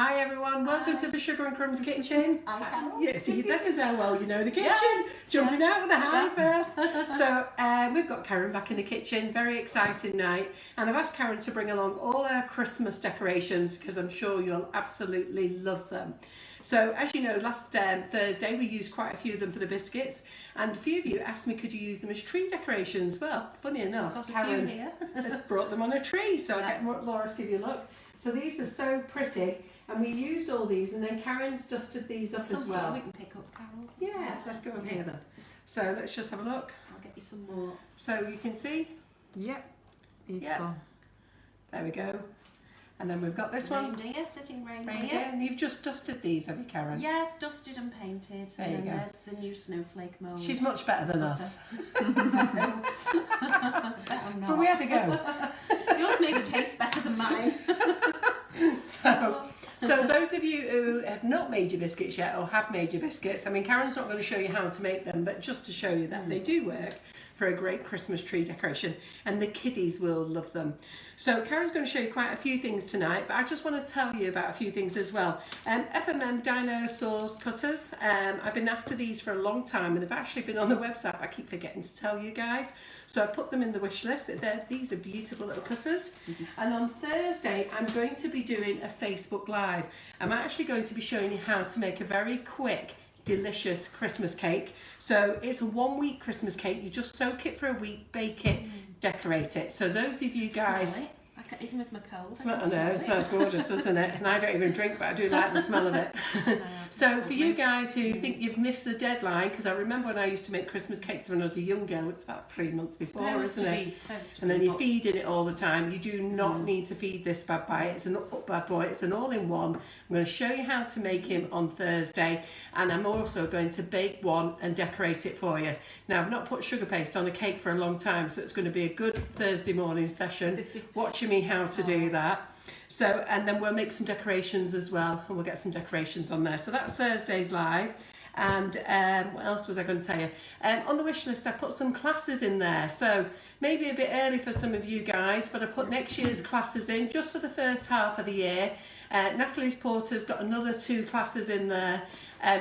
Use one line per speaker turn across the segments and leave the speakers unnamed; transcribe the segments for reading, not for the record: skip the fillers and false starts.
Hi everyone, welcome to the Sugar and Crumbs kitchen. Yes, this is how well you know the kitchen. Yes. Jumping out with a hi first. So we've got Karen back in the kitchen, very exciting night. And I've asked Karen to bring along all our Christmas decorations because I'm sure you'll absolutely love them. So as you know, last Thursday we used quite a few of them for the biscuits. And a few of you asked me could you use them as tree decorations. Well, funny enough, Karen has brought them on a tree. So I'll get Laura to give you a look. So these are so pretty. And we used all these, and then Karen's dusted these up as well.
We can pick up, Carol.
Yeah, let's go over here then. So let's just have a look.
I'll get you some more.
So you can see?
Yep. Beautiful.
Yep. There we go. And then we've got this one.
Reindeer, sitting reindeer.
And you've just dusted these, have you, Karen?
Yeah, dusted and painted.
There
and
you go.
There's the new snowflake mould.
She's much better than us.
I'm not.
But we had to go.
Yours maybe tastes better than mine.
So those of you who have not made your biscuits yet or have made your biscuits, I mean Karen's not going to show you how to make them, but just to show you that they do work for a great Christmas tree decoration, and the kiddies will love them. So Karen's going to show you quite a few things tonight, but I just want to tell you about a few things as well. FMM dinosaurs cutters, I've been after these for a long time and they've actually been on the website. I keep forgetting to tell you guys. So I put them in the wish list. These are beautiful little cutters. And on Thursday, I'm going to be doing a Facebook Live. I'm actually going to be showing you how to make a very quick, delicious Christmas cake. So it's a 1 week Christmas cake. You just soak it for a week, bake it, decorate it. So those of you guys...
Smell it. Even with my cold.
I know, it smells gorgeous, doesn't it? And I don't even drink, but I do like the smell of it. So for you guys who think you've missed the deadline, because I remember when I used to make Christmas cakes when I was a young girl, it's about 3 months before, isn't it? And then you're feeding it all the time. You do not need to feed this bad boy. It's an all-in-one. I'm going to show you how to make him on Thursday, and I'm also going to bake one and decorate it for you. Now, I've not put sugar paste on a cake for a long time, so it's going to be a good Thursday morning session, watching me how to do that. So, and then we'll make some decorations as well, and we'll get some decorations on there. So that's Thursday's live. And what else was I going to tell you? On the wish list I put some classes in there, so maybe a bit early for some of you guys, but I put next year's classes in just for the first half of the year. Natalie's Porter's got another 2 classes in there.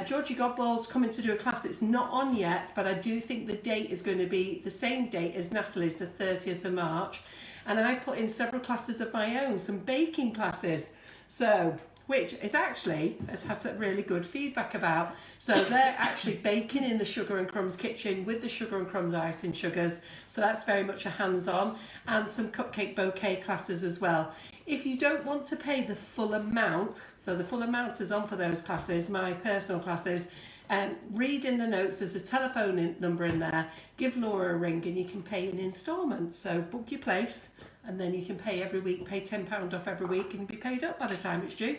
Georgie Godbald's coming to do a class. It's not on yet, but I do think the date is going to be the same date as Natalie's, the 30th of March. And I put in several classes of my own, some baking classes, so which is actually has had some really good feedback about. So they're actually baking in the Sugar and Crumbs kitchen with the Sugar and Crumbs icing sugars. So that's very much a hands-on, and some cupcake bouquet classes as well. If you don't want to pay the full amount, so the full amount is on for those classes, my personal classes, read in the notes, there's a telephone number in there, give Laura a ring and you can pay in instalments. So book your place and then you can pay every week, pay £10 off every week and be paid up by the time it's due.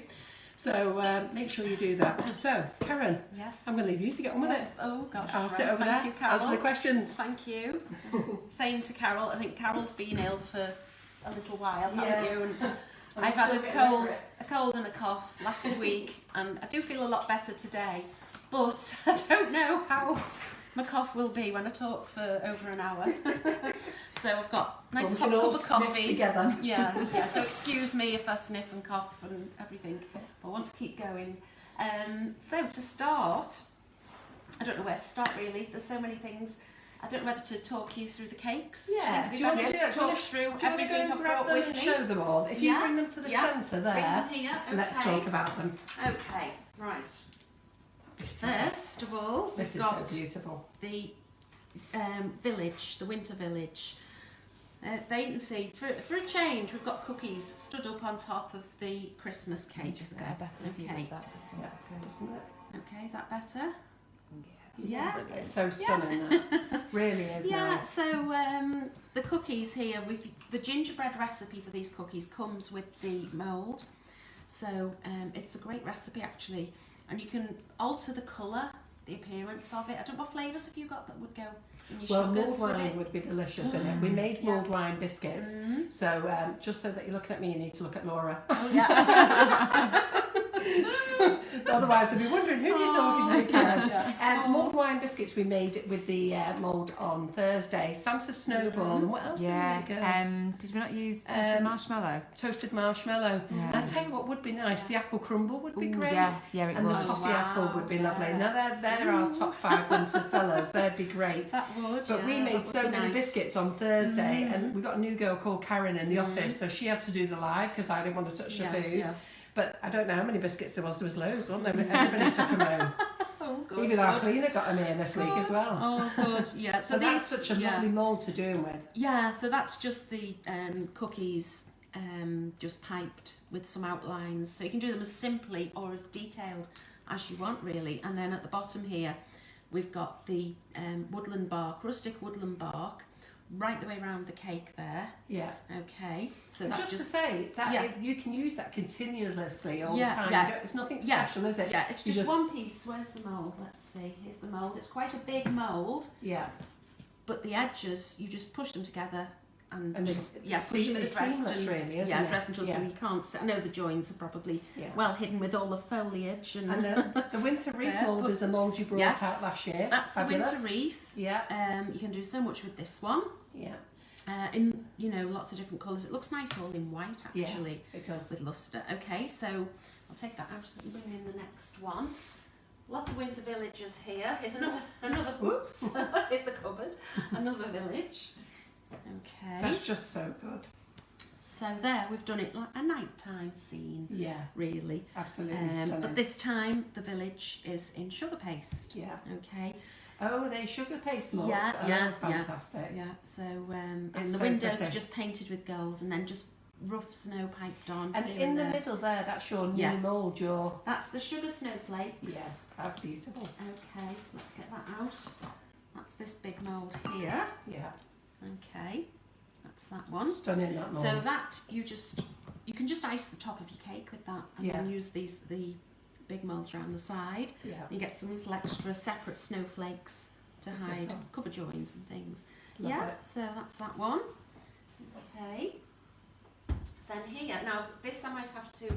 So make sure you do that. So Karen,
yes,
I'm going to leave you to get on with it.
Oh gosh,
I'll sit over there, answer the questions.
Thank you. Saying to Carol, I think Carol's been ill for a little while, haven't you? And I've had a cold and a cough last week, and I do feel a lot better today. But I don't know how my cough will be when I talk for over an hour. So I've got a nice hot cup of coffee.
Together.
Yeah. So excuse me if I sniff and cough and everything. I want to keep going. So to start, I don't know where to start really. There's so many things. I don't know whether to talk you through the cakes.
Yeah.
Do you want to talk through everything I've brought with me?
Show them all. If you bring them to the centre there,
bring them here. Okay.
Let's talk about them.
Okay. Right. First of all, we've got
so beautiful.
The village, the winter village. Wait and see. For a change, we've got cookies stood up on top of the Christmas cake.
Just get a better view of that.
Okay, is that better?
Yeah.
It's so stunning. That really is.
Yeah.
Nice.
So the cookies here, the gingerbread recipe for these cookies comes with the mould. So it's a great recipe actually. And you can alter the colour, the appearance of it. I don't know what flavours have you got that would go in your sugars.
Well, mulled wine would be delicious in it. We made mulled wine biscuits. So just so that you're looking at me, you need to look at Laura.
Oh, yeah.
Otherwise, they'll be wondering who you're talking to, Karen.
Yeah.
Mulled wine biscuits we made with the mould on Thursday. Santa's snowball, and what else
Yeah.
did we make, girls?
Did we not use toasted marshmallow?
Toasted marshmallow.
Yeah.
And I tell you what would be nice, the apple crumble would be
Ooh,
great.
Yeah, it
And
was.
the toffee
Wow,
apple would be lovely. Now
yes.
they're our top 5 winter sellers. They'd be great.
That would.
But we made so many biscuits on Thursday,
Mm.
and we got a new girl called Karen in the office, so she had to do the live because I didn't want to touch the food.
Yeah.
But I don't know how many biscuits there was. There was loads, wasn't there? Everybody took them home.
Oh, good.
Even our cleaner got them in this week as well.
Oh, good. Yeah.
So that's such a lovely mould to do them with.
Yeah. So that's just the cookies, just piped with some outlines. So you can do them as simply or as detailed as you want, really. And then at the bottom here, we've got the woodland bark, rustic woodland bark, right the way around the cake there.
Yeah.
Okay. So
And
that's
just to say that you can use that continuously all the time.
Yeah.
You don't, it's nothing special, is it?
Yeah, it's
You
just one piece. Where's the mould? Let's see. Here's the mould. It's quite a big mould,
Yeah.
but the edges, you just push them together and
it's
push them in the
it's seamless,
Dresden.
really, isn't
Yeah,
it?
Dresden so
Yeah.
you can't see. I know the joins are probably
Yeah.
well hidden with all the foliage and.
And the winter wreath
Yeah,
mould
but-
is the mould you brought
Yes,
out last year.
That's
Fabulous.
the winter wreath.
Yeah.
You can do so much with this one.
Yeah.
In lots of different colours. It looks nice all in white actually.
It does.
With lustre. Okay, so I'll take that out and bring in the next one. Lots of winter villages here. Here's another whoops, hit the cupboard. Another village. Okay.
That's just so good.
So there, we've done it like a nighttime scene,
Yeah.
really.
Absolutely stunning.
But this time the village is in sugar paste.
Yeah.
Okay.
Oh, they sugar paste mould.
Yeah,
oh,
yeah,
fantastic.
Yeah. So and
It's
the
so
windows
pretty.
are just painted with gold, and then just rough snow piped on.
And
here
in the
there.
middle there, that's your new
Yes.
mould. Your
That's the sugar snowflakes.
yeah, that's beautiful.
Okay, let's get that out. That's this big mould here.
Yeah.
Okay, that's that one.
Stunning that mould.
So that you can just ice the top of your cake with that, and then use the big moulds around the side.
Yeah.
You get some little extra separate snowflakes to
That's
hide
it on.
cover joins and things.
Love
yeah,
it.
so that's that one. Okay. Then here, now this I might have to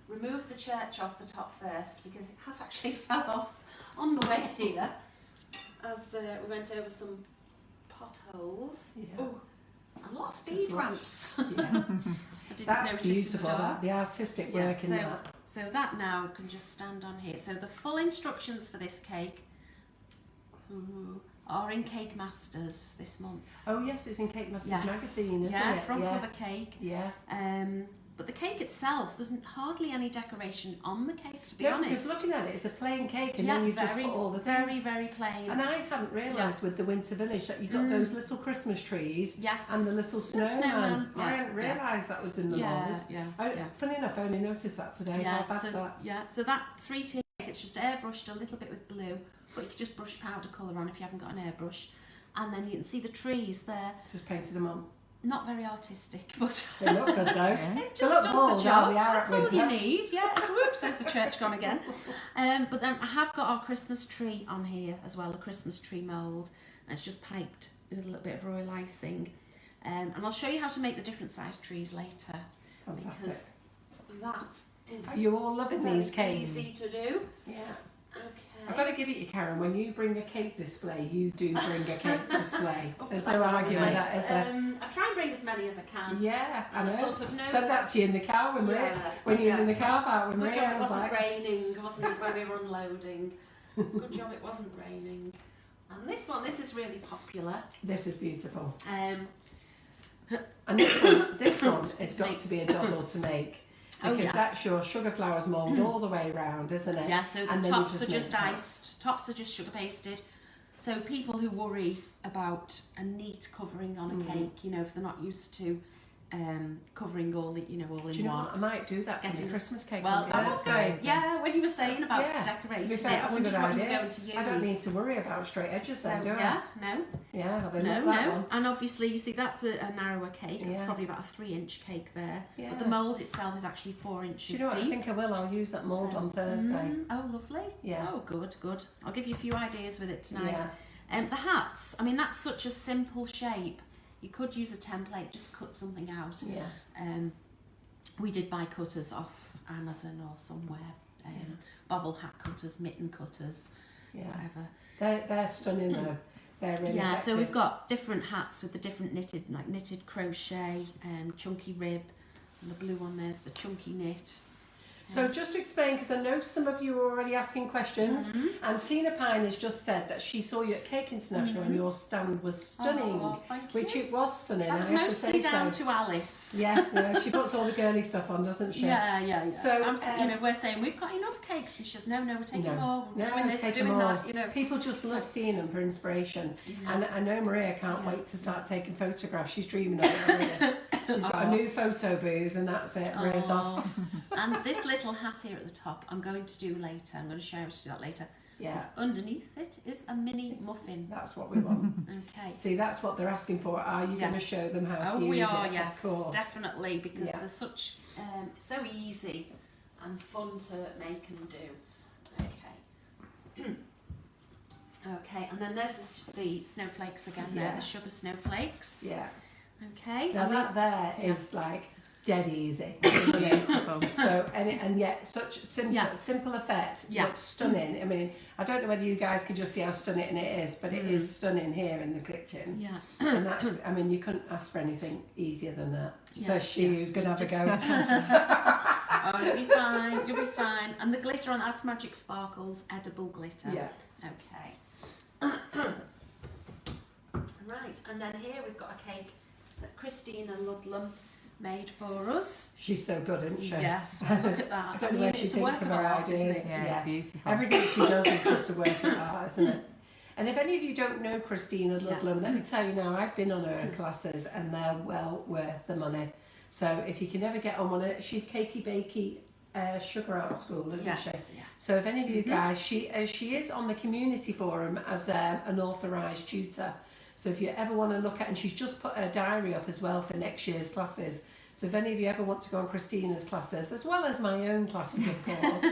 remove the church off the top first because it has actually fell off on the way here as we went over some potholes.
Yeah.
Oh, and lots of
Just
speed
watch.
ramps.
Yeah.
I didn't
That's
notice in the
beautiful.
dark.
The artistic
Yeah,
work in that.
So that now can just stand on here. So the full instructions for this cake are in Cake Masters this month.
Oh yes, it's in Cake Masters magazine, isn't
yeah,
it?
front
yeah.
cover cake.
Yeah.
But the cake itself, there's hardly any decoration on the cake, to be
No,
honest.
because looking at it, it's a plain cake, and
yeah,
then you've just
very,
put all the
very,
things.
very plain.
And I hadn't realised with the Winter Village that you got those little Christmas trees
Yes.
and the little snowman.
Yeah,
I hadn't
yeah.
realised that was in the
Yeah,
mould.
yeah,
I,
yeah.
Funny enough, I only noticed that today. How bad's
so,
that?
yeah, so that 3-tier cake, it's just airbrushed a little bit with blue, but you could just brush powder colour on if you haven't got an airbrush. And then you can see the trees there.
Just painted them on.
Not very artistic, but
They look good though.
Yeah.
it
They
just
look
does
bold,
the job.
how they are at
That's all you
winter.
need. Yeah. Whoops, there's the church gone again. But then I have got our Christmas tree on here as well, the Christmas tree mould. And it's just piped with a little bit of royal icing. And I'll show you how to make the different size trees later.
Fantastic.
Because that is
Are you all loving
very
these cakes?
easy to do.
Yeah.
Okay.
I've got to give it you, Karen. When you bring a cake display, you do bring a cake display.
Oh,
There's
that
no
would be
arguing with
nice.
that, is there?
I try and bring as many as I can.
Yeah, I
And
know.
I sort of know
Said that to you in the car when when you was in the car park with
Good
Maria.
job
I
it
was
wasn't
like,
raining, wasn't it, when we were unloading. Good job it wasn't raining. And this is really popular.
this is beautiful.
Um,
And this one has got to be a doddle to make.
Oh,
Because
yeah.
that's your sugar flowers mould all the way round, isn't it?
yeah, so the
And then you
tops are
make
just
that.
iced, tops are just sugar pasted. So people who worry about a neat covering on a cake, you know, if they're not used to covering all the, all in
Do you know
one.
what? I might do that for
Getting
the
a-
Christmas cake.
Well,
on
I was
Thursday.
going, yeah, when you were saying about
Yeah,
decorating
to be
it,
fair,
I
that's a
wondered
good
what you were
idea.
going to use.
I don't need to worry about straight edges then, do
yeah, no,
I? Yeah, well, they
no,
love that
no.
one.
And obviously, you see, that's a narrower cake. It's
Yeah.
probably about a 3-inch cake there.
Yeah.
But the mould itself is actually 4 inches
Do you know what?
deep.
I think I will. I'll use that mould
So-
on Thursday.
Oh, lovely.
Yeah.
Oh, good, good. I'll give you a few ideas with it tonight.
Yeah.
The hats, I mean, that's such a simple shape. You could use a template, just cut something out.
Yeah.
We did buy cutters off Amazon or somewhere. bobble hat cutters, mitten cutters, whatever.
They're stunning though. They're really effective.
So we've got different hats with the different knitted crochet, chunky rib, and the blue one there's the chunky knit.
So just to explain, because I know some of you are already asking questions, and Tina Pine has just said that she saw you at Cake International and your stand was stunning, which it was stunning.
That was
I have to
mostly
say
down
so.
to Alice.
Yes, no, she puts all the girly stuff on, doesn't she?
Yeah.
So
we're saying we've got enough cakes, and she says, no, we're taking more. We're
No,
doing this, we're
take them
doing
all.
that. You know,
People just love seeing them for inspiration, and I know Maria can't wait to start taking photographs. She's dreaming of it. Maria. She's got a new photo booth, and that's it. Maria's off.
And this little hat here at the top, I'm going to do later. I'm going to show you how to do that later.
Yeah.
Underneath it is a mini muffin.
That's what we want.
Okay.
See, that's what they're asking for. Are you going to show them how to use
we
it?
are, yes,
of course.
definitely, because they're such so easy and fun to make and do. Okay. Okay, and then there's the snowflakes again. There, the sugar snowflakes.
Yeah.
Okay.
Now that there is like dead easy. So and yet such simple effect. Looks stunning. I mean, I don't know whether you guys can just see how stunning it is, but it is stunning here in the kitchen.
Yeah.
And that's, I mean, you couldn't ask for anything easier than that. So who's going to have a go.
Oh, you'll be fine. You'll be fine. And the glitter on that's Magic Sparkles edible glitter.
Yeah.
Okay. Right, and then here we've got a cake that Christina Ludlam made for us.
She's so good, isn't she?
Yes, well, look at that.
I don't know where she thinks of her ideas.
It's beautiful.
Everything she does is just a work of art, isn't it? And if any of you don't know Christina Ludlam, let me tell you now, I've been on her classes and they're well worth the money. So if you can ever get on one of she's Cakey Bakey Sugar Art School, isn't she?
Yeah.
So if any of you guys, she is on the community forum as an authorised tutor. So if you ever want to look at, and she's just put her diary up as well for next year's classes. So if any of you ever want to go on Christina's classes, as well as my own classes, of course,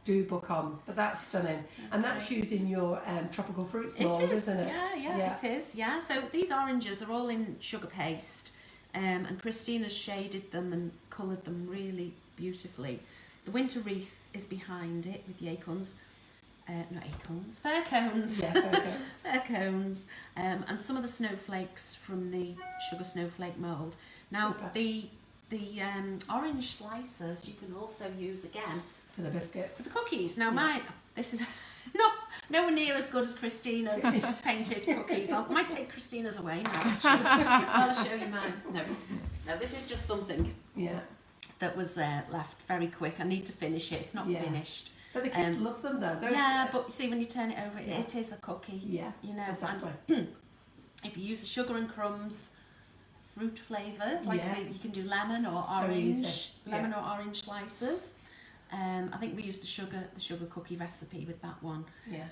do book on. But that's stunning. Okay. And that's using your tropical fruits mould, isn't it?
Yeah, it is. Yeah. So these oranges are all in sugar paste, and Christina's shaded them and coloured them really beautifully. The winter wreath is behind it with the acorns. Not acorns, fir cones.
Yeah, fir cones.
Fir cones. And some of the snowflakes from the sugar snowflake mould. Now, the orange slices you can also use again
for the biscuits.
For the cookies. Now, this is nowhere near as good as Christina's painted cookies. I might take Christina's away now, actually. I'll show you mine. No, this is just something that was left very quick. I need to finish it. It's not finished.
But the kids love them though.
But you see, when you turn it over, it is a cookie.
Yeah,
you know.
Exactly.
And if you use the sugar and crumbs, fruit flavour, you can do lemon or orange, lemon or orange slices. I think we used the sugar cookie recipe with that one.
Yeah.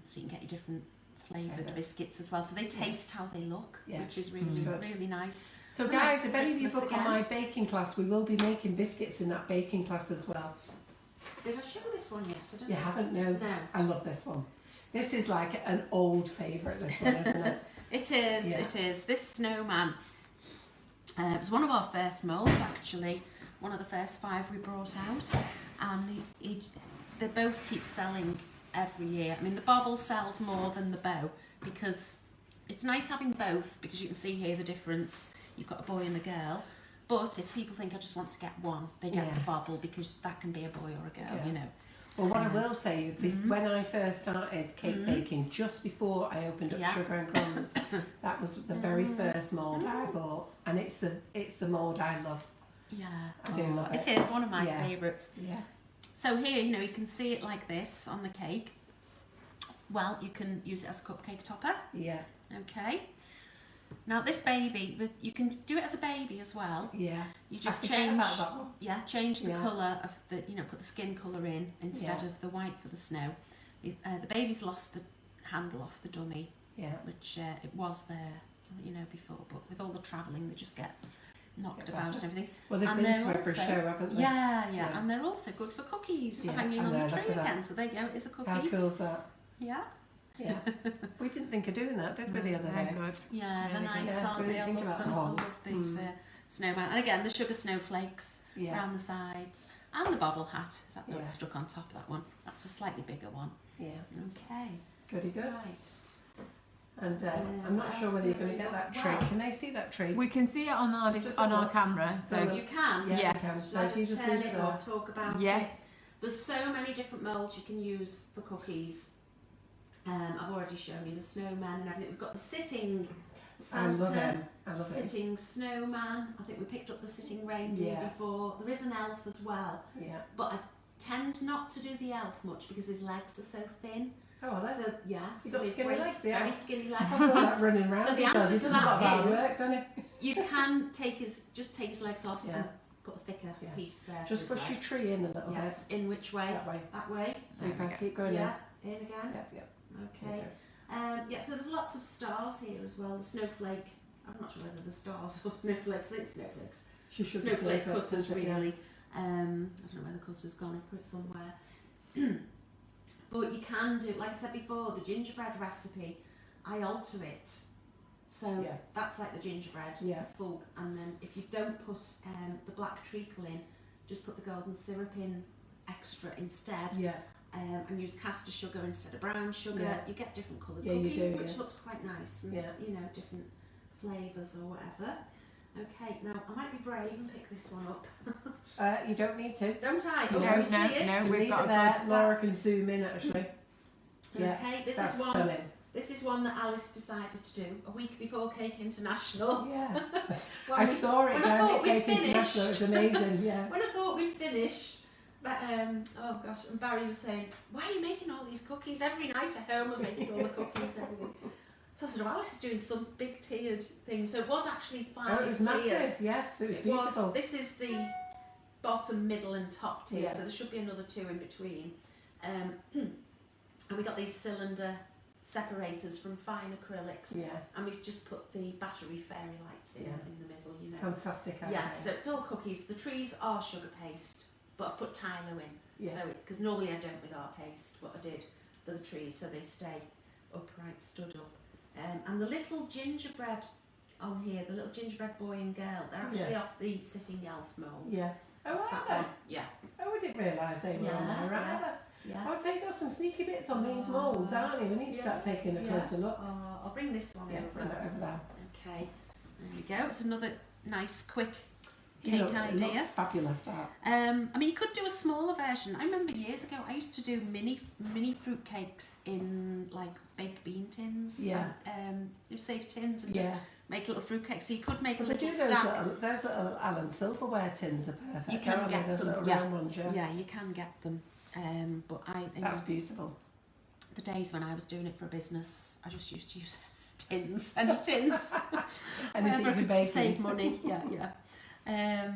So you can get your different flavoured biscuits as well. So they taste how they look, which is really really nice.
So guys, if any of you book on my baking class, we will be making biscuits in that baking class as well.
Did I show this one yet? I don't
know. You haven't? No. I love this one. This is like an old favourite, this one, isn't it?
It is, it is. This Snowman, it was one of our first moulds actually, one of the first 5 we brought out, and they both keep selling every year. I mean, the bobble sells more than the bow because it's nice having both, because you can see here the difference. You've got a boy and a girl. But if people think I just want to get one, they get the bobble, because that can be a boy or a girl, you know.
Well, what I will say, when I first started cake baking, just before I opened up Sugar and Crumbs, that was the very first mould I bought, and it's the mould I love.
Yeah,
I do love it.
It is one of my favourites.
Yeah.
So here, you know, you can see it like this on the cake. Well, you can use it as a cupcake topper.
Yeah.
Okay. Now this baby, you can do it as a baby as well.
Yeah.
You just change the colour of the, put the skin colour in instead of the white for the snow. The baby's lost the handle off the dummy, which it was there, before, but with all the travelling they just get knocked about and everything.
Well, they've been to every show, haven't they?
Yeah, and they're also good for cookies, for hanging on the tree again. So there you go, it's a cookie.
How cool is that?
Yeah.
Yeah, we didn't think of doing that, did we, the other day?
Good.
Yeah, they're nice, aren't they? I love these snowman. And again, the sugar snowflakes around the sides. And the bobble hat. Is that
Yeah.
what's stuck on top of that one? That's a slightly bigger one.
Yeah.
Okay.
Goody good.
Right.
And I'm not sure whether you're going to get that tree.
Wow.
Can they see that tree?
We can see it on our
Just
on
have a
our
look.
camera. So
So
You can.
Yeah.
you can. So
Shall I
if you just
turn
leave it
it or
there.
talk about
Yeah.
it? There's so many different moulds you can use for cookies. I've already shown you the snowman and everything. We've got the sitting
I love
Santa,
them. I love it.
sitting snowman. I think we picked up the sitting reindeer
Yeah.
before. There is an elf as well,
Yeah.
but I tend not to do the elf much because his legs are so thin.
Oh, well, that's
So yeah,
He's
so
got
we
skinny
break-
legs, yeah.
very skinny
I
legs.
saw that running around.
So the
he does.
answer
He
to
does a lot of
that
hard
is-
work, doesn't he?
You can take his legs off
Yeah.
and put a thicker
Yeah.
piece there.
Just
for
push
his
your
legs.
tree in a little
Yes, in which way?
bit. That way.
That way.
Super.
There we go.
Keep going
Yeah, in again.
in. Yep, yep.
Okay. Yeah, so there's lots of stars here as well. The snowflake. I'm not sure whether the stars or snowflakes. I think snowflakes.
She should be
Snowflake
snowflakes,
cutters,
isn't it? Yeah.
really. I don't know where the cutter's gone. I've put it somewhere. But you can do, like I said before, the gingerbread recipe. I alter it. So
Yeah.
that's like the gingerbread.
Yeah.
Full, and then if you don't put the black treacle in, just put the golden syrup in extra instead.
Yeah.
And use caster sugar instead of brown sugar.
Yeah.
You get different coloured
Yeah, you
cookies,
do,
which
yeah.
looks quite nice, and
Yeah.
you know, different flavours or whatever. Okay, now I might be brave and pick this one up.
You don't need to.
Don't I?
You
Can
don't,
we see
no,
it?
no.
So
We've
leave
got
it
a
there.
good-
Laura can zoom in actually. Yeah.
Okay, this
That's
is one.
stunning.
This is one that Alice decided to do a week before Cake International.
Yeah.
When
I
we-
saw it
when I
down
thought
at
we'd
Cake International. It was amazing. Yeah.
When I thought we'd finished, but oh gosh, and Barry was saying, "Why are you making all these cookies? Every night at home was making all the cookies and everything." So I said, "Well, Alice is doing some big tiered thing." So it was actually 5
Oh, it was
tiers.
massive. Yes, it was beautiful.
This is the bottom, middle, and top tier.
Yeah.
So there should be another 2 in between. And we got these cylinder separators from fine acrylics.
Yeah.
And we've just put the battery fairy lights in
Yeah.
the middle, you know.
Fantastic idea.
Yeah, so it's all cookies. The trees are sugar paste, but I've put Tylo in.
Yeah.
So, because normally I don't with our paste, what I did for the trees, so they stay upright, stood up. And the little gingerbread on here, the little gingerbread boy and girl, they're actually
Yeah.
off the sitting elf mould.
Yeah. Oh,
Off
are
that one.
they?
Yeah.
Oh, I didn't realise they were on
Yeah,
there. Right.
yeah.
Have
Yeah.
I? Oh, so you've got some sneaky bits on these
Oh.
moulds, aren't you? We need to
Yeah.
start taking a
Yeah.
closer look.
I'll bring this one
Yeah,
over.
bring that over there.
Okay, there we go. It's another nice, quick
You
cake
know, it
idea.
looks fabulous, that.
I mean, you could do a smaller version. I remember years ago, I used to do mini fruit cakes in like baked bean tins.
Yeah.
And, safe tins and just
Yeah.
make little fruit cakes. So you could make a
But they
little
do those
stack.
little Allen silverware tins are perfect.
You can
aren't they?
get
Those
them,
little
yeah.
round ones, yeah.
Yeah, you can get them. But
That's beautiful.
the days when I was doing it for a business, I just used to use tins, any tins.
Anything you
Wherever I
can
could
bake
save
in.
money. Yeah, yeah.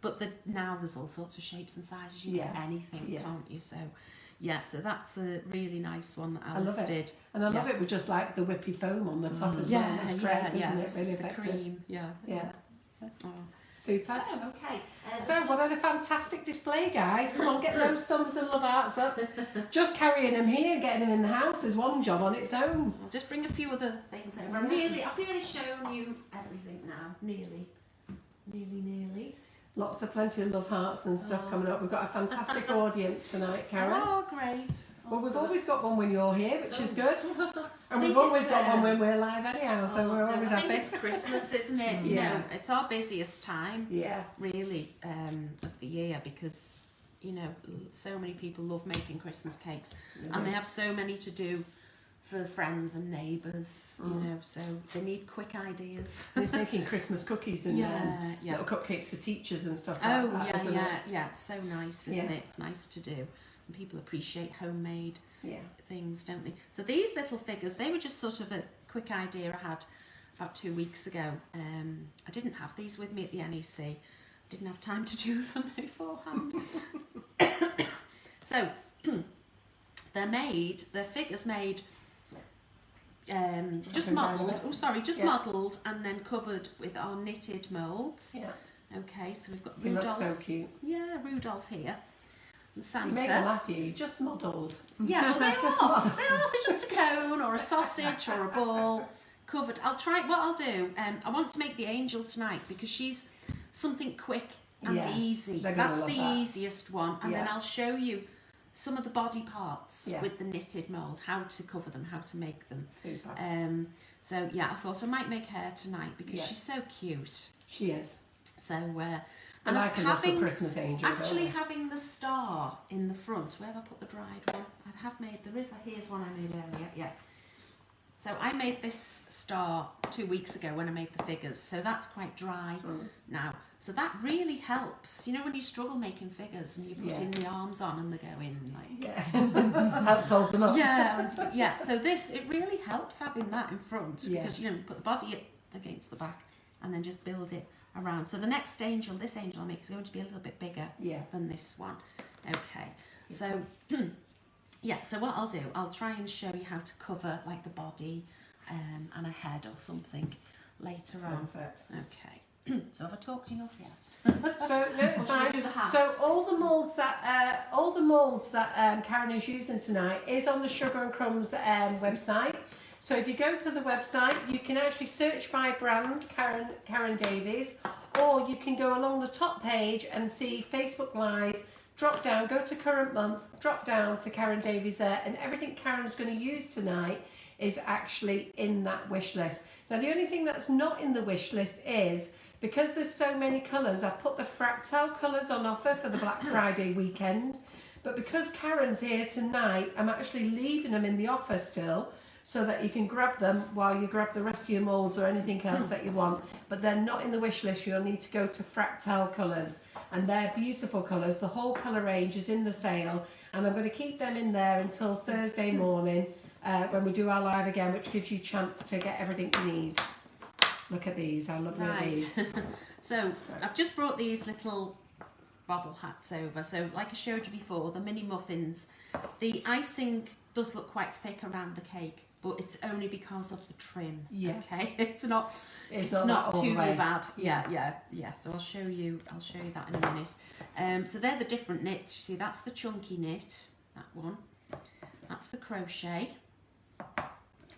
But now there's all sorts of shapes and sizes. You can get
Yeah.
anything,
Yeah.
can't you? So, yeah. So that's a really nice one that
I
Alice
love it.
did.
And I love
Yeah.
it with just like the whippy foam on the top as well.
Yeah,
It's great,
yeah,
isn't
yeah.
it? Really
the
effective.
cream. Yeah.
Yeah.
Oh.
Super.
So, okay.
So what a fantastic display, guys. Come on, get those thumbs and love hearts up. Just carrying them here, getting them in the house is one job on its own.
I'll just bring a few other things over. I've nearly shown you everything now. Nearly.
Lots of plenty of love hearts and stuff
Oh.
coming up. We've got a fantastic audience tonight, Karen.
Oh, great.
Well, we've always got one when you're here, which is good. And
I
we've
think
always
it's,
got one when we're live anyhow, so we're
no,
always
I
happy.
think it's Christmas, isn't it? You
Yeah.
know, it's our busiest time,
Yeah,
really, of the year because, you know, so many people love making Christmas cakes and they have so many to do for friends and neighbours, you know, so they need quick ideas.
he's making Christmas cookies and
Yeah.
little cupcakes for teachers and stuff like
Oh,
that,
yeah,
isn't
yeah, yeah. It's so nice, isn't
Yeah.
it? It's nice to do. And people appreciate homemade
it? Yeah.
things, don't they? So these little figures, they were just sort of a quick idea I had about 2 weeks ago. I didn't have these with me at the NEC. Didn't have time to do them beforehand. So they're figures made just
Dropping down
modelled.
a bit.
Oh, sorry, just
Yeah.
modelled and then covered with our knitted moulds.
Yeah.
Okay, so we've got
He looks
Rudolph.
so cute.
Yeah, Rudolph here. And
You make me
Santa.
laugh, you just modelled.
Yeah, well, they
Just
are.
modelled.
They're just a cone or a sausage or a ball covered. I'll try. What I'll do. I want to make the angel tonight because she's something quick and easy.
They're gonna
That's
love
the
that.
easiest one. And then I'll show you some of the body parts with the knitted mould, how to cover them, how to make them.
Super.
So yeah, I thought I might make her tonight because she's so cute.
She is.
So
and I can have a Christmas angel.
Actually having the star in the front. Where have I put the dried one? I have made, here's one I made earlier, yeah. So I made this star 2 weeks ago when I made the figures. So that's quite dry now. So that really helps. You know when you struggle making figures and you're putting the arms on and they go in like...
Helps hold them up.
Yeah. So it really helps having that in front because, you know, put the body against the back and then just build it around. So the next angel, this angel I make is going to be a little bit bigger than this one. Okay. So... so what I'll do, I'll try and show you how to cover like the body and a head or something later on.
Perfect.
Okay. So have I talked enough yet?
So no, it's fine. So all the moulds that Karen is using tonight is on the Sugar and Crumbs website. So if you go to the website, you can actually search by brand Karen Davies, or you can go along the top page and see Facebook Live. Drop down, go to current month, drop down to Karen Davies there, and everything Karen's going to use tonight is actually in that wish list. Now the only thing that's not in the wish list is, because there's so many colours, I put the fractal colours on offer for the Black Friday weekend, but because Karen's here tonight, I'm actually leaving them in the offer still, so that you can grab them while you grab the rest of your moulds or anything else that you want, but they're not in the wish list. You'll need to go to fractal colours. And they're beautiful colours. The whole colour range is in the sale, and I'm going to keep them in there until Thursday morning when we do our live again, which gives you a chance to get everything you need. Look at these, how lovely are these?
So I've just brought these little bobble hats over. So like I showed you before, the mini muffins, the icing does look quite thick around the cake, but it's only because of the trim. Okay, it's not too bad. Yeah. So I'll show you that in a minute. So they're the different knits. You see, that's the chunky knit, that one. That's the crochet,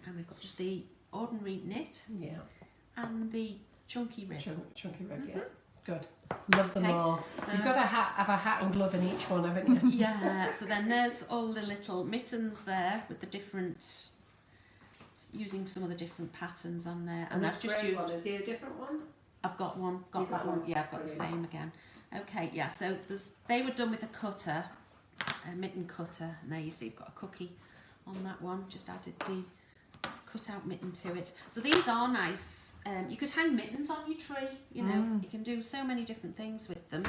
and we've got just the ordinary knit. And the chunky rib.
Chunky rib. Good. Love them all. So you've got to have a hat and glove in each one, haven't you?
So then there's all the little mittens there with the different, using some of the different patterns on there.
And I've just used. Is there a different one?
I've got one. Got that one. Yeah, I've got the same again. Okay, yeah. So they were done with a cutter, a mitten cutter. And there you see, you've got a cookie on that one. Just added the cut-out mitten to it. So these are nice. You could hang mittens on your tree. You know, you can do so many different things with them.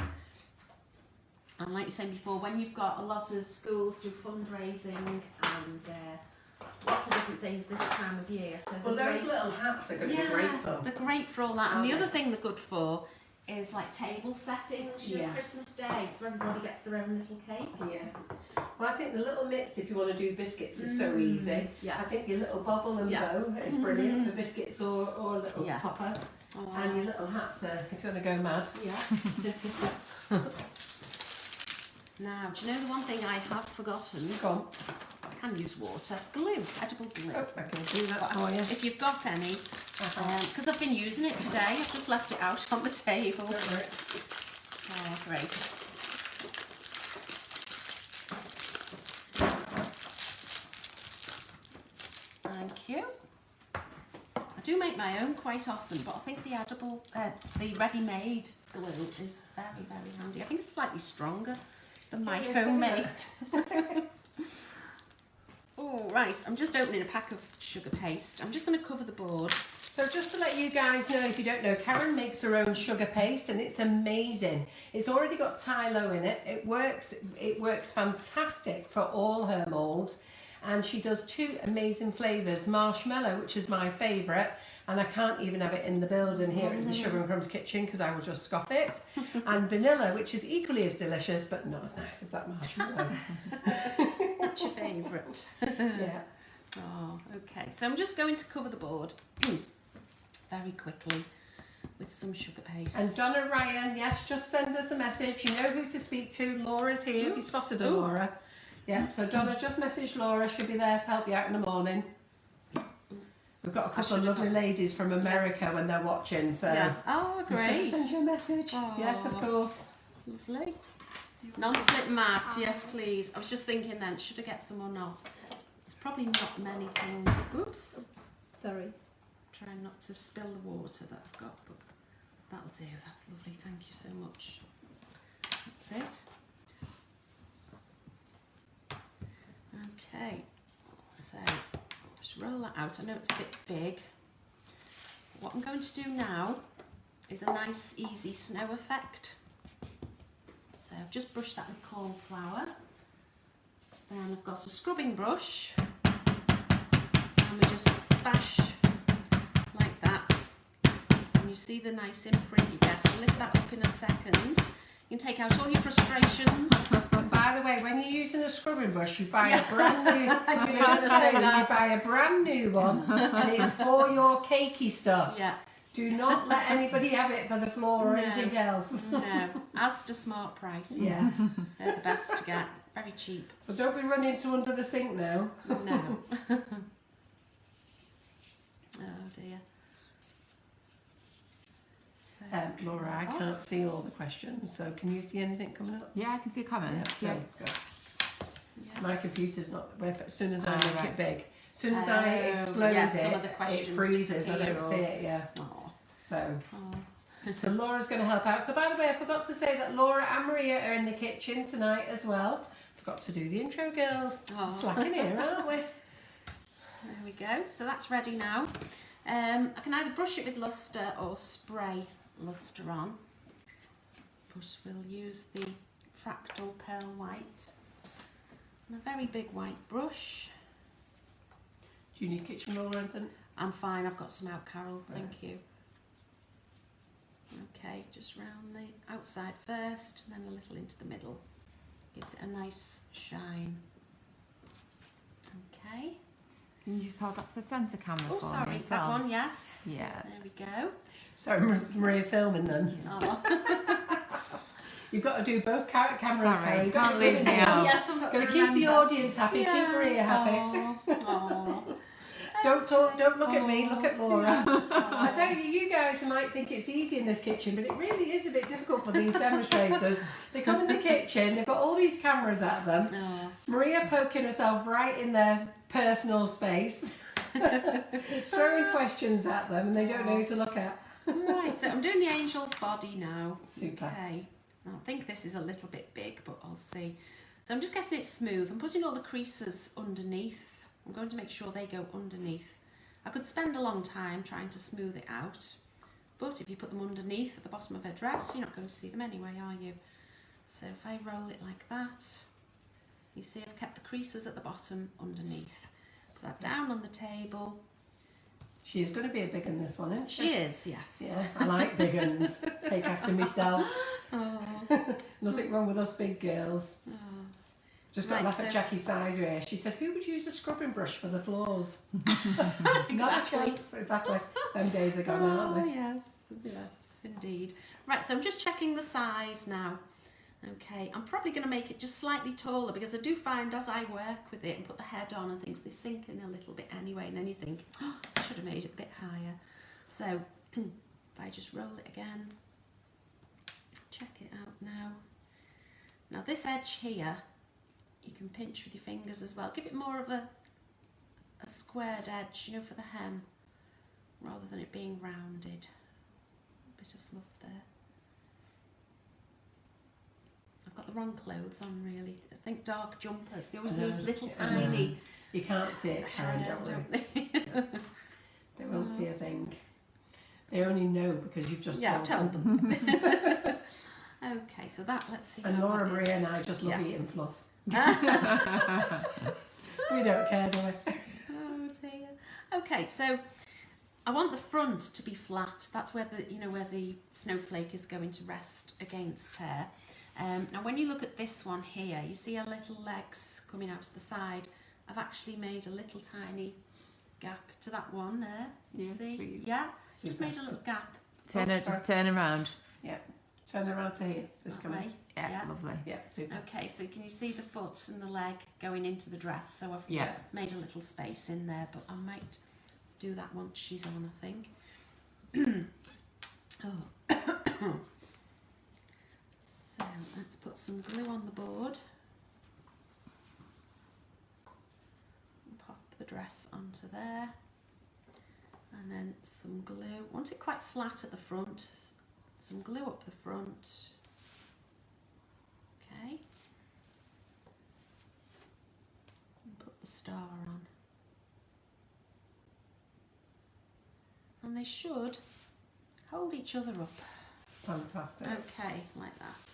And like you said before, when you've got a lot of schools do fundraising and lots of different things this time of year. So
well, those little hats are going to be great for.
They're great for all that. And the other thing they're good for is like table settings, you know, Christmas Day, so everybody gets their own little cake.
Well, I think the little mitts, if you want to do biscuits, is so easy. I think your little bubble and bow is brilliant for biscuits or a little topper. And your little hats are, if you want to go mad.
Now, do you know the one thing I have forgotten?
Go on.
I can use water. Glue, edible glue.
Oh, I can do that for you.
If you've got any, because I've been using it today, I've just left it out on the table. Oh, great. Thank you. I do make my own quite often, but I think the edible, the ready-made glue is very, very handy. I think it's slightly stronger than my homemade. Oh, right, I'm just opening a pack of sugar paste. I'm just going to cover the board.
So just to let you guys know, if you don't know, Karen makes her own sugar paste and it's amazing. It's already got Tylo in it. It works fantastic for all her moulds. And she does 2 amazing flavours. Marshmallow, which is my favourite, and I can't even have it in the building here in the Sugar and Crumbs kitchen because I will just scoff it. And vanilla, which is equally as delicious, but not as nice as that marshmallow.
That's your favourite. Oh, okay. So I'm just going to cover the board very quickly with some sugar paste.
And Donna Ryan, yes, just send us a message. You know who to speak to. Laura's here. Have you spotted her, Laura? Yeah, so Donna, just message Laura. She'll be there to help you out in the morning. We've got a couple of lovely ladies from America when they're watching, so
Yeah. Oh, great.
Send you a message.
Oh.
Yes, of course.
Lovely. Non-slip mat, yes please. I was just thinking then, should I get some or not? There's probably not many things. Oops.
Sorry.
Trying not to spill the water that I've got, but that'll do. That's lovely. Thank you so much. That's it. Okay. So, just roll that out. I know it's a bit big. What I'm going to do now is a nice, easy snow effect. So I've just brushed that with corn flour. Then I've got a scrubbing brush, and we just bash like that. And you see the nice imprint you get. I'll lift that up in a second. You can take out all your frustrations.
And by the way, when you're using a scrubbing brush, you buy a brand new. I'm
You
just
just
saying,
say that.
you buy a brand new one, and it's for your cakey stuff.
Yeah.
Do not let anybody have it for the floor or
No.
anything else.
No. Asda Smart Price.
Yeah.
They're the best to get. Very cheap.
But don't be running to under the sink now.
No. Oh dear. So,
Laura, I can't see all the questions, so can you see anything coming up?
Yeah, I can see a comment.
Yeah,
Yeah.
so, good.
yeah.
My computer's not. As soon as I
Oh,
make
right.
it big, as soon as I
Oh,
explode
yeah, some
it,
of the questions
it freezes. I
disappear
don't
or-
see it. Yeah.
Oh.
So,
Oh.
so Laura's going to help out. So, by the way, I forgot to say that Laura and Maria are in the kitchen tonight as well. Forgot to do the intro, girls.
Oh.
Slacking here, aren't we?
There we go. So that's ready now. I can either brush it with luster or spray luster on. But we'll use the Fractal Pearl White. And a very big white brush.
Do you need kitchen roll or anything?
I'm fine, I've got some out, Carol, thank you. Okay, just round the outside first, then a little into the middle. Gives it a nice shine. Okay.
Can you just hold that to the centre camera
Oh,
for
sorry,
me as
that
well?
one, yes.
Yeah.
There we go.
Sorry, Maria filming then.
Oh.
You've got to do both cameras.
Sorry,
Harry. You've got
can't
to
leave
keep
me out.
Yes, I've got
Gotta
to
keep the
remember.
audience happy, keep Maria happy.
Oh.
Don't talk, don't look at me, look at Laura. I tell you, you guys might think it's easy in this kitchen, but it really is a bit difficult for these demonstrators. They come in the kitchen, they've got all these cameras at them.
Oh.
Maria poking herself right in their personal space, throwing questions at them, and they don't know who to look at.
Right, so I'm doing the angel's body now.
Super.
Okay. I think this is a little bit big, but I'll see. So I'm just getting it smooth. I'm putting all the creases underneath. I'm going to make sure they go underneath. I could spend a long time trying to smooth it out, but if you put them underneath at the bottom of her dress, you're not going to see them anyway, are you? So if I roll it like that, you see I've kept the creases at the bottom underneath. Put that down on the table.
She is going to be a big one, this one, isn't she?
She is, yes.
Yeah, I like big ones. Take after myself.
Oh.
Nothing wrong with us big girls.
Oh.
Just got to
Right,
laugh at
so-
Jackie's size here. She said, who would use a scrubbing brush for the floors? Not a
Exactly.
chance. Exactly. Them days are gone, aren't
Oh,
they?
yes, yes, indeed. Right, so I'm just checking the size now. Okay, I'm probably going to make it just slightly taller because I do find as I work with it and put the head on and things, they sink in a little bit anyway, and then you think, oh, I should have made it a bit higher. So if I just roll it again, check it out now. Now this edge here, you can pinch with your fingers as well. Give it more of a squared edge, you know, for the hem, rather than it being rounded. A bit of fluff there. I've got the wrong clothes on, really. I think dark jumpers. They always lose little tiny
You can't see it, Karen,
hairs,
don't worry.
don't they?
They won't see a thing. They only know because you've just
Yeah, I've
told
told
them.
Okay, so that, let's see.
And
how
Laura,
that is.
Maria and I just love
Yeah.
eating fluff. We don't care, do we?
Oh dear. Okay, so I want the front to be flat. That's where the, you know, where the snowflake is going to rest against her. Now when you look at this one here, you see her little legs coming out to the side. I've actually made a little tiny gap to that one there. You
Yes,
see?
please.
Yeah, just
Super.
made a little gap
Just turn around.
Yeah. Turn around to here. This
that
coming.
way.
Yeah,
Yeah.
lovely.
Yeah, super.
Okay, so can you see the foot and the leg going into the dress? So I've
Yeah.
made a little space in there, but I might do that once she's on, I think. Oh. So let's put some glue on the board. Pop the dress onto there. And then some glue. Want it quite flat at the front. Some glue up the front. Okay. And put the star on. And they should hold each other up.
Fantastic.
Okay, like that.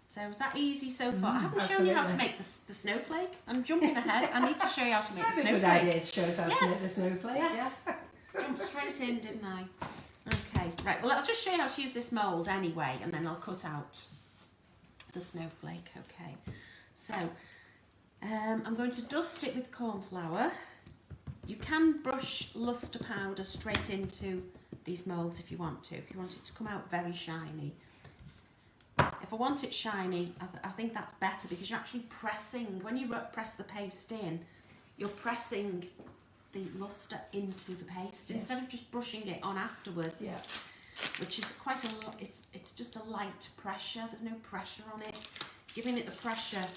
So is that easy so far? I haven't shown you how to make the snowflake. I'm jumping ahead. I need to show you how to make the snowflake.
That's a good idea to show us how to make the snowflake.
Yes. Jumped straight in, didn't I? Okay, right. Well, I'll just show you how to use this mould anyway, and then I'll cut out the snowflake. Okay. So I'm going to dust it with corn flour. You can brush luster powder straight into these moulds if you want to. If you want it to come out very shiny. If I want it shiny, I think that's better because you're actually pressing, when you press the paste in, you're pressing the luster into the paste instead of just brushing it on afterwards, which is quite a lot. It's just a light pressure. There's no pressure on it. Giving it the pressure,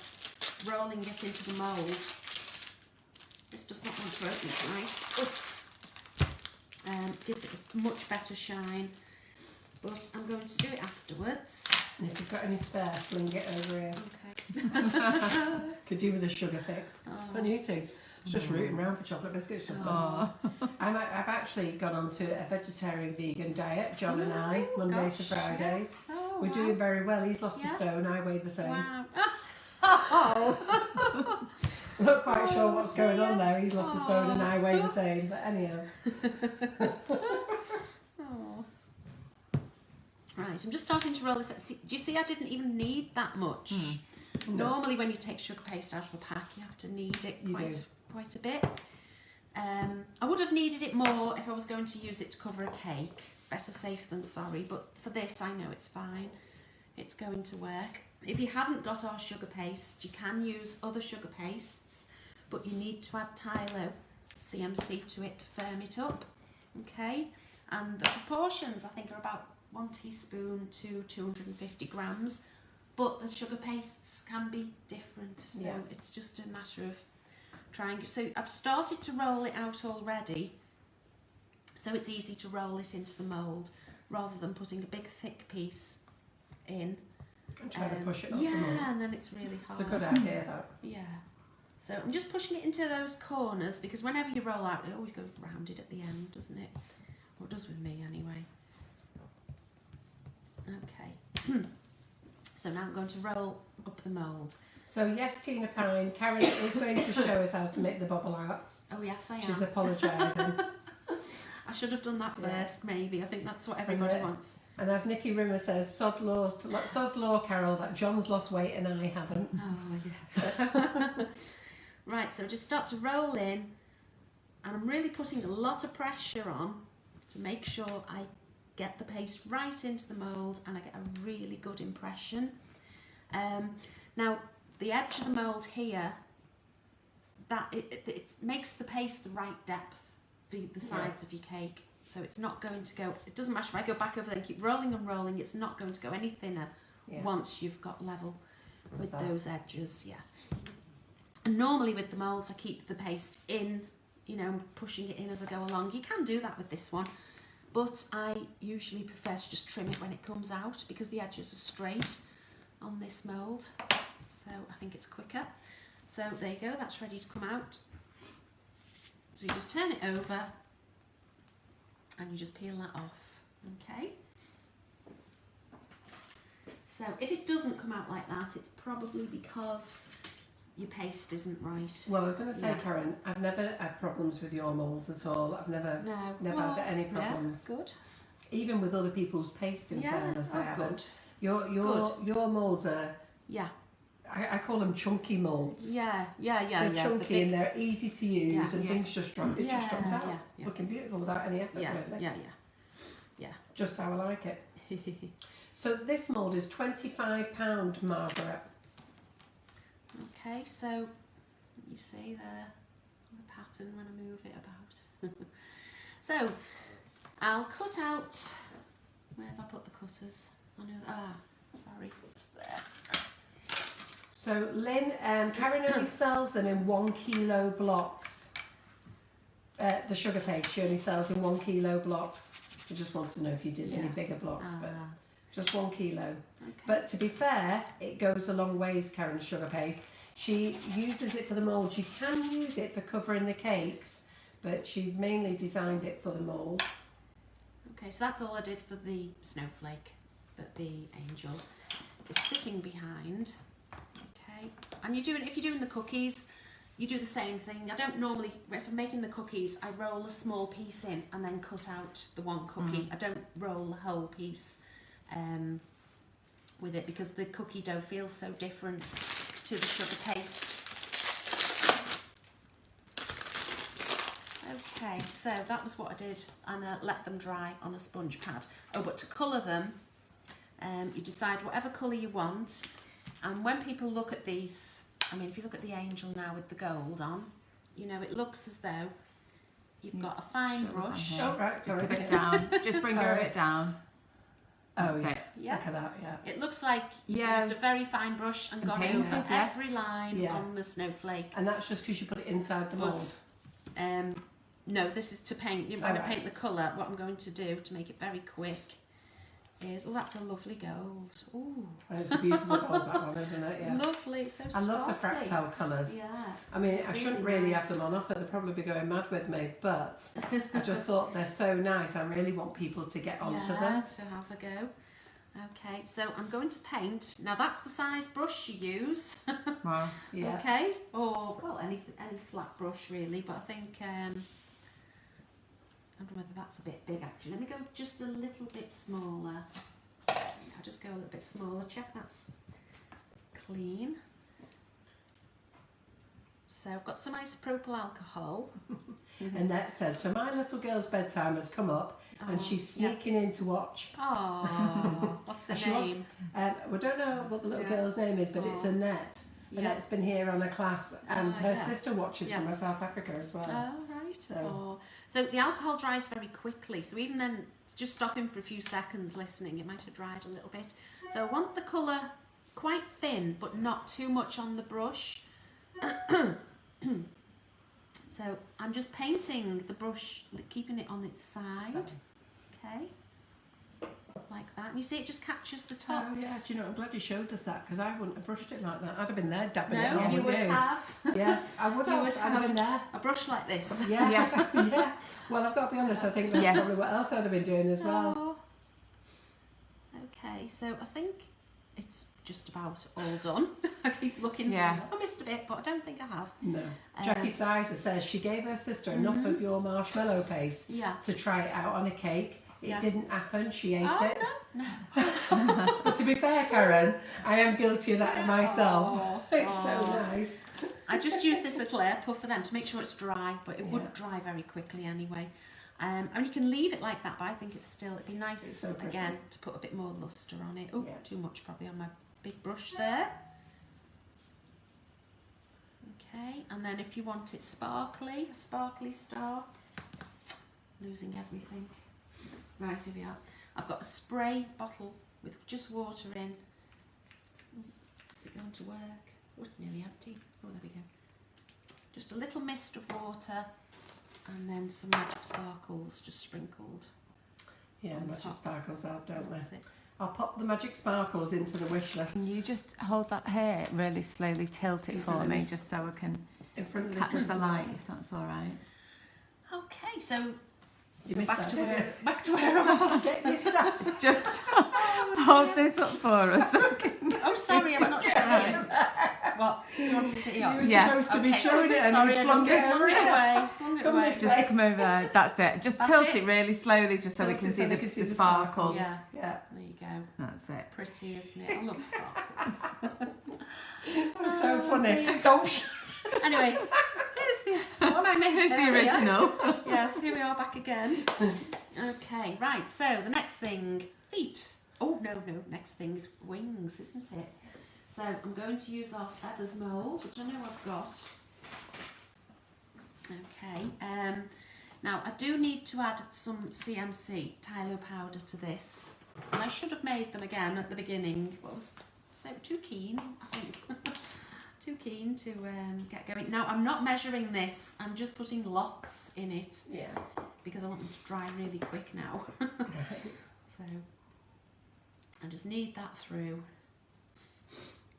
rolling it into the mould. This does not want to open tonight. Gives it a much better shine. But I'm going to do it afterwards.
And if you've got any spare, fling it over here.
Okay.
Could do with a sugar fix.
Oh.
And you too. Just rooting around for chocolate biscuits. Just I've actually gone on to a vegetarian vegan diet, John and I, Mondays to Fridays.
Yeah. Oh,
We're doing very well. He's lost a stone, I weigh the same.
Wow. Oh.
I'm not quite sure what's going on there. He's lost a stone and I weigh the same. But anyhow.
Right, I'm just starting to roll this. Do you see I didn't even need that much?
No.
Normally when you take sugar paste out of a pack, you have to knead it quite a bit. I would have needed it more if I was going to use it to cover a cake. Better safe than sorry, but for this I know it's fine. It's going to work. If you haven't got our sugar paste, you can use other sugar pastes, but you need to add Tylo CMC to it to firm it up. Okay, and the proportions I think are about 1 teaspoon to 250 grams, but the sugar pastes can be different, so it's just a matter of trying. So I've started to roll it out already, so it's easy to roll it into the mould rather than putting a big thick piece in.
And try to push it up the mould.
And then it's really hard.
It's a good idea, that.
Yeah. So I'm just pushing it into those corners because whenever you roll out, it always goes rounded at the end, doesn't it? Well, it does with me anyway. Okay. So now I'm going to roll up the mould.
So yes, Tina Pine, Karen is going to show us how to make the bubble arts.
Oh yes, I am.
She's apologising.
I should have done that first, maybe. I think that's what everybody wants.
And as Nikki Rimmer says, sod's law, Carol, that John's lost weight and I haven't.
Oh yes. Right, so just start to roll in, and I'm really putting a lot of pressure on to make sure I get the paste right into the mould and I get a really good impression. Now the edge of the mould here, that it makes the paste the right depth for the sides of your cake, so it's not going to go, it doesn't matter if I go back over there and keep rolling and rolling, it's not going to go any thinner once you've got level with those edges. And normally with the moulds I keep the paste in, you know, pushing it in as I go along. You can do that with this one, but I usually prefer to just trim it when it comes out because the edges are straight on this mould, so I think it's quicker. So there you go, that's ready to come out. So you just turn it over and you just peel that off, okay? So if it doesn't come out like that, it's probably because your paste isn't right.
Well, I was going to say, Karen, I've never had problems with your moulds at all. I've never had any problems.
Good.
Even with other people's paste, in fairness, I haven't.
Good.
Your moulds are, I call them chunky moulds.
They're
chunky and they're easy to use, and things just drop. It just drops out, looking beautiful without any effort.
Yeah.
Just how I like it. So this mould is £25, Margaret.
Okay, so you see the pattern when I move it about. So I'll cut out, where have I put the cutters? I know, sorry, it's there.
So Lynn, Karen only sells them in 1 kilo blocks. The sugar paste, she only sells in 1 kilo blocks. She just wants to know if you did any bigger blocks, but just 1 kilo.
Okay.
But to be fair, it goes a long ways, Karen's sugar paste. She uses it for the mould. You can use it for covering the cakes, but she's mainly designed it for the mould.
Okay, so that's all I did for the snowflake, but the angel is sitting behind. Okay, and if you're doing the cookies, you do the same thing. I don't normally, if I'm making the cookies, I roll a small piece in and then cut out the one cookie. I don't roll the whole piece with it because the cookie dough feels so different to the sugar paste. Okay, so that was what I did, and let them dry on a sponge pad. Oh, but to colour them, you decide whatever colour you want, and when people look at these, I mean, if you look at the angel now with the gold on, you know, it looks as though you've got a fine brush.
Oh, right, sorry.
Just a bit down. Just bring her a bit down.
Oh,
That's
yeah.
it.
Yeah.
Look at that, yeah.
It looks like you used a very fine brush and gone
painted,
over every line
Yeah.
on the snowflake.
And that's just because you put it inside the mould.
But no, this is to paint. You're going to paint the colour. What I'm going to do to make it very quick is, oh, that's a lovely gold. Ooh,
Oh, it's a beautiful gold, that one, isn't it? Yeah.
lovely. It's so
I love the
sparkly.
fractal colours.
Yeah.
I mean, I shouldn't really
nice.
have them on offer. They'd probably be going mad with me, but I just thought they're so nice. I really want people to get onto them.
To have a go. Okay, so I'm going to paint. Now that's the size brush you use.
Wow.
Yeah.
Okay, or well, any flat brush really, but I think I don't know whether that's a bit big actually. Let me go just a little bit smaller. I'll just go a little bit smaller. Check that's clean. So I've got some isopropyl alcohol.
And that says, so my little girl's bedtime has come up and she's sneaking in to watch.
Oh, what's her
She
name?
We don't know what the little girl's name is, but it's Annette. Annette's been here on a class, and her sister watches from South Africa as well.
Oh, right. So the alcohol dries very quickly. So even then, just stopping for a few seconds listening, it might have dried a little bit. So I want the colour quite thin, but not too much on the brush. So I'm just painting the brush, keeping it on its side. Okay. Like that. And you see it just catches the tops.
Oh, yeah. Do you know, I'm glad you showed us that, because I wouldn't have brushed it like that. I'd have been there dabbing it
No,
on
you
with
would have.
Yeah, I would have. I'd have been there.
A brush like this.
Yeah, yeah. Well, I've got to be honest, I think that's probably what else I'd have been doing as well.
Oh. Okay, so I think it's just about all done. I keep looking.
Yeah.
I missed a bit, but I don't think I have.
No. Jackie Sizer says she gave her sister enough of your marshmallow paste to try it out on a cake. It didn't happen. She ate it.
No.
But to be fair, Karen, I am guilty of that myself. It's so nice.
I just used this little air puffer then to make sure it's dry, but it would dry very quickly anyway. And you can leave it like that, but I think it'd be nice
so
again to put a bit more lustre on it. Oh, too much probably on my big brush there. Okay, and then if you want it sparkly, a sparkly star, losing everything. Right, here we are. I've got a spray bottle with just water in. Is it going to work? Oh, it's nearly empty. Oh, there we go. Just a little mist of water and then some magic sparkles just sprinkled.
Yeah, magic sparkles out, don't they?
That's it.
I'll pop the magic sparkles into the wish list.
Can you just hold that here, really slowly tilt it for me, just so I can
In front of
catch
this
the light, if that's all right.
Okay, so
You missed
back
that.
to where I was.
Get you started.
Just hold this up for us.
Oh, sorry, I'm not showing you. What? Do you want to sit
You
on?
were
Yeah.
supposed to be showing it and
Sorry,
you
I
flung
just
it
flung
over
it
here.
away. Flung it
Come
away.
this
Just
way.
come over there. That's it. Just
That's
tilt
it.
it really slowly, just so we
Tilt
can
it
see
so
the,
we can see
the
the
sparkles.
Yeah,
Yeah.
there you go.
That's it.
Pretty, isn't it? I love sparkles.
That was so funny.
dear.
Don't.
Anyway, here's the one I made
Here's the
earlier.
original.
Yes, here we are back again. Okay, right, so the next thing, feet. Oh, no, next thing is wings, isn't it? So I'm going to use our feathers mould, which I know I've got. Okay, Now I do need to add some CMC Tylo powder to this, and I should have made them again at the beginning, but I was so too keen, I think. Too keen to get going. Now I'm not measuring this, I'm just putting lots in it.
Yeah.
Because I want them to dry really quick now. So I just knead that through.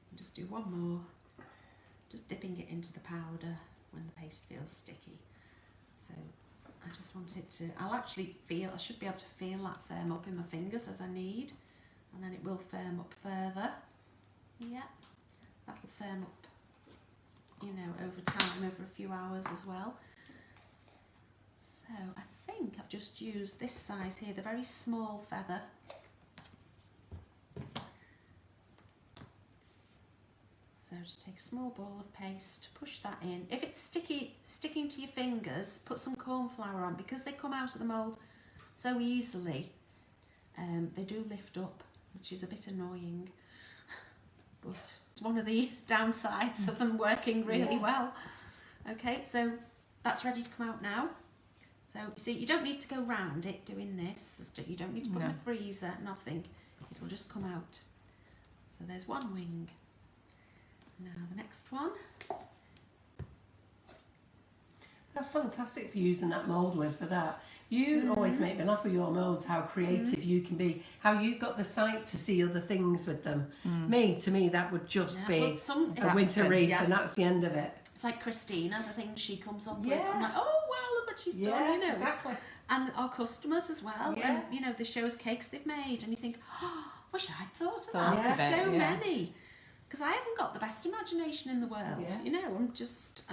And just do one more. Just dipping it into the powder when the paste feels sticky. So I just want it to, I should be able to feel that firm up in my fingers as I knead, and then it will firm up further. Yeah, that'll firm up, you know, over time, over a few hours as well. So I think I've just used this size here, the very small feather. So just take a small ball of paste, push that in. If it's sticking to your fingers, put some corn flour on, because they come out of the mould so easily. They do lift up, which is a bit annoying, but it's one of the downsides of them working really well. Okay, so that's ready to come out now. So you see, you don't need to go round it doing this. You don't need to put it in the freezer, nothing. It'll just come out. So there's one wing. Now the next one.
That's fantastic for using that mould lid for that. You always make me laugh with your moulds, how creative you can be, how you've got the sight to see other things with them. To me, that would just be a winter wreath, and that's the end of it.
It's like Christina, the things she comes up with. I'm like, oh wow, look what she's done, you know.
Exactly.
And our customers as well. And you know, they show us cakes they've made, and you think, oh, wish I thought of that. There's so many. Because I haven't got the best imagination in the world. You know,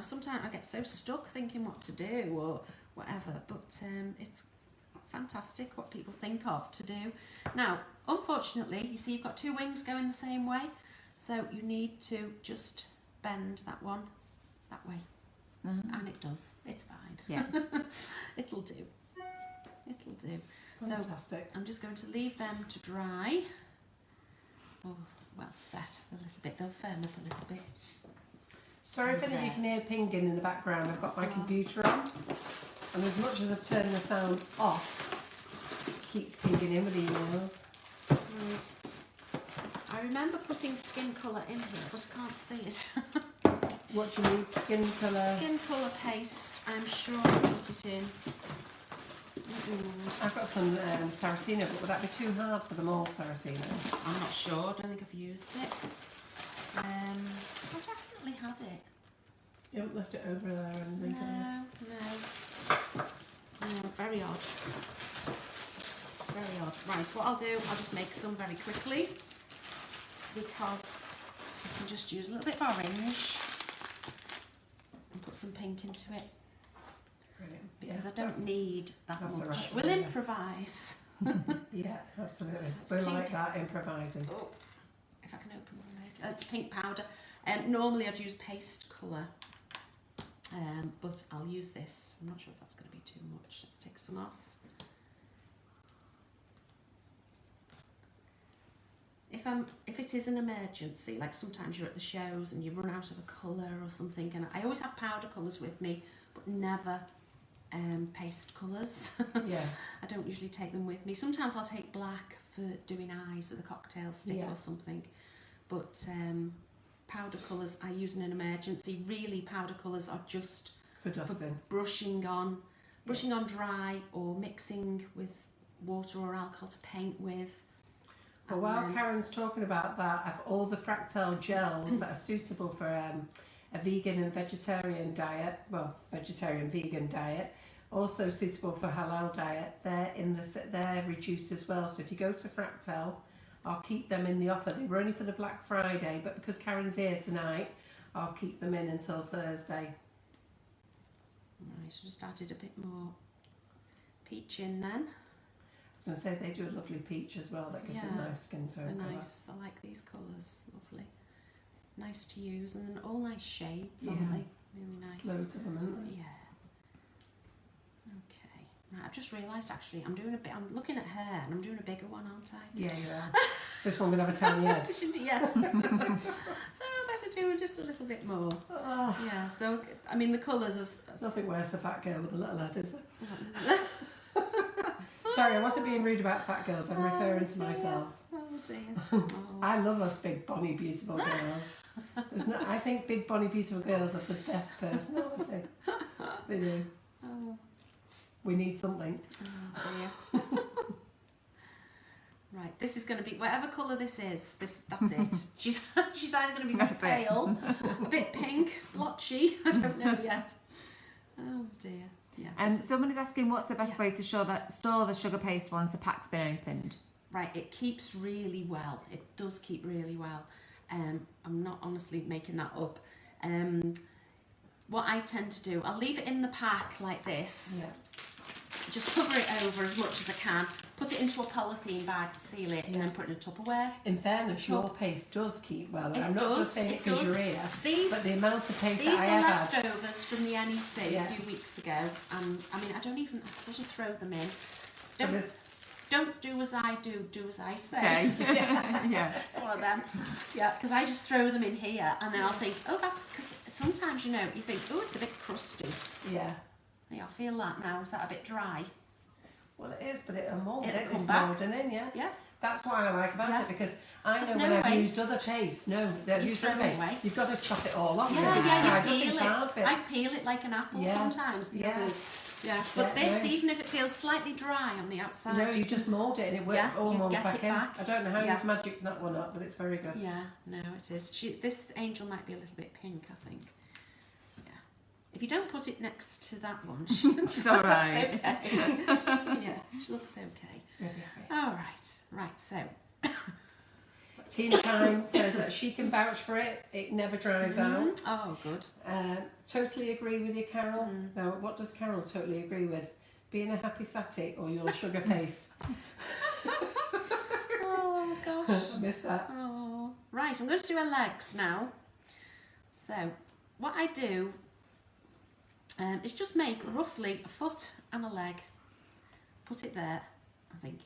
sometimes I get so stuck thinking what to do or whatever. But it's fantastic what people think of to do. Now, unfortunately, you see you've got two wings going the same way. So you need to just bend that one that way. And it does. It's fine. Yeah. It'll do. It'll do.
Fantastic.
So I'm just going to leave them to dry. Oh, well set a little bit. They'll firm up a little bit.
Sorry if any of you can hear pinging in the background. I've got my computer on, and as much as I've turned the sound off, it keeps pinging in with emails.
Right. I remember putting skin colour in here, but I can't see it.
What do you need? Skin colour?
Skin colour paste. I'm sure I put it in.
I've got some Saraceno, but would that be too hard for them all, Saraceno?
I'm not sure. I don't think I've used it. I definitely had it.
You haven't left it over there or anything?
No, very odd. Very odd. Right, what I'll do, I'll just make some very quickly, because I can just use a little bit of orange and put some pink into it.
Brilliant.
Because I don't need that much.
Right,
we'll improvise.
Yeah, absolutely. We like that, improvising.
Oh, if I can open one later. It's pink powder. Normally I'd use paste colour, but I'll use this. I'm not sure if that's going to be too much. Let's take some off. If it is an emergency, like sometimes you're at the shows and you run out of a colour or something, and I always have powder colours with me, but never paste colours. I don't usually take them with me. Sometimes I'll take black for doing eyes with a cocktail stick or something, but powder colours I use in an emergency. Really, powder colours are just
for dusting,
brushing on dry, or mixing with water or alcohol to paint with.
Well, while Karen's talking about that, I've all the Fractal gels that are suitable for a vegan and vegetarian diet, well, vegetarian-vegan diet, also suitable for halal diet. They're reduced as well. So if you go to Fractal, I'll keep them in the offer. They were only for the Black Friday, but because Karen's here tonight, I'll keep them in until Thursday.
Right, so just added a bit more peach in then.
I was going to say they do a lovely peach as well. That gives it nice skin tone.
They're nice. I like these colours. Lovely. Nice to use, and then all nice shades, aren't they? Really nice.
Loads of them, aren't there?
Yeah. Okay. Right, I've just realised actually I'm looking at her and I'm doing a bigger one, aren't I?
Yeah, you are. This one gonna have a tiny head.
Yes. So I better do just a little bit more.
Oh,
Yeah, so I mean the colours are
nothing worse than a fat girl with a little head, is there? Sorry, I wasn't being rude about fat girls. I'm referring to myself.
Oh dear.
I love us big, bonny, beautiful girls. I think big, bonny, beautiful girls have the best personality. They do.
Oh,
We need something.
dear. Right, this is going to be whatever colour this is. That's it. She's either going to be very pale, a bit pink, blotchy. I don't know yet. Oh dear. Yeah.
Someone is asking what's the best way to store the sugar paste once the pack's been opened.
Right, it keeps really well. It does keep really well. I'm not honestly making that up. What I tend to do, I'll leave it in the pack like this.
Yeah.
Just cover it over as much as I can. Put it into a polythene bag to seal it, and then put it in a Tupperware.
In fairness, your paste does keep well. I'm not
does,
just saying it because you're here, but the amount of paste
These
that I
are
have had.
leftovers from the NEC
Yeah.
a few weeks ago. I mean, I sort of throw them in.
Because-
Don't do as I do as I say.
Okay. Yeah.
It's one of them. Yeah, because I just throw them in here and then I'll think, oh, that's because sometimes, you think, oh, it's a bit crusty.
Yeah.
Yeah, I feel that now. Is that a bit dry?
Well, it is, but it'll mould.
It'll come
It's
back.
moulding in, yeah.
Yeah.
That's what I like about
Yeah.
it, because I
There's
know
no
when I've
waste.
used other paste, they've
You
used
throw
other
it
paste,
away.
you've got to chop it all off.
Yeah,
really.
yeah,
I don't
you
think
peel
hard
it.
bits.
I peel it like an apple
Yeah.
sometimes, the
Yeah.
others. Yeah, but
Yeah,
this,
no.
even if it feels slightly dry on the outside.
No, you just mould it and it
Yeah,
all
you
molds
get
back
it
in.
back.
I don't know how
Yeah.
you've magicked that one up, but it's very good.
Yeah, no, it is. This angel might be a little bit pink, I think. Yeah. If you don't put it next to that one, she
It's all right.
looks okay. Yeah, she looks okay.
Yeah, yeah, yeah.
All right, right. So,
Tina Pine says that she can vouch for it. It never dries out.
oh, good.
Totally agree with you, Carol. Now, what does Carol totally agree with? Being a happy fatty or your sugar paste?
Oh gosh.
I missed that.
Oh, right. I'm going to do her legs now. So, what I do is just make roughly a foot and a leg. Put it there. I think,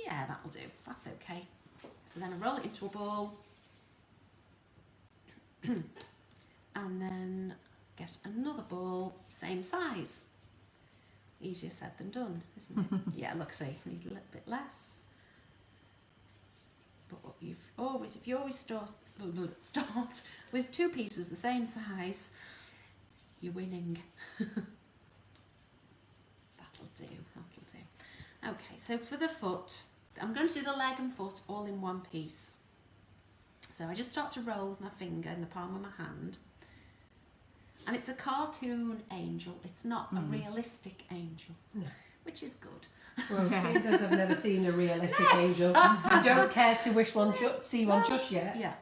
yeah, that'll do. That's okay. So then I roll it into a ball. And then get another ball, same size. Easier said than done, isn't it? Yeah, look, see, need a little bit less. But what if you always start with two pieces the same size, you're winning. That'll do. Okay, so for the foot, I'm going to do the leg and foot all in one piece. So I just start to roll with my finger in the palm of my hand. And it's a cartoon angel. It's not a realistic angel, which is good.
Well, seems as I've never seen a realistic angel. I don't care to see one just yet.
Yeah.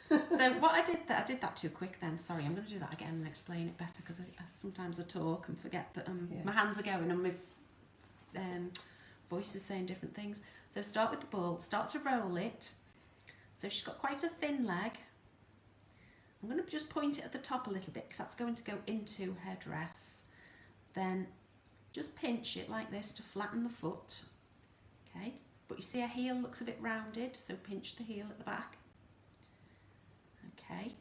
So what I did that too quick then. Sorry, I'm going to do that again and explain it better because sometimes I talk and forget that my hands are going and my voice is saying different things. So start with the ball, start to roll it. So she's got quite a thin leg. I'm going to just point it at the top a little bit because that's going to go into her dress. Then just pinch it like this to flatten the foot. Okay, but you see her heel looks a bit rounded, so pinch the heel at the back. Okay,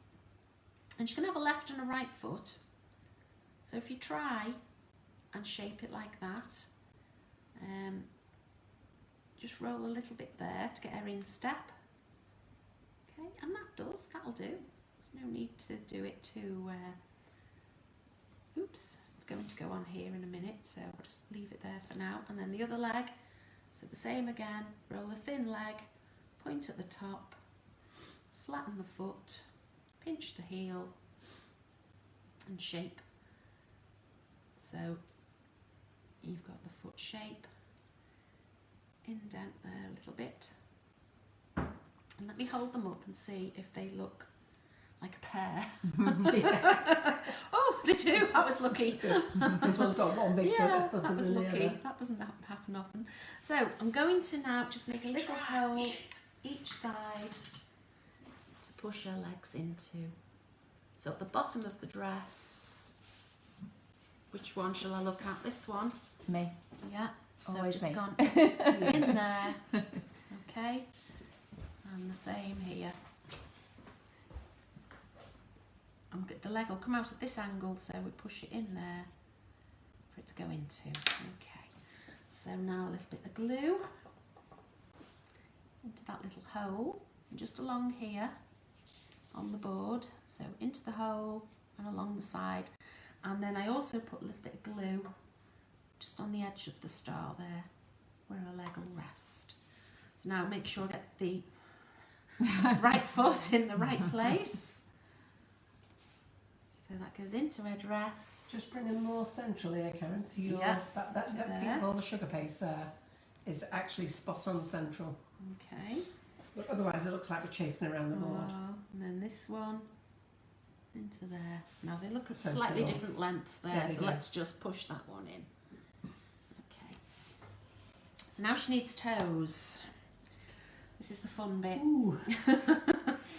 and she's going to have a left and a right foot. So if you try and shape it like that, just roll a little bit there to get her in step. Okay, and that'll do. There's no need to do it too, oops, it's going to go on here in a minute, so I'll just leave it there for now. And then the other leg, so the same again, roll a thin leg, point at the top, flatten the foot, pinch the heel, and shape. So you've got the foot shape, indent there a little bit. And let me hold them up and see if they look like a pair. Oh, they do. I was lucky.
This one's got one big foot
that was
than the
lucky.
other.
That doesn't happen often. So I'm going to now just make a little hole each side to push her legs into. So at the bottom of the dress, which one shall I look at? This one.
Me.
Yeah. So
Always
just
me.
gone in there. Okay. And the same here. And the leg will come out at this angle, so we push it in there for it to go into. Okay. So now a little bit of glue into that little hole, and just along here on the board. So into the hole and along the side. And then I also put a little bit of glue just on the edge of the star there, where a leg will rest. So now make sure I get the right foot in the right place. So that goes into red rest.
Just bring them more central here, Karen. So you're, that pink ball of sugar paste there is actually spot on central.
Okay.
But otherwise it looks like we're chasing around the board.
And then this one into there. Now they look at
So
slightly
cool.
different lengths there,
Yeah, they
so
do.
let's just push that one in. Okay. So now she needs toes. This is the fun bit.
Ooh.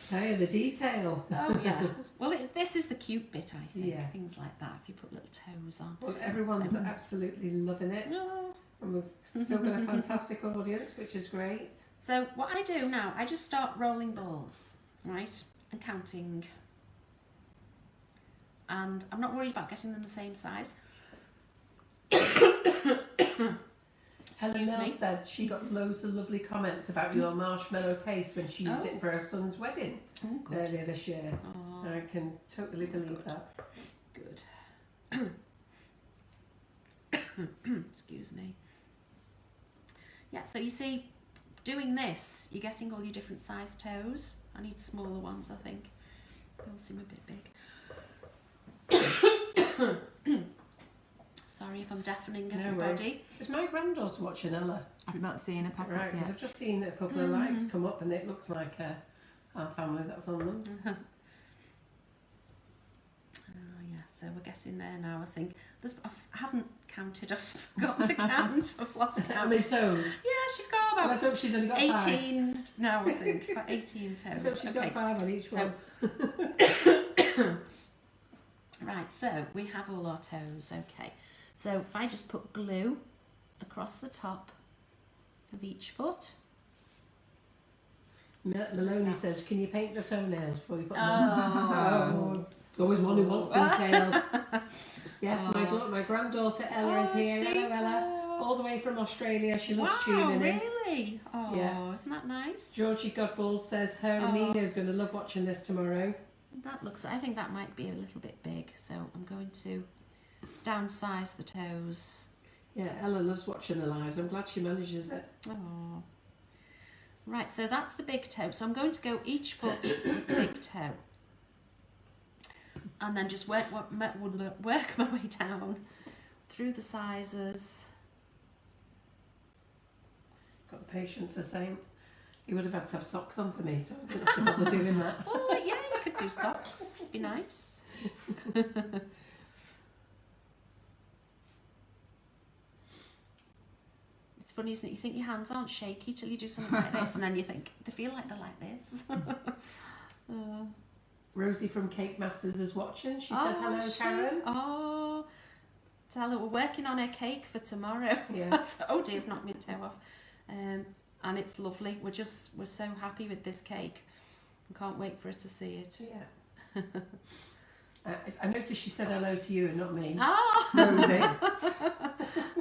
Hey, the detail.
Oh yeah. Well, this is the cute bit, I think.
Yeah.
Things like that. If you put little toes on.
Well, everyone's absolutely loving it.
Oh.
And we've still got a fantastic audience, which is great.
So what I do now, I just start rolling balls, right, and counting. And I'm not worried about getting them the same size. Excuse
Helen
me.
said she got loads of lovely comments about your marshmallow paste when she used
Oh.
it for her son's wedding
Oh, good.
earlier this year.
Oh,
I can totally believe
Good.
that.
Good. Excuse me. Yeah, so you see, doing this, you're getting all your different size toes. I need smaller ones, I think. They all seem a bit big. Sorry if I'm deafening
No
everybody.
Is my granddaughter watching Ella?
I've not seen a pop
Right,
up
because
yet.
I've just seen a couple of likes come up and it looks like our family that's on them.
Oh yeah, so we're getting there now, I think. I haven't counted, I've forgotten to count. I've lost
How
count.
many toes?
Yeah, she's got
Well,
about
let's hope she's only got
18 now, I think. About 18
5.
toes.
Let's hope she's got 5 on each
So-
one.
Right, so we have all our toes, okay. So if I just put glue across the top of each foot.
Maloney says, can you paint the toenails before you put them
Oh.
on? Oh, there's always one who wants detail. Yes,
Oh.
my granddaughter Ella is here.
she-
Hello, Ella. All the way from Australia. She loves
Wow,
tuning in.
really? Oh,
Yeah.
isn't that nice?
Georgie Godballs says her and
Oh.
Nina's going to love watching this tomorrow.
That looks, I think that might be a little bit big, so I'm going to downsize the toes.
Yeah, Ella loves watching the lives. I'm glad she manages it.
Oh. Right, so that's the big toe. So I'm going to go each foot with the big toe. And then just work my way down through the sizes.
Got the patience the same. You would have had to have socks on for me, so I didn't have to bother doing that.
Oh, yeah, you could do socks. Be nice. It's funny, isn't it? You think your hands aren't shaky till you do something like this, and then you think, they feel like they're like this.
Rosie from Cake Masters is watching. She said,
Oh,
hello,
she-
Karen.
Oh, tell her we're working on her cake for tomorrow.
Yeah.
So, oh dear, I've knocked my toe off. And it's lovely. We're so happy with this cake. I can't wait for her to see it.
Yeah. I noticed she said hello to you and not me.
Ah!
Rosie.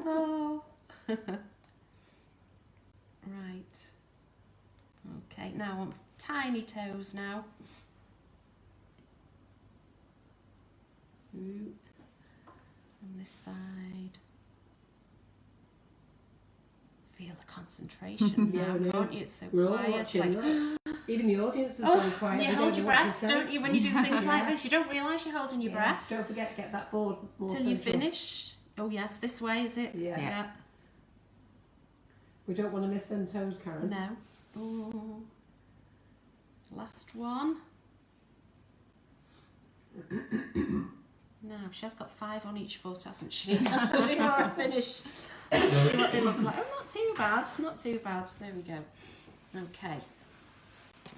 Oh. Right. Okay, now on tiny toes now. Ooh. On this side. Feel the concentration
Yeah,
now,
I know.
can't you? It's so
We're all
quiet.
watching.
Like,
Look. Even the audience has gone quiet.
you
They
hold
don't
your
know what to
breath,
say.
don't you, when you do things like
Yeah.
this? You don't realise you're holding your
Yeah.
breath
Don't forget, get that board more
till you
central.
finish. Oh yes, this way is it?
Yeah.
Yeah.
We don't want to miss them toes, Karen.
No. Ooh. Last one. Now, she has got 5 on each foot, hasn't she? Before I finish. Let's see what they look like. Oh, not too bad. Not too bad. There we go. Okay.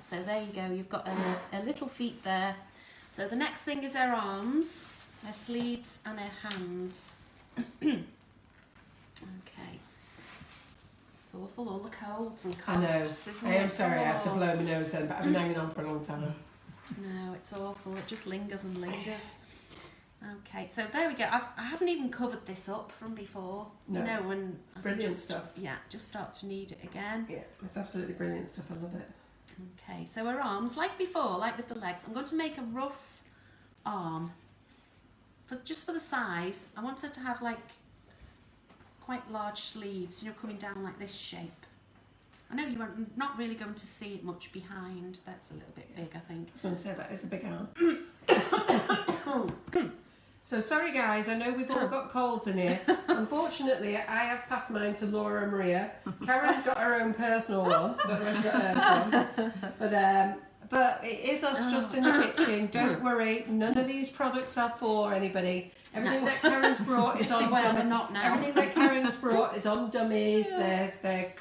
So there you go. You've got her little feet there. So the next thing is her arms, her sleeves and her hands. Okay. It's awful, all the colds and
I know.
coughs, isn't
I
it?
am sorry I had to
Oh.
blow my nose then, but I've been hanging on for a long time.
No, it's awful. It just lingers and lingers. Okay, so there we go. I haven't even covered this up from before.
No.
You know, when
It's brilliant
just,
stuff.
Yeah, just start to knead it again.
Yeah, it's absolutely brilliant stuff. I love it.
Okay, so our arms, like before, like with the legs, I'm going to make a rough arm. Just for the size, I want her to have like quite large sleeves, you know, coming down like this shape. I know you're not really going to see it much behind. That's a little bit big, I think.
I was going to say that is a big arm. So sorry guys, I know we've all got colds in here. Unfortunately, I have passed mine to Laura and Maria. Karen's got her own personal one. I don't know where she got hers from. But it is us just in the kitchen. Don't worry, none of these products are for anybody. Everything that Karen's brought is on dummies.
Not now.
Everything that Karen's brought is on dummies. They're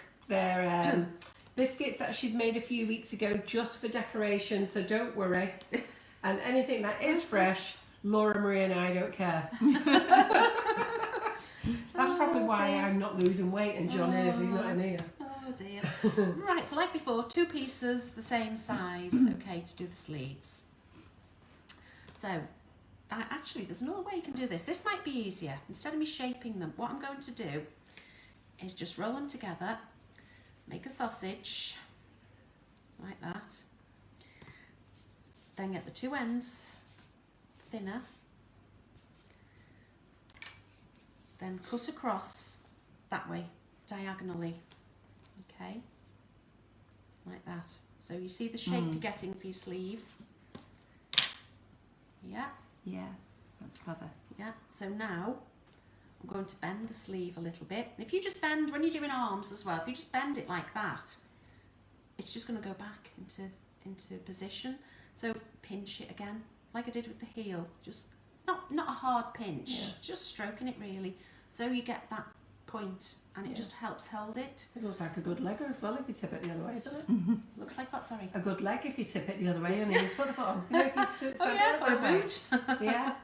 biscuits that she's made a few weeks ago just for decoration, so don't worry. And anything that is fresh, Laura, Maria and I don't care. That's probably why I'm not losing weight and John is, he's not in here.
Oh dear. Right, so like before, 2 pieces the same size, okay, to do the sleeves. So, actually there's another way you can do this. This might be easier. Instead of me shaping them, what I'm going to do is just roll them together, make a sausage, like that. Then get the 2 ends thinner, then cut across that way, diagonally, okay, like that. So you see the shape you're getting for your sleeve? Yeah.
Yeah, that's clever.
Yeah, so now I'm going to bend the sleeve a little bit. If you just bend, when you're doing arms as well, if you just bend it like that, it's just going to go back into position. So pinch it again, like I did with the heel. Just not a hard pinch, just stroking it really, so you get that point, and it just helps hold it.
It looks like a good leg as well if you tip it the other way, doesn't it?
Looks like what, sorry?
A good leg if you tip it the other way and he's put the foot on. You know, if you stand
Oh yeah,
the
or a
other way.
boot.
Yeah.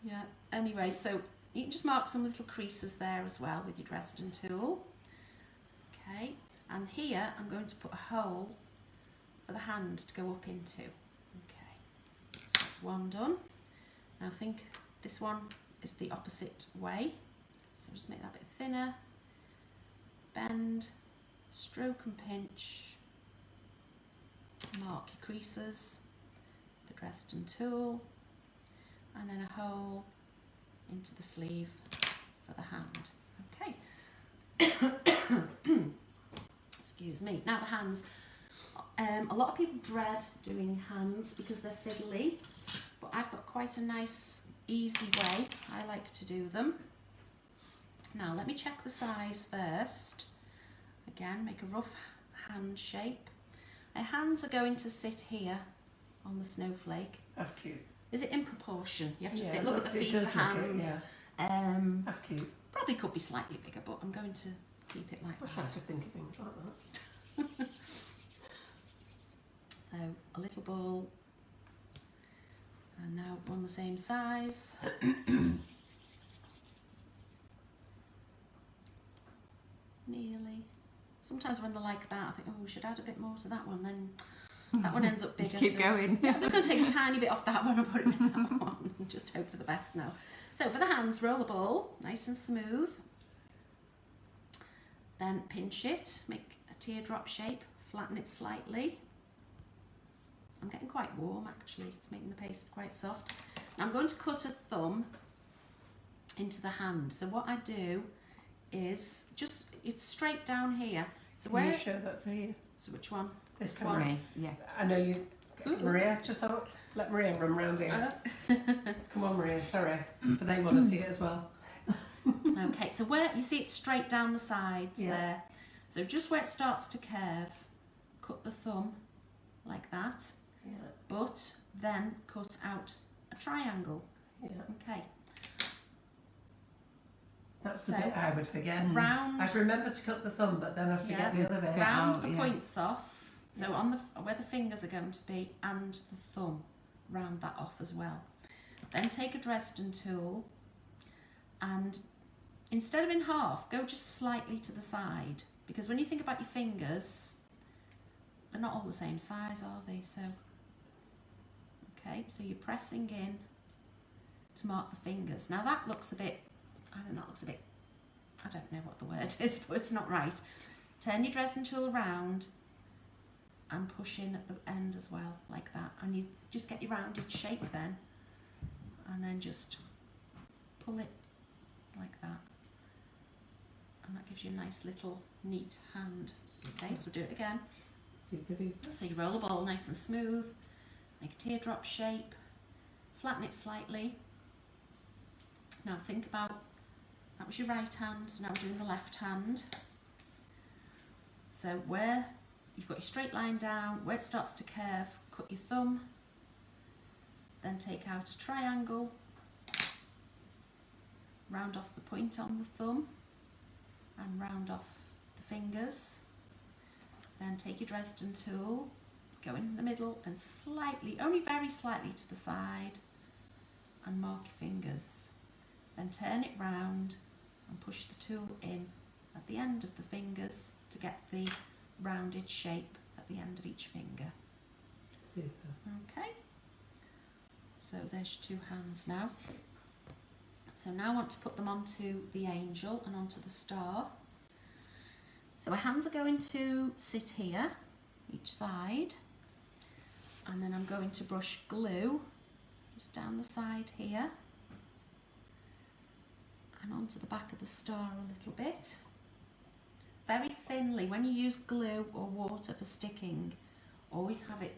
Yeah, anyway, so you can just mark some little creases there as well with your Dresden tool. Okay, and here I'm going to put a hole for the hand to go up into. Okay, so that's one done. Now I think this one is the opposite way. So just make that a bit thinner, bend, stroke and pinch, mark your creases, the Dresden tool, and then a hole into the sleeve for the hand. Okay. Excuse me. Now the hands. A lot of people dread doing hands because they're fiddly, but I've got quite a nice, easy way I like to do them. Now let me check the size first. Again, make a rough hand shape. My hands are going to sit here on the snowflake.
That's cute.
Is it in proportion? You have to
Yeah,
look at the
it
feet,
does
the
look
hands.
it, yeah. That's cute.
Probably could be slightly bigger, but I'm going to keep it like
I
that.
like to think of things like that.
So a little ball, and now one the same size. Nearly. Sometimes when they're like that, I think, oh, we should add a bit more to that one, then that one ends up bigger.
Keep going.
Yeah, we're going to take a tiny bit off that one and put it in that one and just hope for the best now. So for the hands, roll the ball nice and smooth. Then pinch it, make a teardrop shape, flatten it slightly. I'm getting quite warm actually, it's making the paste quite soft. Now I'm going to cut a thumb into the hand. So what I do is just, it's straight down here. So
Can you show that to you?
So which one?
This
For me, yeah.
I know you. Maria, just let Maria run round here. Come on, Maria. Sorry, but they want to see it as well.
Okay, so where you see it's straight down the sides there. So just where it starts to curve, cut the thumb like that.
Yeah.
But then cut out a triangle.
Yeah.
Okay.
That's the bit I would forget.
Round.
I'd remember to cut the thumb, but then I'd forget the other bit.
Round the points off. So on the where the fingers are going to be, and the thumb, round that off as well. Then take a Dresden tool and instead of in half, go just slightly to the side, because when you think about your fingers, they're not all the same size, are they? So, okay, so you're pressing in to mark the fingers. Now that looks a bit, I think that looks a bit, I don't know what the word is, but it's not right. Turn your dresden tool around and push in at the end as well, like that. And you just get your rounded shape then. And then just pull it like that. And that gives you a nice little neat hand. Okay, so do it again. So you roll the ball nice and smooth, make a teardrop shape, flatten it slightly. Now think about, that was your right hand, now we're doing the left hand. So where you've got your straight line down, where it starts to curve, cut your thumb, then take out a triangle, round off the point on the thumb, and round off the fingers. Then take your Dresden tool, go in the middle and slightly, only very slightly to the side, and mark your fingers. Then turn it round and push the tool in at the end of the fingers to get the rounded shape at the end of each finger.
Super.
Okay, so there's your two hands now. So now I want to put them onto the angel and onto the star. So our hands are going to sit here, each side, and then I'm going to brush glue just down the side here and onto the back of the star a little bit. Very thinly. When you use glue or water for sticking, always have it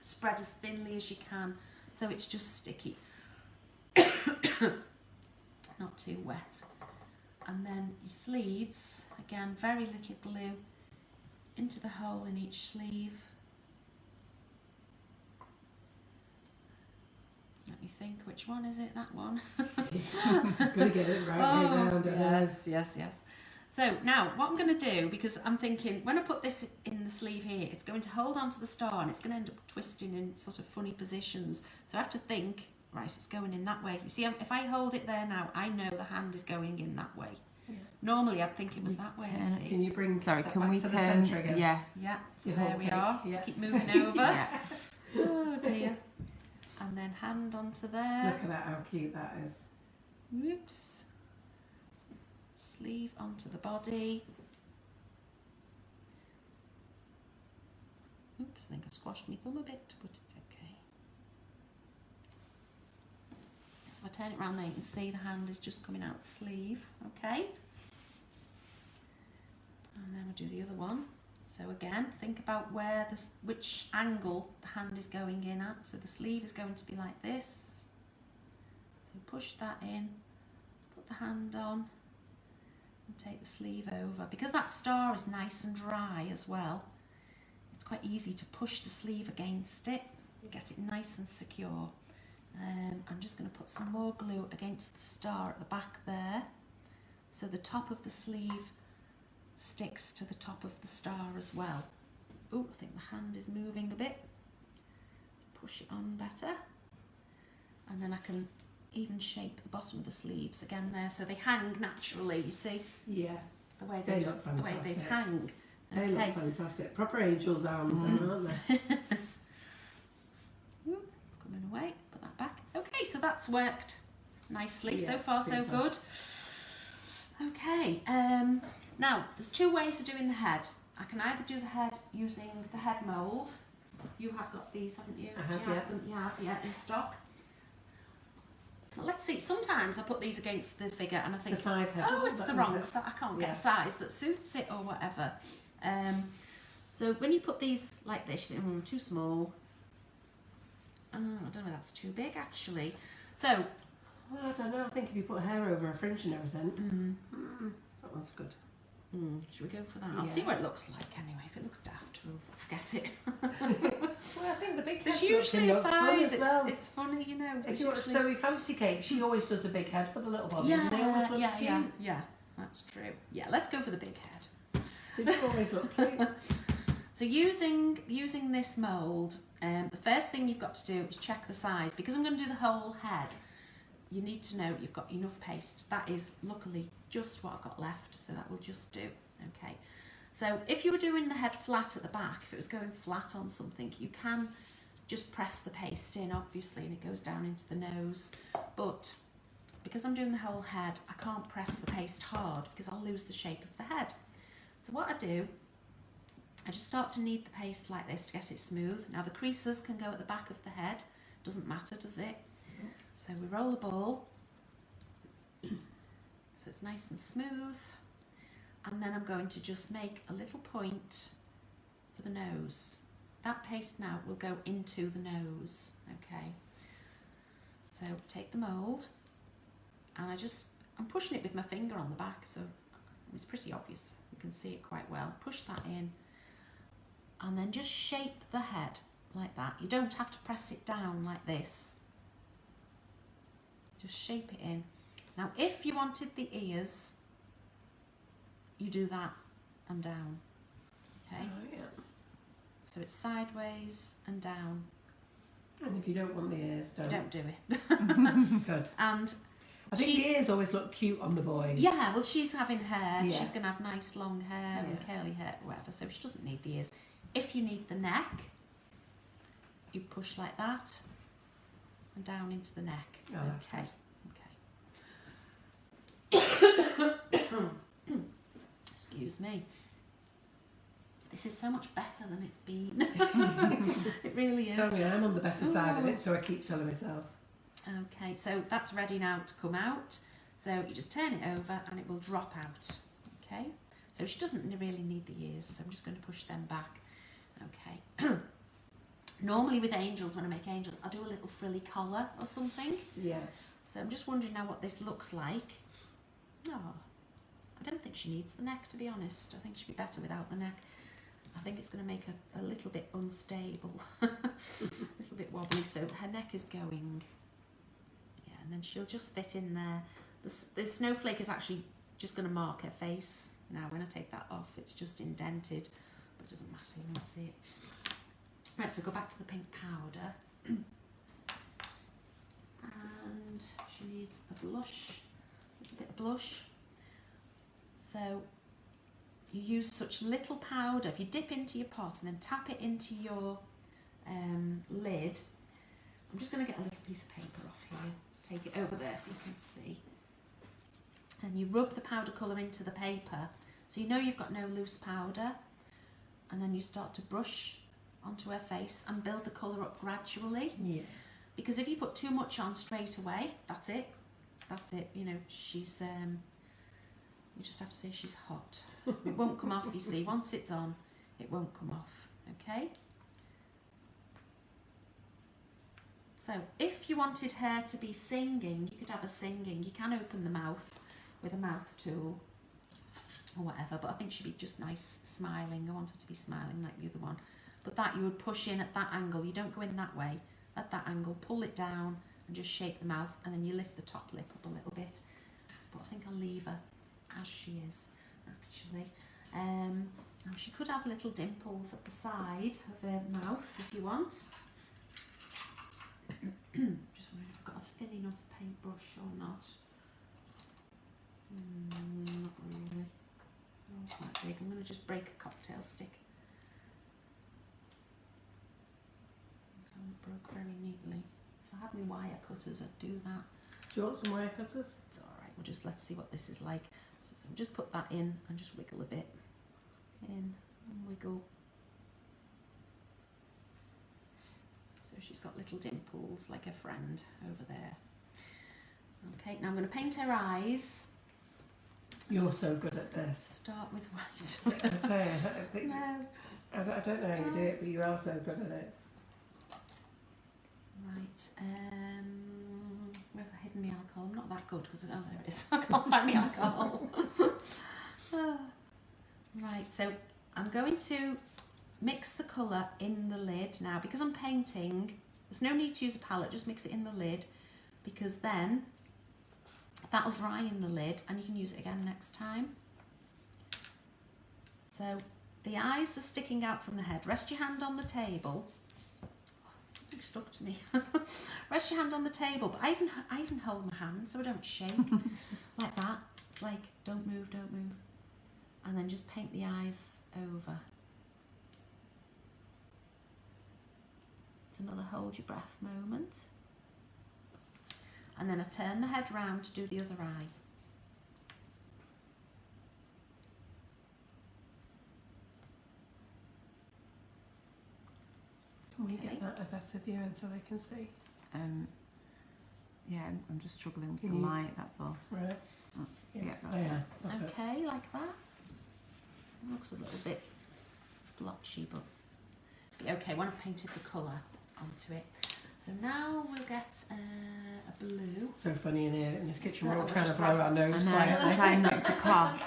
spread as thinly as you can so it's just sticky. Not too wet. And then your sleeves, again, very little glue into the hole in each sleeve. Let me think, which one is it? That one.
Gotta get it right around.
Yes. So now what I'm going to do, because I'm thinking when I put this in the sleeve here, it's going to hold onto the star and it's going to end up twisting in sort of funny positions. So I have to think, right, it's going in that way. You see, if I hold it there now, I know the hand is going in that way. Yeah. Normally I'd think it was that way, you see.
Can you bring
Sorry,
that
can
back
we
to
turn?
the centre again?
Yeah.
Yeah, so
Your
there
whole
we
cake,
are.
yeah.
Keep moving over.
Yeah.
Oh dear. And then hand onto there.
Look at that, how cute that is.
Whoops. Sleeve onto the body. Oops, I think I squashed my thumb a bit, but it's okay. So if I turn it around there, you can see the hand is just coming out the sleeve, okay? And then we'll do the other one. So again, think about where which angle the hand is going in at. So the sleeve is going to be like this. So push that in, put the hand on, and take the sleeve over. Because that star is nice and dry as well, it's quite easy to push the sleeve against it, get it nice and secure. I'm just going to put some more glue against the star at the back there, so the top of the sleeve sticks to the top of the star as well. Oh, I think the hand is moving a bit. Push it on better. And then I can even shape the bottom of the sleeves again there, so they hang naturally, you see?
Yeah.
The way
They look
the way they
fantastic.
hang.
They look fantastic. Proper angel's arms then, aren't they?
It's coming away. Put that back. Okay, so that's worked nicely.
Yeah,
So far, so
super.
good. Okay. Now, there's two ways of doing the head. I can either do the head using the head mould. You have got these, haven't you?
I have,
Do you
yeah.
have them? You have, yeah, in stock. Now, let's see. Sometimes I put these against the figure and I think,
the 5 head.
oh, it's
That
the
was
wrong
it.
size. I can't get
Yeah.
a size that suits it or whatever. So when you put these like this, you think, too small. I don't know, that's too big actually. So,
Well, I don't know. I think if you put hair over a fringe and everything, that one's good.
should we go for that? I'll
Yeah.
see what it looks like anyway. If it looks daft, we'll forget it.
Well, I think the big
There's
head's
usually a
looking fun
size.
as well.
It's funny, you know.
If
there's
you want
usually-
Zoe fancy cake, she always does a big head for the little bodies, and they always look cute.
yeah. That's true. Yeah, let's go for the big head.
They do always look cute.
So using this mould, the first thing you've got to do is check the size. Because I'm going to do the whole head, you need to know you've got enough paste. That is luckily just what I've got left, so that will just do. Okay, so if you were doing the head flat at the back, if it was going flat on something, you can just press the paste in, obviously, and it goes down into the nose. But because I'm doing the whole head, I can't press the paste hard because I'll lose the shape of the head. So what I do, I just start to knead the paste like this to get it smooth. Now the creases can go at the back of the head, doesn't matter, does it? So we roll the ball, so it's nice and smooth, and then I'm going to just make a little point for the nose. That paste now will go into the nose, okay? So take the mould, and I'm pushing it with my finger on the back, so it's pretty obvious, you can see it quite well. Push that in, and then just shape the head like that. You don't have to press it down like this. Just shape it in. Now, if you wanted the ears, you do that and down, okay?
Oh, yeah.
So it's sideways and down.
And if you don't want the ears,
You don't do it.
Good.
And
I think the ears always look cute on the boys.
yeah, well, she's having hair.
Yeah.
She's going to have nice long hair and curly hair, whatever, so she doesn't need the ears. If you need the neck, you push like that and down into the neck.
Oh, that's
okay. Excuse me. This is so much better than it's been. It really is.
Tell me, I'm on the better side of it, so I keep telling myself.
Okay, so that's ready now to come out. So you just turn it over and it will drop out. Okay, so she doesn't really need the ears, so I'm just going to push them back. Okay. Normally with angels, when I make angels, I do a little frilly collar or something.
Yeah.
So I'm just wondering now what this looks like. Oh, I don't think she needs the neck, to be honest. I think she'd be better without the neck. I think it's going to make her a little bit unstable, a little bit wobbly, so her neck is going. Yeah, and then she'll just fit in there. The snowflake is actually just going to mark her face. Now when I take that off, it's just indented, but it doesn't matter, you won't see it. Right, so go back to the pink powder. And she needs a blush, a little bit of blush. So you use such little powder. If you dip into your pot and then tap it into your lid, I'm just going to get a little piece of paper off here, take it over there so you can see. And you rub the powder colour into the paper, so you know you've got no loose powder, and then you start to brush onto her face and build the colour up gradually.
Yeah.
Because if you put too much on straight away, that's it, you know, she's you just have to say she's hot. It won't come off, you see. Once it's on, it won't come off, okay? So if you wanted her to be singing, you could have her singing. You can open the mouth with a mouth tool or whatever, but I think she'd be just nice smiling. I want her to be smiling like the other one. But that you would push in at that angle. You don't go in that way. At that angle, pull it down and just shape the mouth, and then you lift the top lip up a little bit. But I think I'll leave her as she is, actually. Now she could have little dimples at the side of her mouth if you want. Just wondering if I've got a thin enough paintbrush or not. Not really. Not quite big. I'm going to just break a cocktail stick. It broke very neatly. If I had my wire cutters, I'd do that.
Do you want some wire cutters?
It's alright, let's see what this is like. So just put that in and just wiggle a bit. In and wiggle. So she's got little dimples like a friend over there. Okay, now I'm going to paint her eyes.
You're so good at this.
Start with white.
I tell you, I think,
No.
I don't know how you do it, but you are so good at it.
Right, where have I hidden the alcohol? I'm not that good because, oh, there it is. I can't find the alcohol. Right, so I'm going to mix the colour in the lid now. Because I'm painting, there's no need to use a palette, just mix it in the lid, because then that'll dry in the lid and you can use it again next time. So the eyes are sticking out from the head. Rest your hand on the table. Something stuck to me. Rest your hand on the table, but I even hold my hand so I don't shake like that. It's like, don't move, don't move. And then just paint the eyes over. It's another hold your breath moment. And then I turn the head round to do the other eye.
Can we get that a better view in so they can see?
Yeah, I'm just struggling with
Can
the
you-
light, that's all.
Right.
Yeah, that's
There, that's it.
Okay, like that. Looks a little bit blotchy, but be okay when I've painted the colour onto it. So now we'll get a blue.
So funny in here in this kitchen, we're all
Just
trying to blow
right.
our nose
I know,
quietly.
trying not to cough.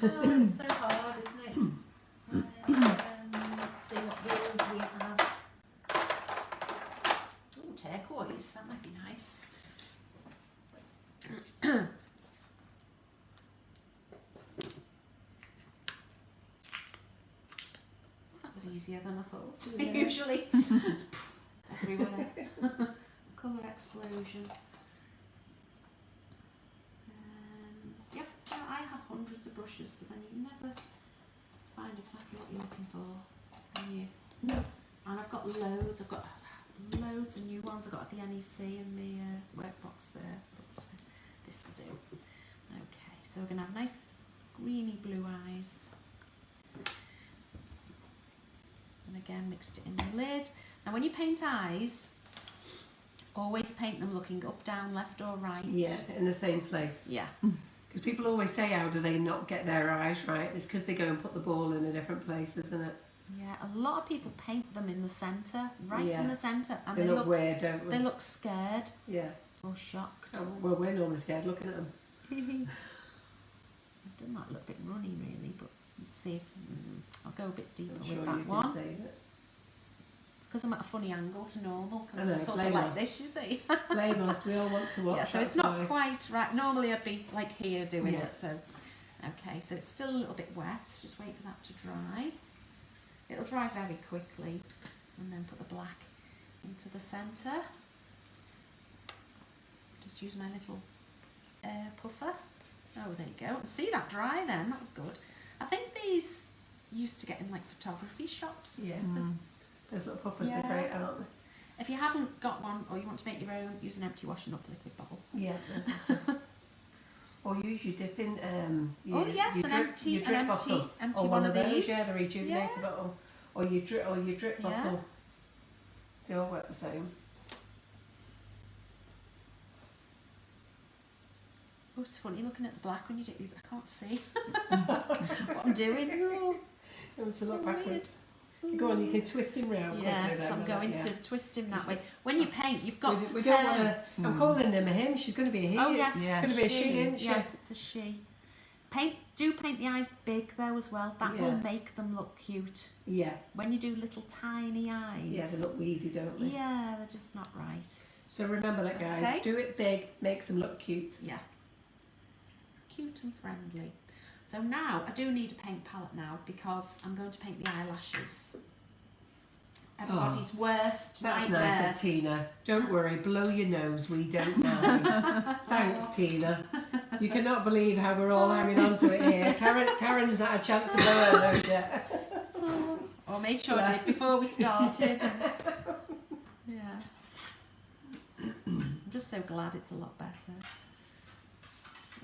Oh, it's so hard, isn't it? Let's see what blues we have. Oh, turquoise, that might be nice. That was easier than I thought.
Yeah.
Usually everywhere. Colour explosion. Yep, yeah, I have hundreds of brushes, but then you never find exactly what you're looking for, can you?
No.
And I've got loads. I've got loads of new ones. I've got at the NEC in the workbox there. But this will do. Okay, so we're gonna have nice greeny blue eyes. And again, mixed it in the lid. Now, when you paint eyes, always paint them looking up, down, left, or right.
Yeah, in the same place.
Yeah.
Because people always say, how do they not get their eyes right? It's because they go and put the ball in a different place, isn't it?
Yeah, a lot of people paint them in the centre, right
Yeah.
in the centre, and
They look weird, don't they?
they look scared
Yeah.
or shocked.
Oh, well, we're normally scared looking at them.
I've done that a little bit runny really, but let's see if I'll go a bit deeper
I'm
with
sure
that
you
one.
can save it.
It's because I'm at a funny angle to normal,
I
because
know,
I'm sort of
blame
like
us.
this, you see.
Blame us, we all want to watch.
Yeah, so it's
that's
not
why.
quite right. Normally I'd be like here doing
Yeah.
it, so okay, so it's still a little bit wet. Just wait for that to dry. It'll dry very quickly, and then put the black into the centre. Just use my little air puffer. Oh, there you go. And see that dry then, that was good. I think these used to get in like photography shops.
Yeah. Those little puffers
Yeah.
are great, aren't they?
If you haven't got one or you want to make your own, use an empty washing up liquid bottle.
Yeah. Or use your dipping.
Oh, yes,
your
an
drip,
empty-
your drip
an empty-
bottle.
empty
or
one
one
of
of those.
these.
Yeah, the rejuvenator
Yeah.
bottle. Or your drip
Yeah.
bottle. They all work the same.
Oh, it's funny looking at the black when you do. I can't see what I'm doing. Oh,
You want to look
so
backwards. Go on, you can twist him round quickly.
yes,
then,
I'm
like
going
that,
to
yeah.
twist him that way. When you paint, you've got to
We
turn.
don't want to. I'm calling him a him. She's going to be a he.
Oh yes,
Yeah.
It's going to be a she, isn't she?
Yes, it's a she. Do paint the eyes big though as well. That will
Yeah.
make them look cute.
Yeah.
When you do little tiny eyes.
Yeah, they look weedy, don't they?
Yeah, they're just not right.
So remember that, guys.
Okay.
Do it big, makes them look cute.
Yeah. Cute and friendly. So now, I do need a paint palette now because I'm going to paint the eyelashes. Everybody's worst
That's
nightmare.
nice of Tina. Don't worry, blow your nose, we don't mind. Thanks, Tina. You cannot believe how we're all hanging on to it here. Karen's not had a chance to blow her nose yet.
I made sure I
Bless.
did before we started. Yeah. I'm just so glad it's a lot better.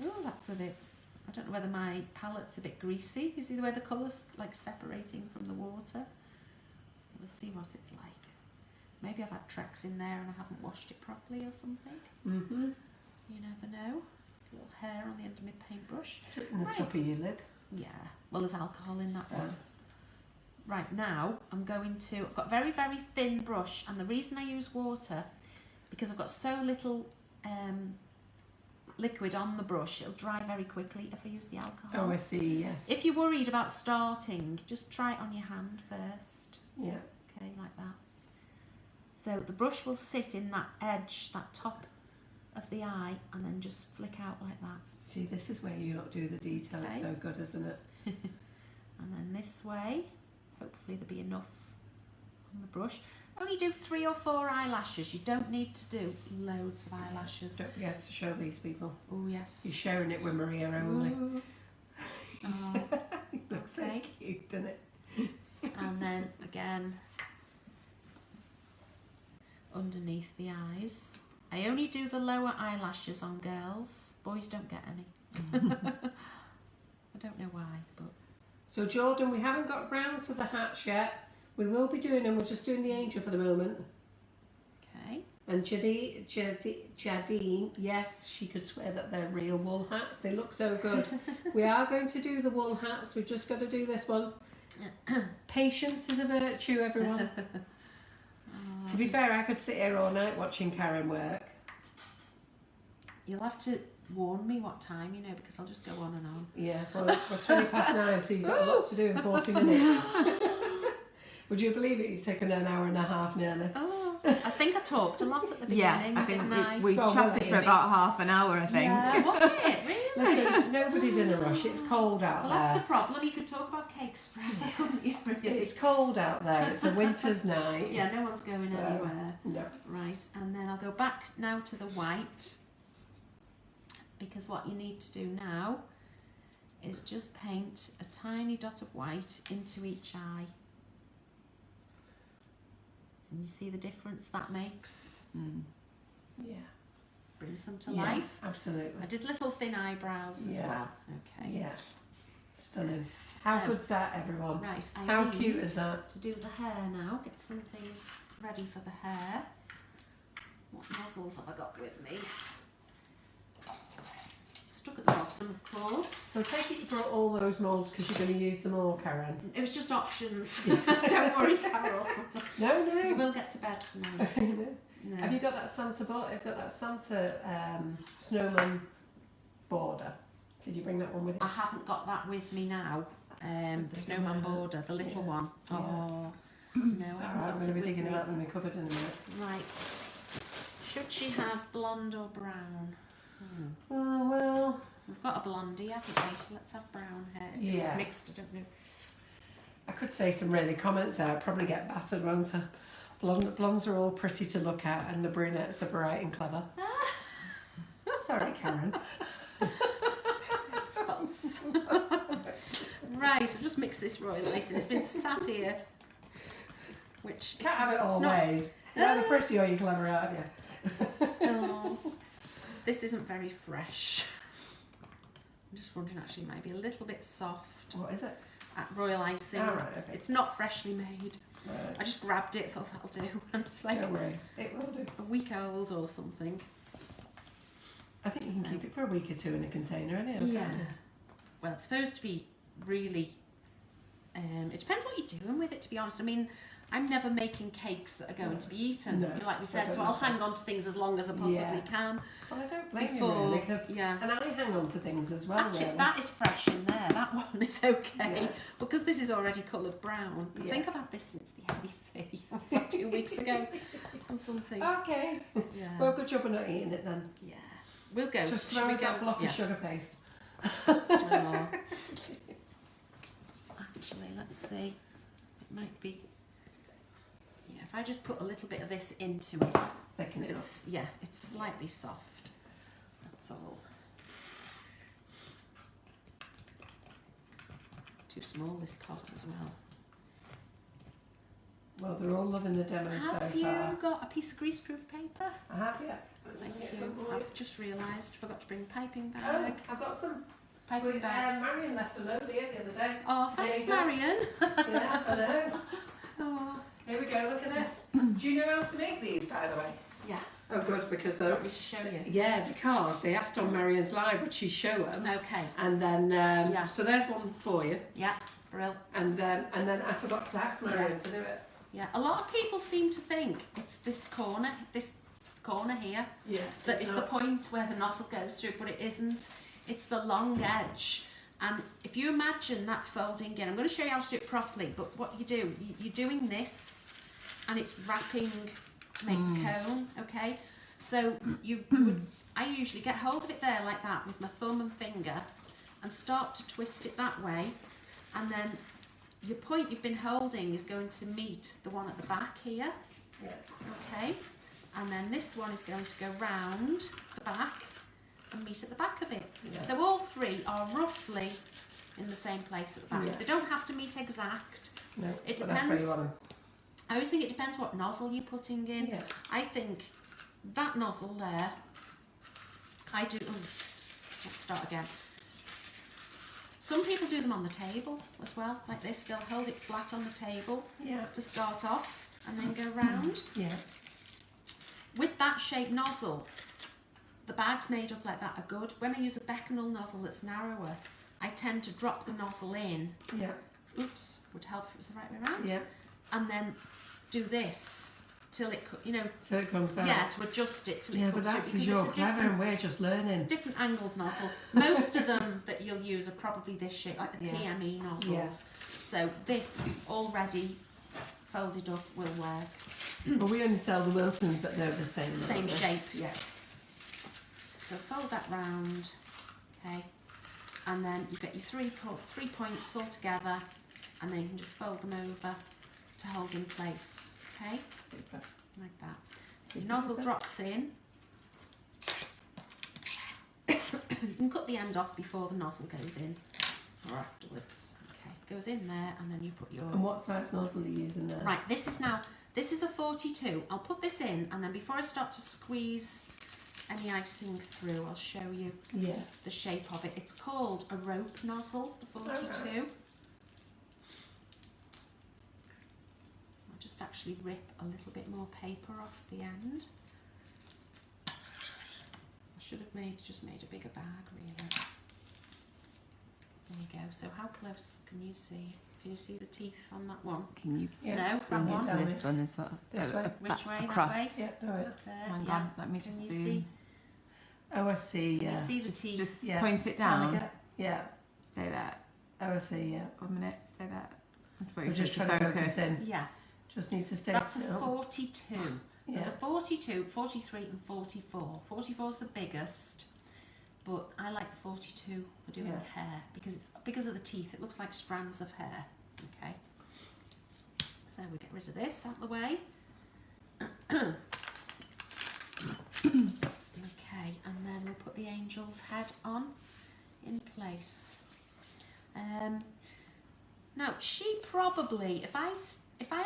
Oh, that's a bit... I don't know whether my palette's a bit greasy. You see the way the colour's like separating from the water? We'll see what it's like. Maybe I've had Trex in there and I haven't washed it properly or something.
Mm-hmm.
You never know. A little hair on the end of my paintbrush.
In the top of your lid.
Yeah, well there's alcohol in that one. Right, now I'm going to, I've got a very, very thin brush, and the reason I use water, because I've got so little liquid on the brush, it'll dry very quickly if I use the alcohol.
Oh, I see, yes.
If you're worried about starting, just try it on your hand first.
Yeah.
Okay, like that. So the brush will sit in that edge, that top of the eye, and then just flick out like that.
See, this is where you lot do the detail. It's
Okay.
so good, isn't it?
And then this way, hopefully there'll be enough on the brush. Only do 3 or 4 eyelashes. You don't need to do loads of eyelashes.
Don't forget to show these people.
Oh yes.
You're sharing it with Maria only.
Ooh. Oh,
It looks
okay.
so cute, doesn't it?
And then again underneath the eyes. I only do the lower eyelashes on girls. Boys don't get any. I don't know why, but
So Jordan, we haven't got round to the hats yet. We will be doing them. We're just doing the angel for the moment.
okay.
And Jadine, yes, she could swear that they're real wool hats. They look so good. We are going to do the wool hats. We've just got to do this one. Patience is a virtue, everyone.
Oh,
To be fair, I could sit here all night watching Karen work.
you'll have to warn me what time, you know, because I'll just go on and on.
Yeah, well, we're 20 past 9, so you've got a lot to do in 40 minutes. Would you believe it? You've taken an hour and a half nearly.
Oh, I think I talked a lot at the beginning,
Yeah, I think
didn't I?
we
Go on,
chatted
Willie.
for about half an hour, I think.
Yeah, was it? Really?
Listen, nobody's in a rush. It's cold out
Well, that's the
there.
problem. You could talk about cakes forever, couldn't you? Really?
It's cold out there. It's a winter's night.
Yeah, no one's going
So,
anywhere.
No.
Right, and then I'll go back now to the white, because what you need to do now is just paint a tiny dot of white into each eye. And you see the difference that makes?
Mm.
Yeah.
Brings them to
Yeah,
life.
absolutely.
I did little thin eyebrows as
Yeah.
well. Okay.
Yeah. Stunning. How
So-
good's that, everyone?
Right, I
How
need
cute is that?
to do the hair now. Get some things ready for the hair. What nozzles have I got with me? Stuck at the bottom, of course.
So take it you brought all those moulds because you're going to use them all, Karen.
It was just options. Don't worry, Carol.
No,
We
no.
will get to bed tonight. No.
Have you got that Santa I've got that Santa Snowman border. Did you bring that one with you?
I haven't got that with me now. The snowman border, the little
Yeah.
one.
Yeah.
Oh, no, I
Alright,
haven't
I'm
got
going
it
to be
with
digging
me.
them out in my cupboard in a minute.
Right. Should she have blonde or brown?
Oh, well.
We've got a blondie, haven't we? So let's have brown hair. This
Yeah.
is mixed, I don't know.
I could say some really comments there. I'd probably get battered, won't I? Blondes are all pretty to look at and the brunettes are bright and clever. Sorry, Karen.
It's false. Right, I've just mixed this royal nice and it's been sat here. Which
Can't have it all
not,
ways. You're either pretty or you're clever, aren't you?
Oh, this isn't very fresh. I'm just wondering, actually, it might be a little bit soft
What is it?
at royal icing.
All right, okay.
It's not freshly made.
Right.
I just grabbed it, thought that'll do. And it's like
Don't worry. It will do.
a week old or something.
I think you can
So-
keep it for a week or two in a container, anyway.
Yeah. Well, it's supposed to be really. It depends what you're doing with it, to be honest. I mean, I'm never making cakes that are going to be eaten,
No,
you know, like we
I
said.
don't
So I'll
know.
hang on to things as long as I possibly
Yeah.
can.
Well, I don't blame
Before-
you really, because
yeah.
and I hang on to things as well.
Actually,
really.
that is fresh in there. That one is okay
Yeah.
because this is already coloured brown. I
Yeah.
think I've had this since the ABC. Was that 2 weeks ago or something?
Okay.
Yeah.
Well, good job we're not eating it then.
Yeah. We'll go.
Just
Shall
throw
we
us that
go?
block
Yeah.
of sugar paste.
Oh. Actually, let's see. It might be. Yeah, if I just put a little bit of this into it,
Thicken it up.
it's slightly soft. That's all. Too small this pot as well.
Well, they're all loving the demo so
Have
far.
you got a piece of greaseproof paper?
I have, yeah.
Thank
Get
you.
some for you.
I've just realised forgot to bring a piping
Oh,
bag.
I've got some.
Piping bags.
Marion left a note here the other day.
Oh,
There
thanks,
you go.
Marion.
Yeah, I know.
Oh,
Here we go, look at this. Do you know how to make these, by the way?
yeah.
Oh, good, because
Do you
they're...
want me to show you?
Yeah, because they asked on Marion's Live would she show them.
Okay.
And then,
Yeah.
so there's one for you.
Yeah. Brill.
And then I forgot to ask Marion to do it.
Yeah. A lot of people seem to think it's this corner here,
Yeah.
that is the point where the nozzle goes through, but it isn't. It's the long edge. And if you imagine that folding in, I'm going to show you how to do it properly, but what you do, you're doing this, and it's wrapping to make a cone, okay? So I usually get hold of it there like that with my thumb and finger, and start to twist it that way, and then your point you've been holding is going to meet the one at the back here.
Yeah.
Okay, and then this one is going to go round the back and meet at the back of it.
Yeah.
So all three are roughly in the same place at the back.
Yeah.
They don't have to meet exact.
No,
It
but that's where
depends.
you want them.
I always think it depends what nozzle you're putting in.
Yeah.
I think that nozzle there, I do, let's start again. Some people do them on the table as well, like this. They'll hold it flat on the table
Yeah.
to start off and then go round.
Yeah.
With that shaped nozzle, the bags made up like that are good. When I use a Bechamel nozzle that's narrower, I tend to drop the nozzle in.
Yeah.
Oops, would help if it was the right way around.
Yeah.
And then do this till it, you know,
So it comes out.
yeah, to adjust it till it
Yeah,
comes
but that's
through,
because you're clever and we're just learning.
different angled nozzle. Most of them that you'll use are probably this shape, like the
Yeah.
PME nozzles.
Yeah.
So this already folded up will work.
Well, we only sell the Wiltons, but they're the same.
Same
aren't they?
shape.
Yeah.
So fold that round, okay, and then you get your three points all together, and then you can just fold them over to hold in place, okay, like that. Your nozzle drops in. You can cut the end off before the nozzle goes in, or afterwards. Okay, goes in there, and then you put your.
And what size nozzle are you using there?
Right, this is a 42. I'll put this in, and then before I start to squeeze any icing through, I'll show you
Yeah.
the shape of it. It's called a rope nozzle, the 42. I'll just actually rip a little bit more paper off the end. I should have just made a bigger bag, really. There you go. So how close can you see? Can you see the teeth on that one?
Can you
Yeah.
No, that
bring
one.
it to this one as well?
This way.
Which way?
Across.
That way?
Yeah. Oh, yeah.
There.
Hang
Yeah.
on, let me
Can
just
you
zoom.
see?
Oh, I see.
Can
Yeah.
you see the
Just,
teeth?
just
Yeah.
point it
Trying to
down.
get- Yeah.
Stay there.
Oh, I see. Yeah.
1 minute. Stay there. I'm
We're just
to
trying to focus in.
Yeah.
Just needs to
So
stay
that's a
still.
42. There's
Yeah.
a 42, 43 and 44. 44 is the biggest, but I like the 42 for doing
Yeah.
hair because of the teeth. It looks like strands of hair. Okay. So we get rid of this out of the way. Okay, and then we'll put the angel's head on in place. Now she probably, if I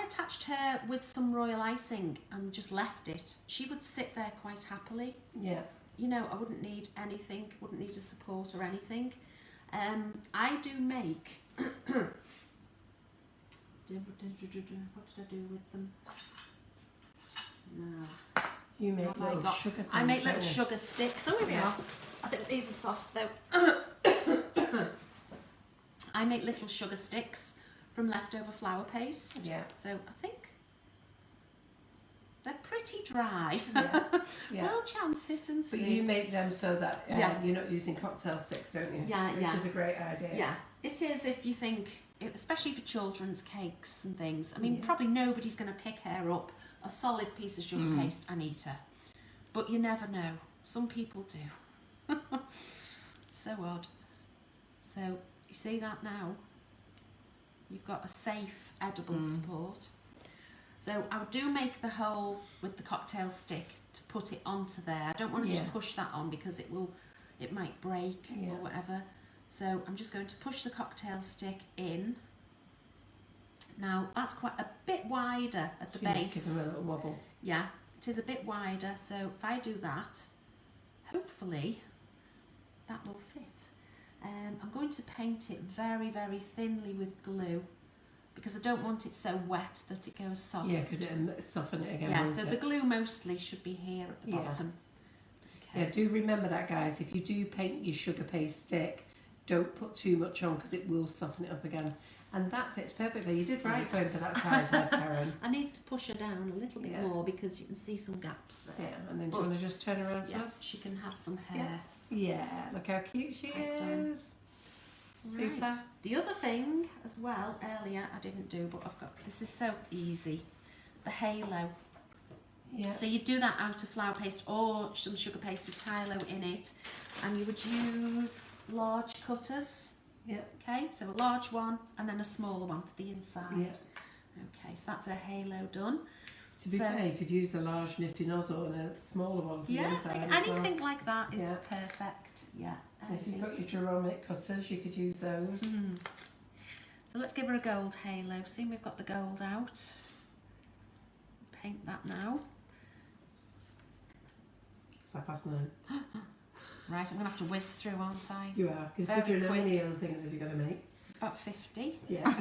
attached her with some royal icing and just left it, she would sit there quite happily.
Yeah.
You know, I wouldn't need anything, wouldn't need a support or anything. I do make. What did I do with them? No.
You make
Have I
little
got-
sugar things.
I make
don't
little
you?
sugar sticks. Oh, here we
Yeah.
are. I think these are soft though. I make little sugar sticks from leftover flour paste.
Yeah.
So I think they're pretty dry.
Yeah. Yeah.
We'll chance it and see.
But you make them so that
Yeah.
you're not using cocktail sticks, don't you?
Yeah,
Which
yeah.
is a great idea.
Yeah, it is if you think, especially for children's cakes and things. I mean,
Yeah.
probably nobody's going to pick her up a solid piece of sugar paste and eat her. But you never know. Some people do. So odd. So, you see that now? You've got a safe edible support. So I do make the hole with the cocktail stick to put it onto there. I don't want to
Yeah.
just push that on because it might break
Yeah.
or whatever. So I'm just going to push the cocktail stick in. Now that's quite a bit wider at the
So you just
base.
give them a little wobble.
Yeah, it is a bit wider. So if I do that, hopefully that will fit. I'm going to paint it very, very thinly with glue because I don't want it so wet that it goes soft.
Yeah, because it'll soften it again.
Yeah,
won't
so
it?
the glue mostly should be here at the
Yeah.
bottom.
Yeah, do remember that, guys. If you do paint your sugar paste stick, don't put too much on because it will soften it up again. And that fits perfectly. You did right going for that size there, Karen.
I need to push her down a little bit
Yeah.
more because you can see some gaps there.
Yeah, and then do you want to just turn around to
Yeah,
us?
she can have some hair.
Yeah, look how cute she
Right
is.
done.
Super.
Right. The other thing as well, earlier I didn't do, but I've got, this is so easy, the halo.
Yeah.
So you do that out of flour paste or some sugar paste with Tylo in it, and you would use large cutters
Yeah.
Okay, so a large one and then a smaller one for the inside.
Yeah.
Okay, so that's a halo done.
To be fair, you could use a large nifty nozzle and a smaller one for the inside as
anything like that is perfect. Yeah.
And if you've got your ceramic cutters, you could use those.
So let's give her a gold halo. See, we've got the gold out. Paint that now.
It's 9:30.
Right, I'm going to have to whiz through, aren't I?
You are, considering how many other things have you got to make?
About 50.
Yeah.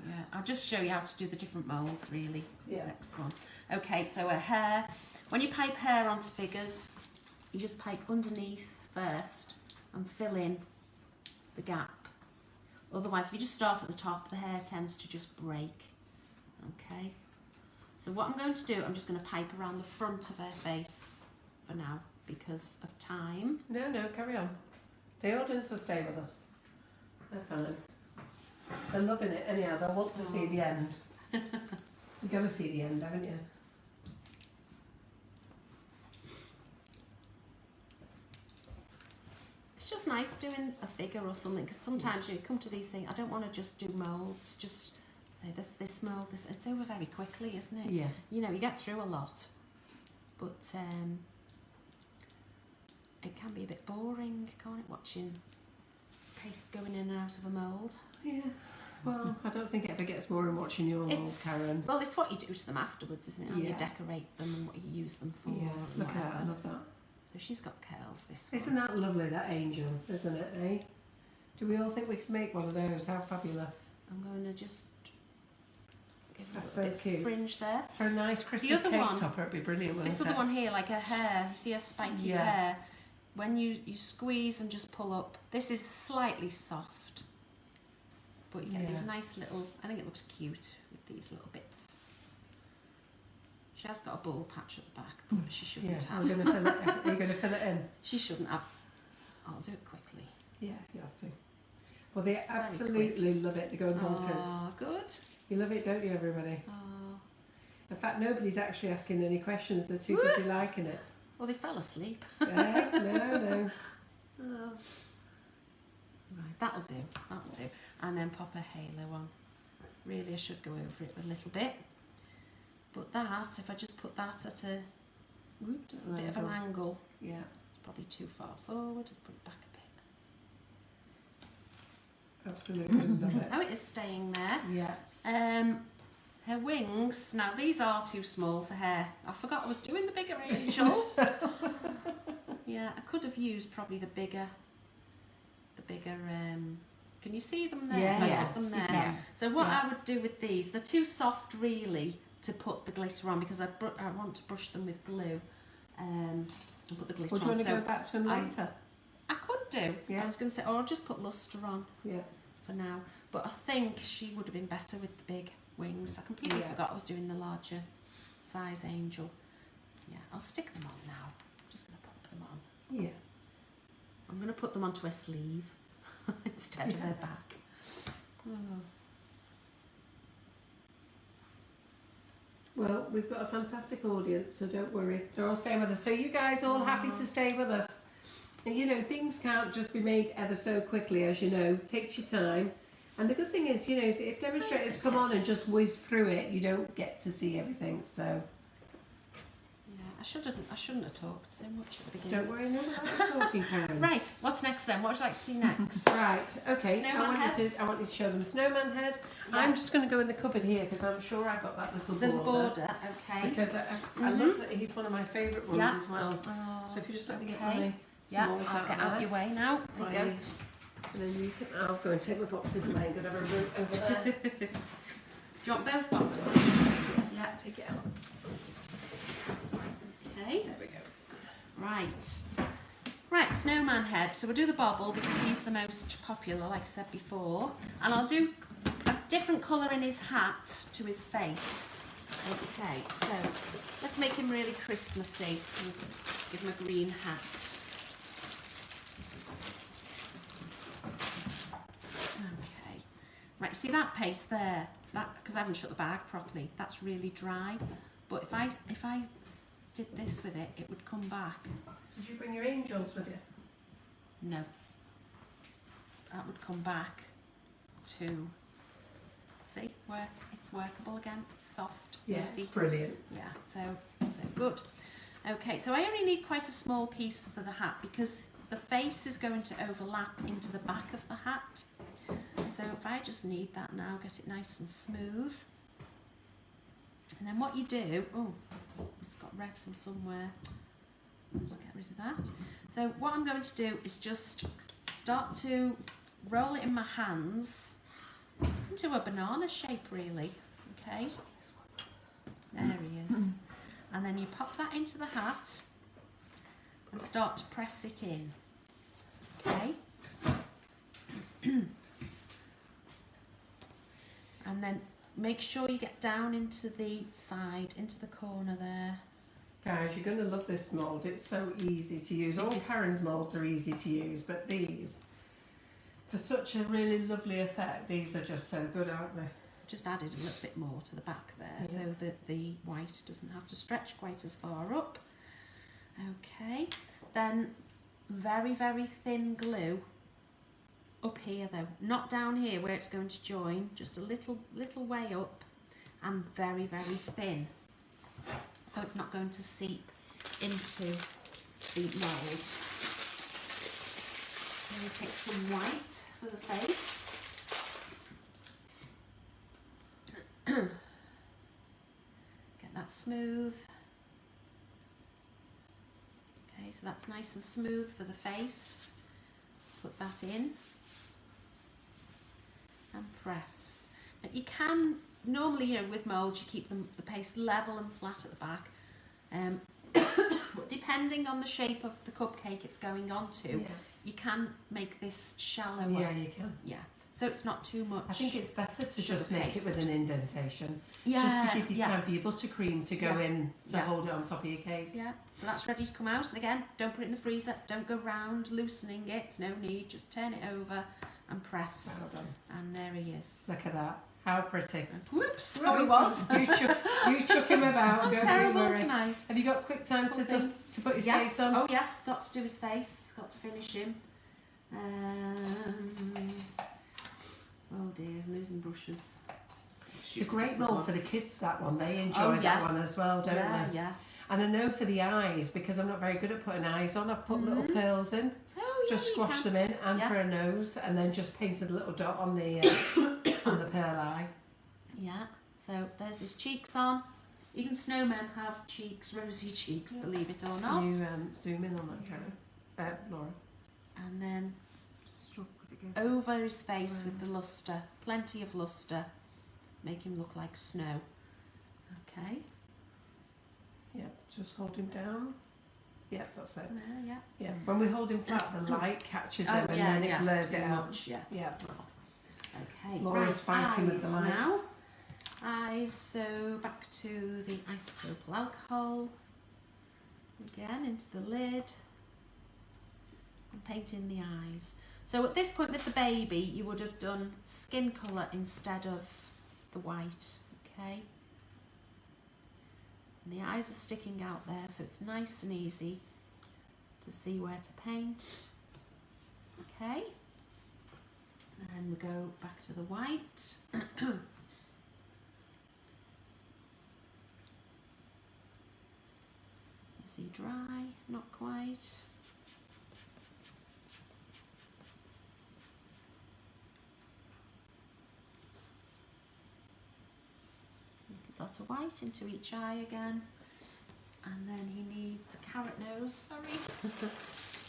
Yeah, I'll just show you how to do the different moulds, really.
Yeah.
Next one. Okay, so a hair. When you pipe hair onto figures, you just pipe underneath first and fill in the gap. Otherwise, if you just start at the top, the hair tends to just break. Okay. So what I'm going to do, I'm just going to pipe around the front of her face for now because of time.
No, carry on. The audience will stay with us. They're fine. They're loving it anyhow. They'll want to see the end. You've got to see the end, haven't you?
It's just nice doing a figure or something because sometimes you come to these things, I don't want to just do moulds, just say this mould, this, it's over very quickly, isn't it?
Yeah.
You know, you get through a lot, but it can be a bit boring, can't it, watching paste going in and out of a mould.
Yeah. Well, I don't think it ever gets boring watching your moulds, Karen.
Well, it's what you do to them afterwards, isn't it? How you
Yeah.
decorate them and what you use them for.
Yeah,
and
look at that, I
whatever.
love that.
So she's got curls, this one.
Isn't that lovely, that angel, isn't it, eh? Do we all think we could make one of those? How fabulous.
I'm going to just give her
That's
a
so
bit
cute.
fringe there.
For a nice Christmas
other
cake
one-
topper, it'd be brilliant, wouldn't
This
it?
other one here, like her hair, you see her spiky
Yeah.
hair. When you squeeze and just pull up, this is slightly soft, but you get these nice little, I think it looks cute with these little bits. She has got a ball patch at the back, but she shouldn't
Yeah,
have.
I'm going to fill it. Are you going to fill it in?
She shouldn't have. I'll do it quickly.
Yeah, you have to. Well, they absolutely love it. They go bonkers.
Oh, good.
You love it, don't you, everybody?
Oh.
In fact, nobody's actually asking any questions. They're too busy liking it.
Well, they fell asleep.
No.
Oh. Right, that'll do. That'll do. And then pop a halo on. Really, I should go over it a little bit. But that, if I just put that at a bit of an angle,
Yeah.
it's probably too far forward. Just put it back a bit.
Absolutely love it.
Oh, it is staying there.
Yeah.
Her wings, now these are too small for her. I forgot I was doing the bigger angel. Yeah, I could have used probably the bigger, can you see them there?
Yeah,
I
yeah.
got them there.
Yeah.
So what I would do with these, they're too soft really to put the glitter on because I want to brush them with glue and put the glitter
Or do you
on.
want to go back to them later?
I could do.
Yeah.
I was going to say, or I'll just put luster on
Yeah.
for now. But I think she would have been better with the big wings. I completely forgot I was doing the larger size angel. Yeah, I'll stick them on now. I'm just going to pop them on.
Yeah.
I'm going to put them onto a sleeve instead of her back. Oh.
Well, we've got a fantastic audience, so don't worry. They're all staying with us. So you guys all happy to stay with us. And, you know, things can't just be made ever so quickly, as you know. It takes your time. And the good thing is, you know, if demonstrators come on and just whiz through it, you don't get to see everything. So
Yeah, I shouldn't have talked so much at the beginning.
don't worry, no, I'm talking, Karen.
Right, what's next then? What would you like to see next?
Right, okay.
Snowman heads.
I want you to show them a snowman head.
Yeah.
I'm just going to go in the cupboard here because I'm sure I've got that little
There's a
border.
border, okay.
Because I love that he's one of my favourite ones
Yeah.
as well.
Oh,
So if you just let me get
okay.
my
Yeah,
molds
I'll get
of
out
there.
your way now. There you go.
Right. And then you can, I'll go and take my boxes and I ain't gonna have a route over there.
Do you want both boxes?
Yeah, take it out.
Okay.
There we go.
Right. Right, snowman head. So we'll do the bobble because he's the most popular, like I said before. And I'll do a different colour in his hat to his face. Okay, so let's make him really Christmassy. Give him a green hat. Okay. Right, see that paste there? That, because I haven't shut the bag properly, that's really dry. But if I did this with it, it would come back.
Did you bring your angels with you?
No. that would come back to, see where it's workable again, it's soft,
Yes,
easy.
brilliant.
Yeah, so good. Okay, so I only need quite a small piece for the hat because the face is going to overlap into the back of the hat. So if I just need that now, get it nice and smooth. And then what you do, oh, it's got red from somewhere. Let's get rid of that. So what I'm going to do is just start to roll it in my hands into a banana shape, really. Okay, there he is. And then you pop that into the hat and start to press it in. Okay. And then make sure you get down into the side, into the corner there.
Guys, you're going to love this mould. It's so easy to use. All Karen's moulds are easy to use, but these, for such a really lovely effect, these are just so good, aren't they?
Just added a little bit more to the back there so that the white doesn't have to stretch quite as far up. Okay, then very, very thin glue up here though, not down here where it's going to join, just a little way up and very, very thin, so it's not going to seep into the mould. So we take some white for the face. Get that smooth. Okay, so that's nice and smooth for the face. Put that in and press. And you can normally, you know, with moulds you keep the paste level and flat at the back. But depending on the shape of the cupcake it's going on to, you can make this shallower.
Yeah, you can.
Yeah. So it's not too much.
I think it's better to just make it with an indentation.
Yeah,
just to give you time for your buttercream to go in to hold it on top of your cake.
Yeah, so that's ready to come out. And again, don't put it in the freezer. Don't go round loosening it. No need. Just turn it over and press.
Well done.
And there he is.
Look at that. How pretty.
Whoops, so he was.
You chuck him about.
I'm
don't
terrible
worry.
tonight.
Have you got quick time to put his face on?
Oh yes, got to do his face. Got to finish him. Oh dear, losing brushes.
It's a great mould for the kids, that one. They enjoy that one as well, don't they?
Yeah.
And I know for the eyes, because I'm not very good at putting eyes on, I've put little pearls in.
Oh,
just squash them in, and for a nose, and then just painted a little dot on the on the pearl eye.
Yeah, so there's his cheeks on. Even snowmen have cheeks, rosy cheeks, believe it or not.
Can you zoom in on that, Karen? Laura.
And then over his face with the lustre, plenty of lustre, make him look like snow. Okay.
Yeah, just hold him down. Yeah, that's it.
Yeah.
Yeah. When we hold him flat, the light catches him and then it blurs it out.
Yeah.
Yeah.
Okay.
Laura's fighting with the lights.
Now. Eyes. So back to the isopropyl alcohol. Again into the lid. And paint in the eyes. So at this point with the baby, you would have done skin colour instead of the white. Okay. And the eyes are sticking out there, so it's nice and easy to see where to paint. Okay, and we go back to the white. Is he dry? Not quite. Dot of white into each eye again, and then he needs a carrot nose. Sorry. So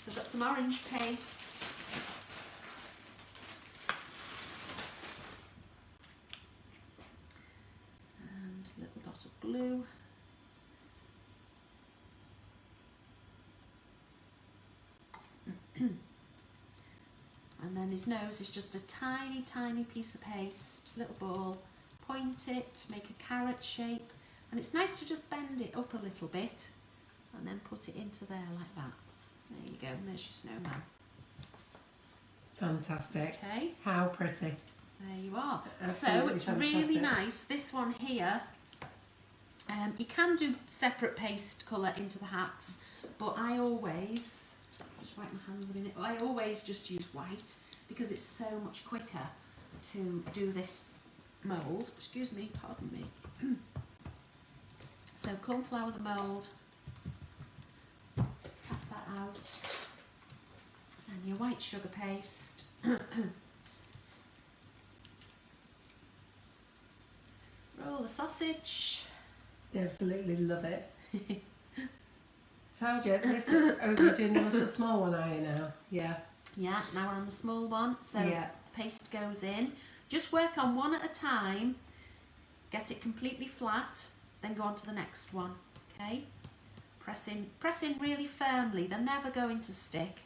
I've got some orange paste. And a little dot of glue. And then his nose is just a tiny, tiny piece of paste, little ball. Point it, make a carrot shape, and it's nice to just bend it up a little bit and then put it into there like that. There you go, and there's your snowman.
Fantastic.
Okay.
How pretty.
There you are.
Absolutely
so it's
fantastic.
really nice. This one here, you can do separate paste colour into the hats, but I always, just wipe my hands a minute, I always just use white because it's so much quicker to do this mould. Excuse me, pardon me. So cornflour the mould, tap that out, and your white sugar paste. Roll the sausage.
They absolutely love it. Told you, this is you're doing the small one, are you now? Yeah.
Yeah, now we're on the small one. So
Yeah.
paste goes in. Just work on one at a time. Get it completely flat, then go on to the next one. Okay? Press in really firmly. They're never going to stick.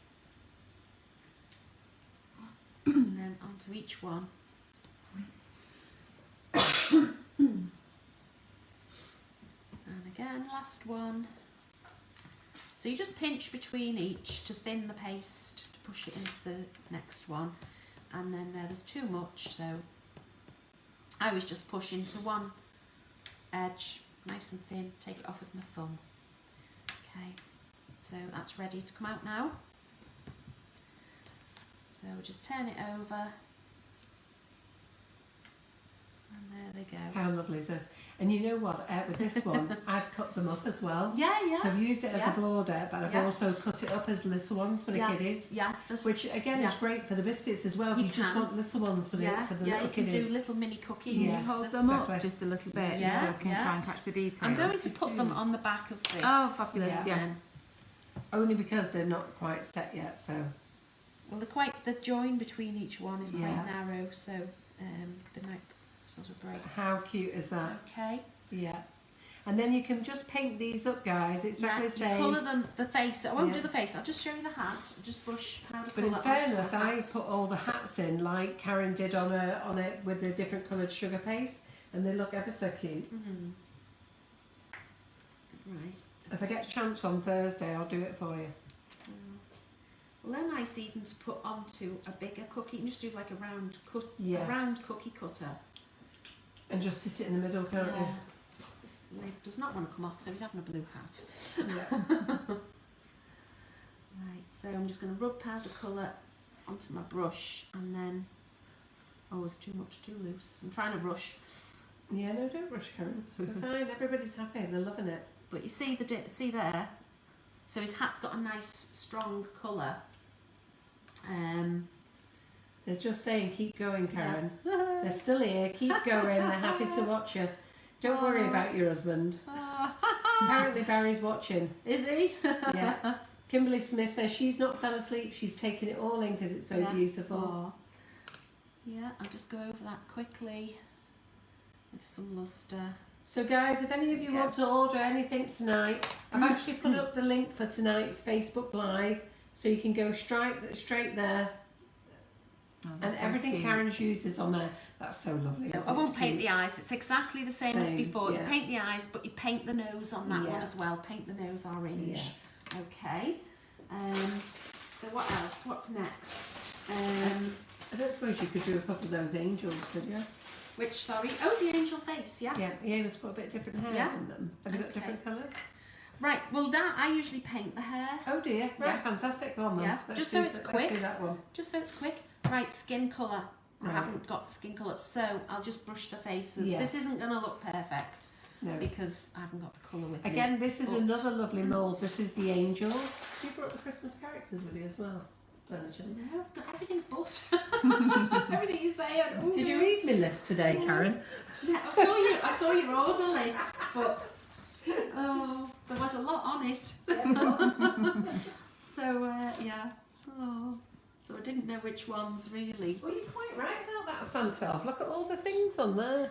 And then onto each one. And again, last one. So you just pinch between each to thin the paste to push it into the next one. And then there's too much, so I always just push into one edge, nice and thin, take it off with my thumb. Okay, so that's ready to come out now. So we'll just turn it over. And there they go.
How lovely is this? And you know what? With this one, I've cut them up as well.
Yeah, yeah.
So I've used it as a border, but I've also cut it up as little ones for the kiddies.
Yeah.
Which again is great for the biscuits as well. If you just want little ones for the little
you can
kiddies.
do little mini cookies.
Yes,
Hold them up
exactly.
just a little bit,
Yeah,
so I can try and catch the detail.
I'm going to put them on the back of this.
Oh, fabulous! Yeah.
Only because they're not quite set yet. So.
Well, the join between each one is quite
Yeah.
narrow, so they might sort of break.
How cute is that?
Okay.
Yeah. And then you can just paint these up, guys. Exactly the same.
You colour them, the face. I won't do the face. I'll just show you the hat. Just brush powder
But in
colour
fairness,
onto the
I
hat.
put all the hats in like Karen did on it with the different coloured sugar paste, and they look ever so cute.
Right.
If I get a chance on Thursday, I'll do it for you.
Well, they're nice even to put onto a bigger cookie. You can just do like a round
Yeah.
a round cookie cutter.
And just sit it in the middle, can't you?
This lid does not want to come off, so he's having a blue hat.
Yeah.
Right, so I'm just going to rub powder colour onto my brush, and then it's too much, too loose. I'm trying to rush,
Yeah, no, don't rush, Karen. We're fine. Everybody's happy. They're loving it.
but you see the dip. See there. So his hat's got a nice strong colour.
It's just saying, keep going, Karen. They're still here. Keep going. They're happy to watch you. Don't worry about your husband. Apparently Barry's watching.
Is he?
Yeah. Kimberly Smith says she's not fell asleep. She's taken it all in because it's so beautiful.
Yeah, I'll just go over that quickly with some lustre.
So guys, if any of you want to order anything tonight, I've actually put up the link for tonight's Facebook Live, so you can go straight there. And everything Karen's used is on there. That's so lovely.
So I won't paint the eyes. It's exactly the same as before.
Yeah.
You paint the eyes, but you paint the nose on that one as well. Paint the nose orange.
Yeah.
Okay. So what else? What's next?
I don't suppose you could do a couple of those angels, could you?
Which, sorry? Oh, the angel face, yeah.
Yeah, you must put a bit of different hair on them. Have you got different colours?
Right, well that, I usually paint the hair.
Oh dear, right, fantastic. Go on then.
Yeah, just so it's quick.
Let's do that one.
Just so it's quick. Right, skin colour.
Right.
I haven't got skin colour, so I'll just brush the faces.
Yeah.
This isn't going to look perfect
No.
because I haven't got the colour with me.
Again, this is another lovely mould. This is the angels. You brought the Christmas characters with you as well.
No, I've got everything but. Everything you say.
Did you read my list today, Karen?
Yeah, I saw your order list, but there was a lot on it. So yeah. So I didn't know which ones really.
Well, you're quite right about that Santa elf. Look at all the things on there.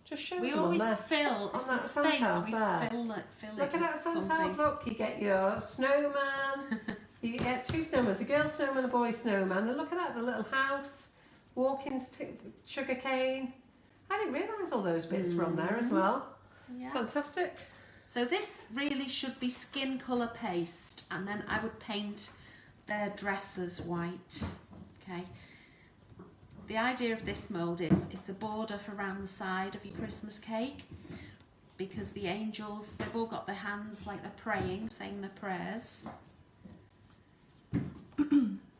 Just show
We
them
always
on there.
fill
On
the
that
space.
Santa
We
there.
fill it
Look at that
with
Santa
something.
elf. Look, you get your snowman. You get two snowmans, a girl snowman, a boy snowman. And look at that, the little house, walking sugar cane. I didn't realise all those bits were on there as well.
Yeah.
Fantastic.
So this really should be skin colour paste, and then I would paint their dresses white. Okay. The idea of this mould is it's a border for around the side of your Christmas cake, because the angels, they've all got their hands like they're praying, saying their prayers.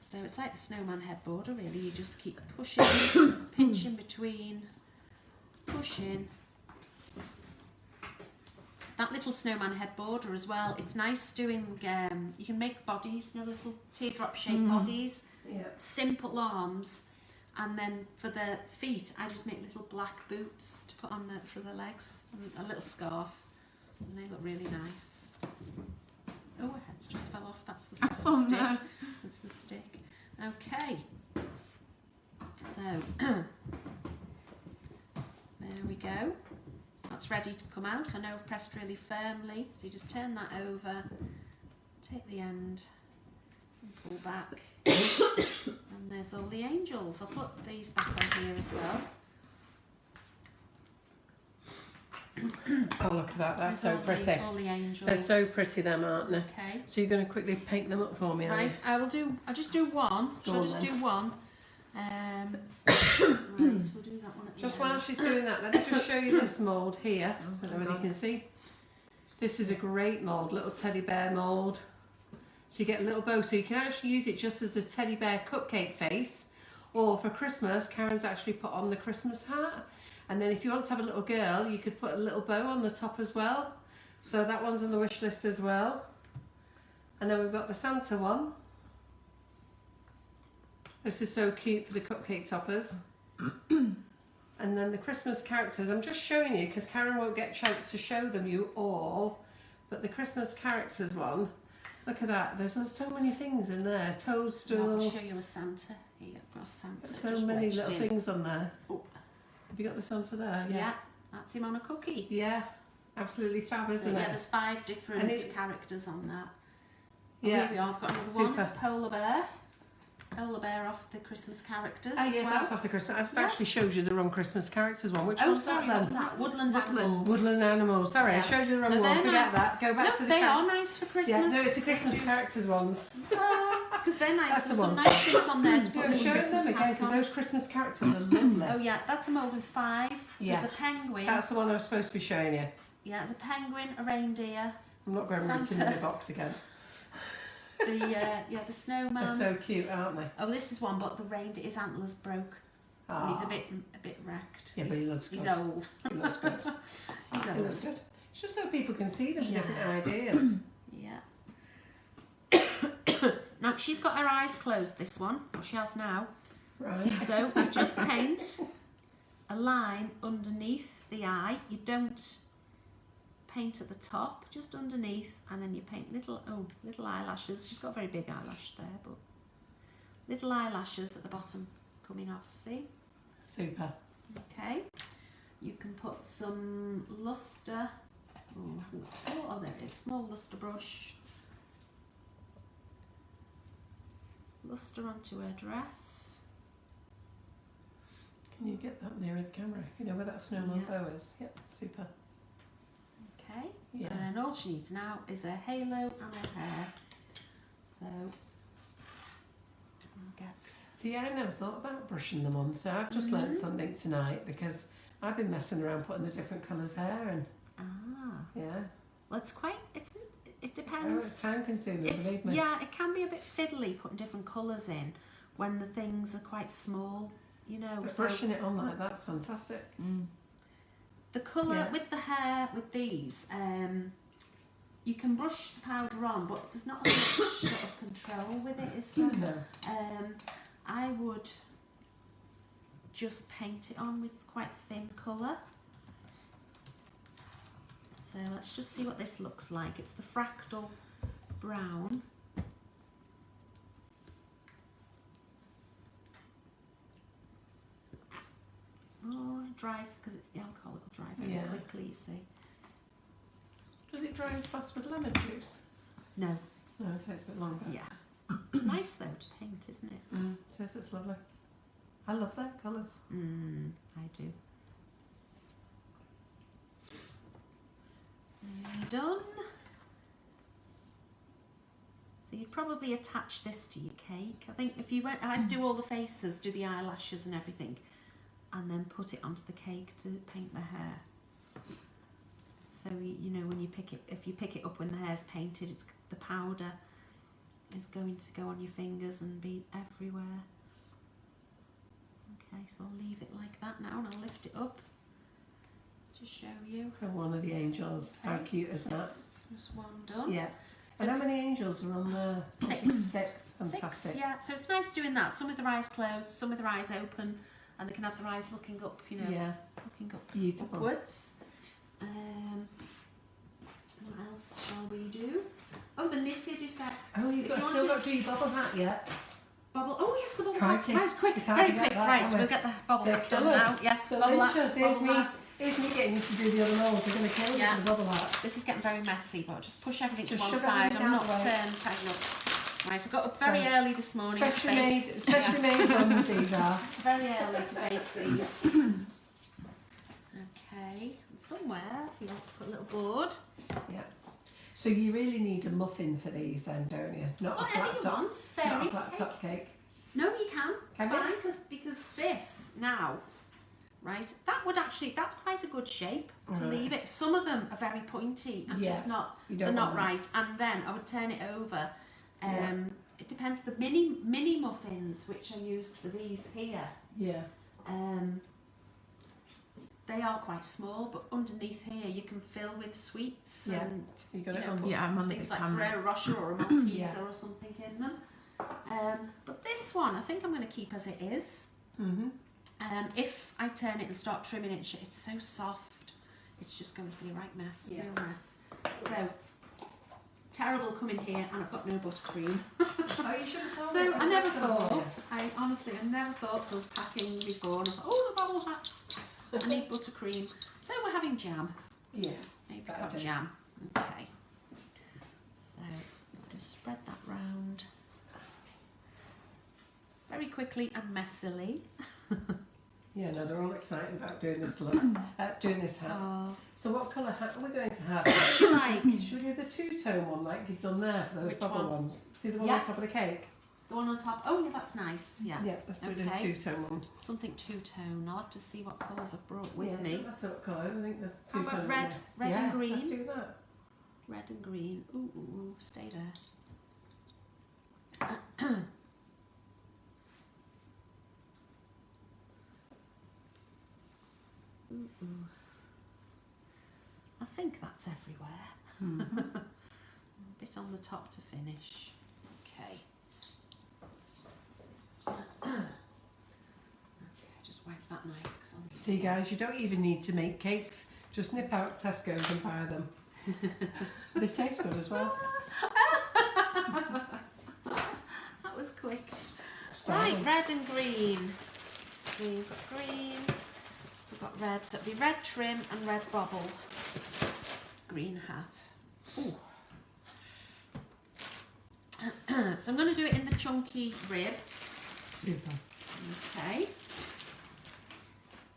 So it's like the snowman head border really, you just keep pushing, pinch in between, pushing. That little snowman head border as well, it's nice doing, you can make bodies, you know, little teardrop shaped bodies, simple arms, and then for the feet I just make little black boots to put on for the legs, and a little scarf, and they look really nice. Oh, her head's just fell off, that's the stick.
No.
That's the stick. Okay, so there we go. That's ready to come out. I know I've pressed really firmly, so you just turn that over, take the end and pull back. And there's all the angels. I'll put these back on here as well.
Oh, look at that, that's
There's
so pretty.
all the angels.
They're so pretty them, aren't they?
Okay.
So you're going to quickly paint them up for me, are you?
Right, I'll just do one. Shall I just do one? Right, so we'll do that one at the
Just
end.
while she's doing that, let me just show you this mould here. I don't know whether you can see. This is a great mould, little teddy bear mould. So you get a little bow, so you can actually use it just as a teddy bear cupcake face, or for Christmas, Karen's actually put on the Christmas hat. And then if you want to have a little girl, you could put a little bow on the top as well. So that one's on the wish list as well. And then we've got the Santa one. This is so cute for the cupcake toppers. And then the Christmas characters, I'm just showing you because Karen won't get a chance to show them you all. But the Christmas characters one, look at that, there's so many things in there. Toadstool.
I'll show you a Santa. Here, I've got a Santa.
So
just
many
wedged
little
in.
things on there.
Oh.
Have you got the Santa there?
Yeah, that's him on a cookie.
Yeah, absolutely fab, isn't
So,
it?
yeah, there's 5 different
And it-
characters on that.
Yeah.
Here we are, I've got another
Super.
one. It's a polar bear. Polar bear off the Christmas characters
Oh
as
yeah,
well.
that's off the Christmas. I've
Yeah.
actually showed you the wrong Christmas characters one. Which
Oh,
one's
sorry,
that
what's
then?
that? Woodland animals.
Woodland animals. Sorry, I
Yeah.
showed you the wrong
No,
one.
they're
Forget
nice.
that. Go back
No,
to the
they are
characters.
nice for
Yeah,
Christmas.
no, it's the Christmas characters ones.
Because they're nice.
That's the
There's some
ones.
nice things on there to put
Go
the
show
Christmas
them again
hat
because
on.
those Christmas characters are lovely.
Oh yeah, that's a mould with 5.
Yeah.
There's a penguin.
That's the one I was supposed to be showing you.
Yeah, there's a penguin, a reindeer,
I'm not going right
Santa.
into the box again.
the snowman.
They're so cute, aren't they?
Oh, this is one, but the reindeer, his antlers broke. And he's a bit wrecked.
Yeah, but he looks
He's
good.
old.
He looks good.
He's
He
old.
looks good. It's just so people can see them
Yeah.
different ideas.
Yeah. Now she's got her eyes closed. This one, she has now.
Right.
So we just paint a line underneath the eye. You don't paint at the top, just underneath, and then you paint little eyelashes. She's got a very big eyelash there, but little eyelashes at the bottom coming off. See?
Super.
Okay. You can put some luster. Oh, there it is. Small luster brush. Luster onto her dress.
Can you get that nearer the camera? You know where that snowman
Yeah.
bow is? Yep, super.
Okay.
Yeah.
And then all she needs now is a halo and a hair. So I'll get.
See, I never thought about brushing them on, so I've just learnt something tonight because I've been messing around putting the different colours hair and yeah.
Well, it
Oh,
depends.
it's time consuming, believe me.
Yeah, it can be a bit fiddly putting different colours in when the things are quite small, you know.
But
so
brushing it on like that's fantastic.
the colour
Yeah.
with the hair with these, you can brush the powder on, but there's not as much sort of control with it, is there?
No.
I would just paint it on with quite thin colour. So let's just see what this looks like. It's the fractal brown. Oh, it dries because it's the alcohol, it'll dry very
Yeah.
quickly, you see.
Does it dry as fast with lemon juice?
No,
No, it takes a bit longer.
yeah. It's nice though to paint, isn't it?
It says it's lovely. I love their colours.
I do. Done. So you'd probably attach this to your cake. I think if you went, I'd do all the faces, do the eyelashes and everything, and then put it onto the cake to paint the hair. So you know when you pick it, if you pick it up when the hair's painted, it's the powder is going to go on your fingers and be everywhere. Okay, so I'll leave it like that now and I'll lift it up to show you.
And one of the angels.
Okay.
How cute is that?
Just one done.
Yeah.
So
And how many angels are on there?
6.
6. Fantastic.
6, yeah. So it's nice doing that. Some with their eyes closed, some with their eyes open, and they can have their eyes looking up, you know,
Yeah.
looking up
Beautiful.
upwards. What else shall we do? Oh, the knitted effect.
Oh, you've got, still got to do your bubble hat yet?
Bubble. Oh yes, the bubble
Crikey.
hat. Right, quick,
We can't
very
forget
quick.
that,
Right,
can
we'll
we?
get the bubble
They're
hat done
killers.
now. Yes,
The
bubble hat.
lynchers.
Bubble hat.
Here's me getting you to do the other molds. They're going to kill you
Yeah.
for the bubble hat.
This is getting very messy, but just push everything
Just
to one
shove
side.
everything
I'm
down
not
the way.
tying up. Right, I got up very
So,
early this morning. to
Specially
bake.
made, specially made ones these are.
Very early to bake these. Okay, and somewhere you want to put a little board.
Yeah. So you really need a muffin for these then, don't you? Not a
Whatever
flat
you
top.
want.
Not
Fairy
a flat
cake.
top cake.
No, you can.
Can
It's
you?
fine because this now, right? That would actually, that's quite a good shape to
Right.
leave it. Some of them are very pointy and
Yes,
just not,
you
they're
don't
not
want them.
right. And then I would turn it over.
Yeah.
It depends. The mini muffins, which are used for these here,
Yeah.
they are quite small, but underneath here you can fill with sweets
Yeah.
and
You got
you
it
know,
on.
Yeah, I'm on the
things like
camera.
Ferrero Rocher or a Malteser
Yeah.
or something in them. But this one, I think I'm going to keep as it is.
Mm-hmm.
If I turn it and start trimming it, it's so soft. It's just going to be a right mess,
Yeah.
real mess. So terrible coming here, and I've got no buttercream.
Oh, you should have told me.
So I never
That's all right.
thought. I honestly never thought till I was packing before, and I thought, oh, the bubble hats. I need buttercream. So we're having jam.
Yeah.
Maybe
That'll
got
do.
jam. Okay. So I'll just spread that round very quickly and messily.
Yeah, no, they're all excited about doing this look, doing this hat.
Oh,
So what colour hat are we going to have?
what do you like?
Should we do the two-tone one like you've done there for those
Which
bubble
one?
ones? See the one
Yeah.
on top of the cake?
The one on top. Oh, yeah, that's nice. Yeah.
Yeah, let's do the
Okay.
two-tone one.
Something two-tone. I'll have to see what colours I've brought with
Yeah,
me.
that's what colour. I think the
How about
two-tone.
red- red and green?
Let's do that.
Red and green. Ooh, ooh, ooh. Stay there. Ooh, ooh. I think that's everywhere. A bit on the top to finish. Okay. Okay, just wipe that knife because I'll need to-
See guys, you don't even need to make cakes. Just nip out Tesco's and buy them. They taste good as well.
That was quick.
Start
Right,
them.
red and green. Let's see, we've got green, we've got red, so it'll be red trim and red bubble. Green hat. Ooh. So I'm going to do it in the chunky rib.
Super.
Okay.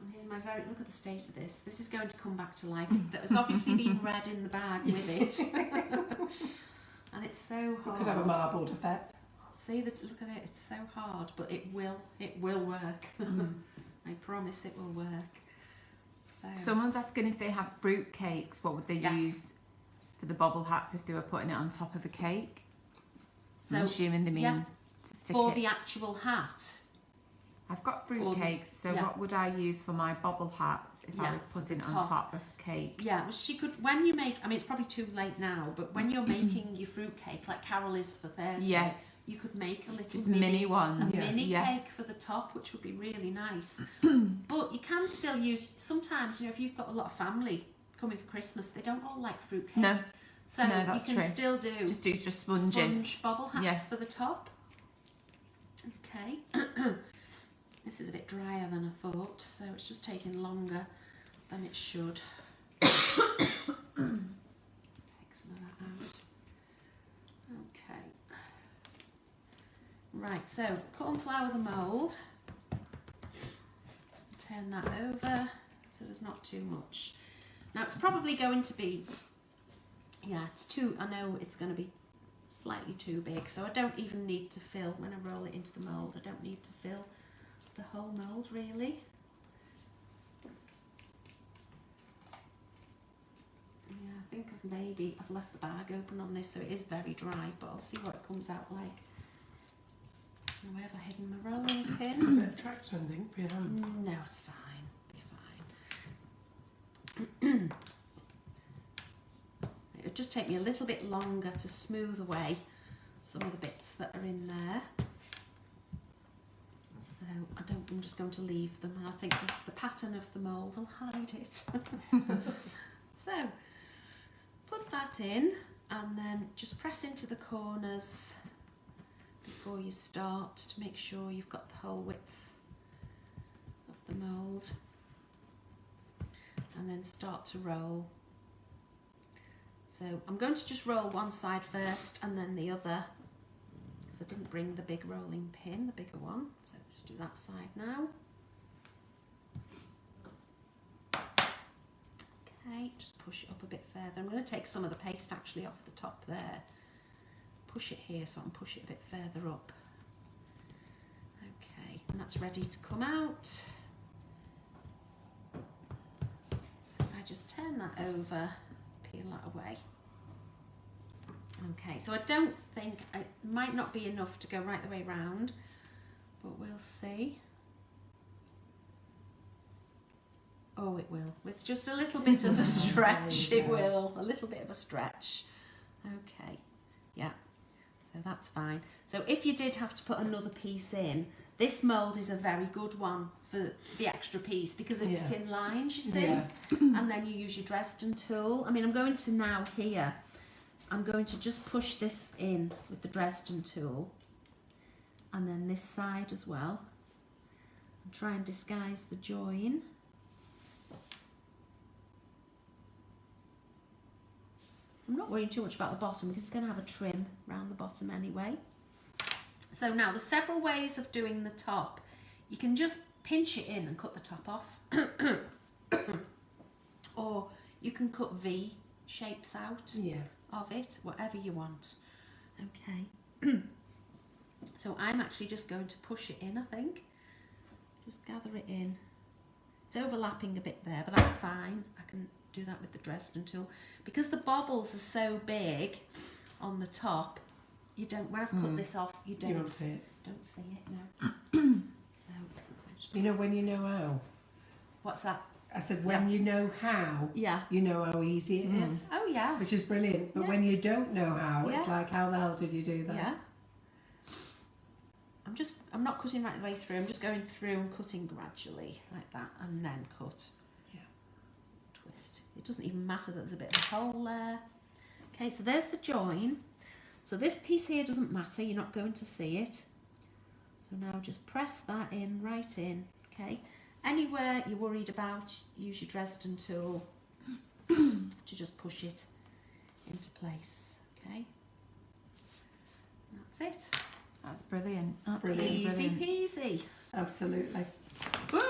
And here's my very, look at the state of this. This is going to come back to life. There's obviously been red in the bag with it. And it's so
We
hard.
could have a marbled effect.
See, look at it, it's so hard, but it will work. I promise it will work. So,
Someone's asking if they have fruit cakes, what would they
Yes.
use for the bobble hats if they were putting it on top of a cake?
So,
I'm assuming they mean
yeah,
to stick
for
it.
the actual hat.
I've got fruit
or the-
cakes, so
yeah.
what would I use for my bobble hats if
Yeah,
I was putting it
the
on
top.
top of cake?
Yeah, well, she could, when you make, I mean, it's probably too late now, but when you're making your fruit cake, like Carol is for Thursday,
Yeah.
you could make a little
Just mini
a
ones.
Yeah.
mini
Yeah.
cake for the top, which would be really nice. But you can still use, sometimes, you know, if you've got a lot of family coming for Christmas, they don't all like fruit cake.
No,
So
no,
you
that's
can
true.
still do
just sponges.
sponge bobble hats
Yeah.
for the top. Okay. This is a bit drier than I thought, so it's just taking longer than it should. Take some of that out. Okay. Right, so cut and flour the mould. Turn that over so there's not too much. Now it's probably going to be, yeah, it's too, I know it's going to be slightly too big, so I don't even need to fill, when I roll it into the mould, I don't need to fill the whole mould really. Yeah, I think I can maybe I've left the bag open on this, so it is very dry, but I'll see what it comes out like. Where have I hidden my rolling pin?
A bit of tracks or anything for your hand?
No, it's fine. Be fine. It'll just take me a little bit longer to smooth away some of the bits that are in there. So I'm just going to leave them, and I think the pattern of the mould will hide it. So put that in, and then just press into the corners before you start to make sure you've got the whole width of the mould, and then start to roll. So I'm going to just roll one side first and then the other, because I didn't bring the big rolling pin, the bigger one. So just do that side now. Okay, just push it up a bit further. I'm going to take some of the paste actually off the top there. Push it here so I can push it a bit further up. Okay, and that's ready to come out. So if I just turn that over, peel that away. Okay, so I don't think, it might not be enough to go right the way round, but we'll see. Oh, it will. With just a little bit of a stretch, it will. A little bit of a stretch. Okay, yeah, so that's fine. So if you did have to put another piece in, this mould is a very good one for the extra piece because it's in lines, you see. Yeah. And then you use your Dresden tool. I mean, I'm going to now here, I'm going to just push this in with the Dresden tool, and then this side as well, and try and disguise the join. I'm not worrying too much about the bottom because it's going to have a trim around the bottom anyway. So now there's several ways of doing the top. You can just pinch it in and cut the top off. Or you can cut V shapes out of it, whatever you want. Okay. So I'm actually just going to push it in, I think. Just gather it in. It's overlapping a bit there, but that's fine. I can do that with the Dresden tool. Because the bobbles are so big on the top, you don't, when I've cut this off, you don't see it. Don't see it, no. So,
you know when you know how?
What's that?
I said when you know how, you know how easy it is.
Oh yeah.
Which is brilliant. But when you don't know how, it's like, how the hell did you do that?
Yeah. I'm not cutting right the way through, I'm just going through and cutting gradually, like that, and then cut. Yeah. Twist. It doesn't even matter that there's a bit of a hole there. Okay, so there's the join. So this piece here doesn't matter, you're not going to see it. So now just press that in, right in, okay? Anywhere you're worried about, use your Dresden tool to just push it into place, okay? And that's it.
That's brilliant. Absolutely
Easy
brilliant.
peasy.
Absolutely.
Woo!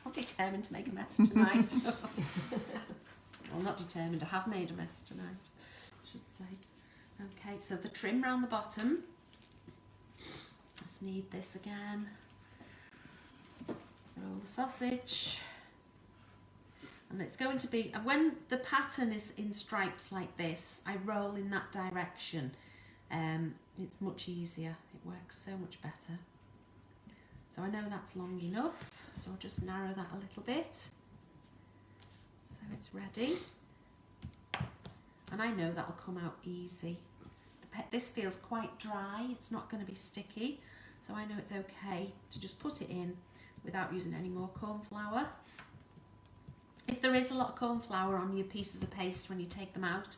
I'm determined to make a mess tonight. Well, not determined, I have made a mess tonight, I should say. Okay, so the trim round the bottom. Let's knead this again. Roll the sausage. And it's going to be, when the pattern is in stripes like this, I roll in that direction. It's much easier, it works so much better. So I know that's long enough, so I'll just narrow that a little bit. So it's ready. And I know that'll come out easy. This feels quite dry, it's not going to be sticky, so I know it's okay to just put it in without using any more corn flour. If there is a lot of corn flour on your pieces of paste when you take them out,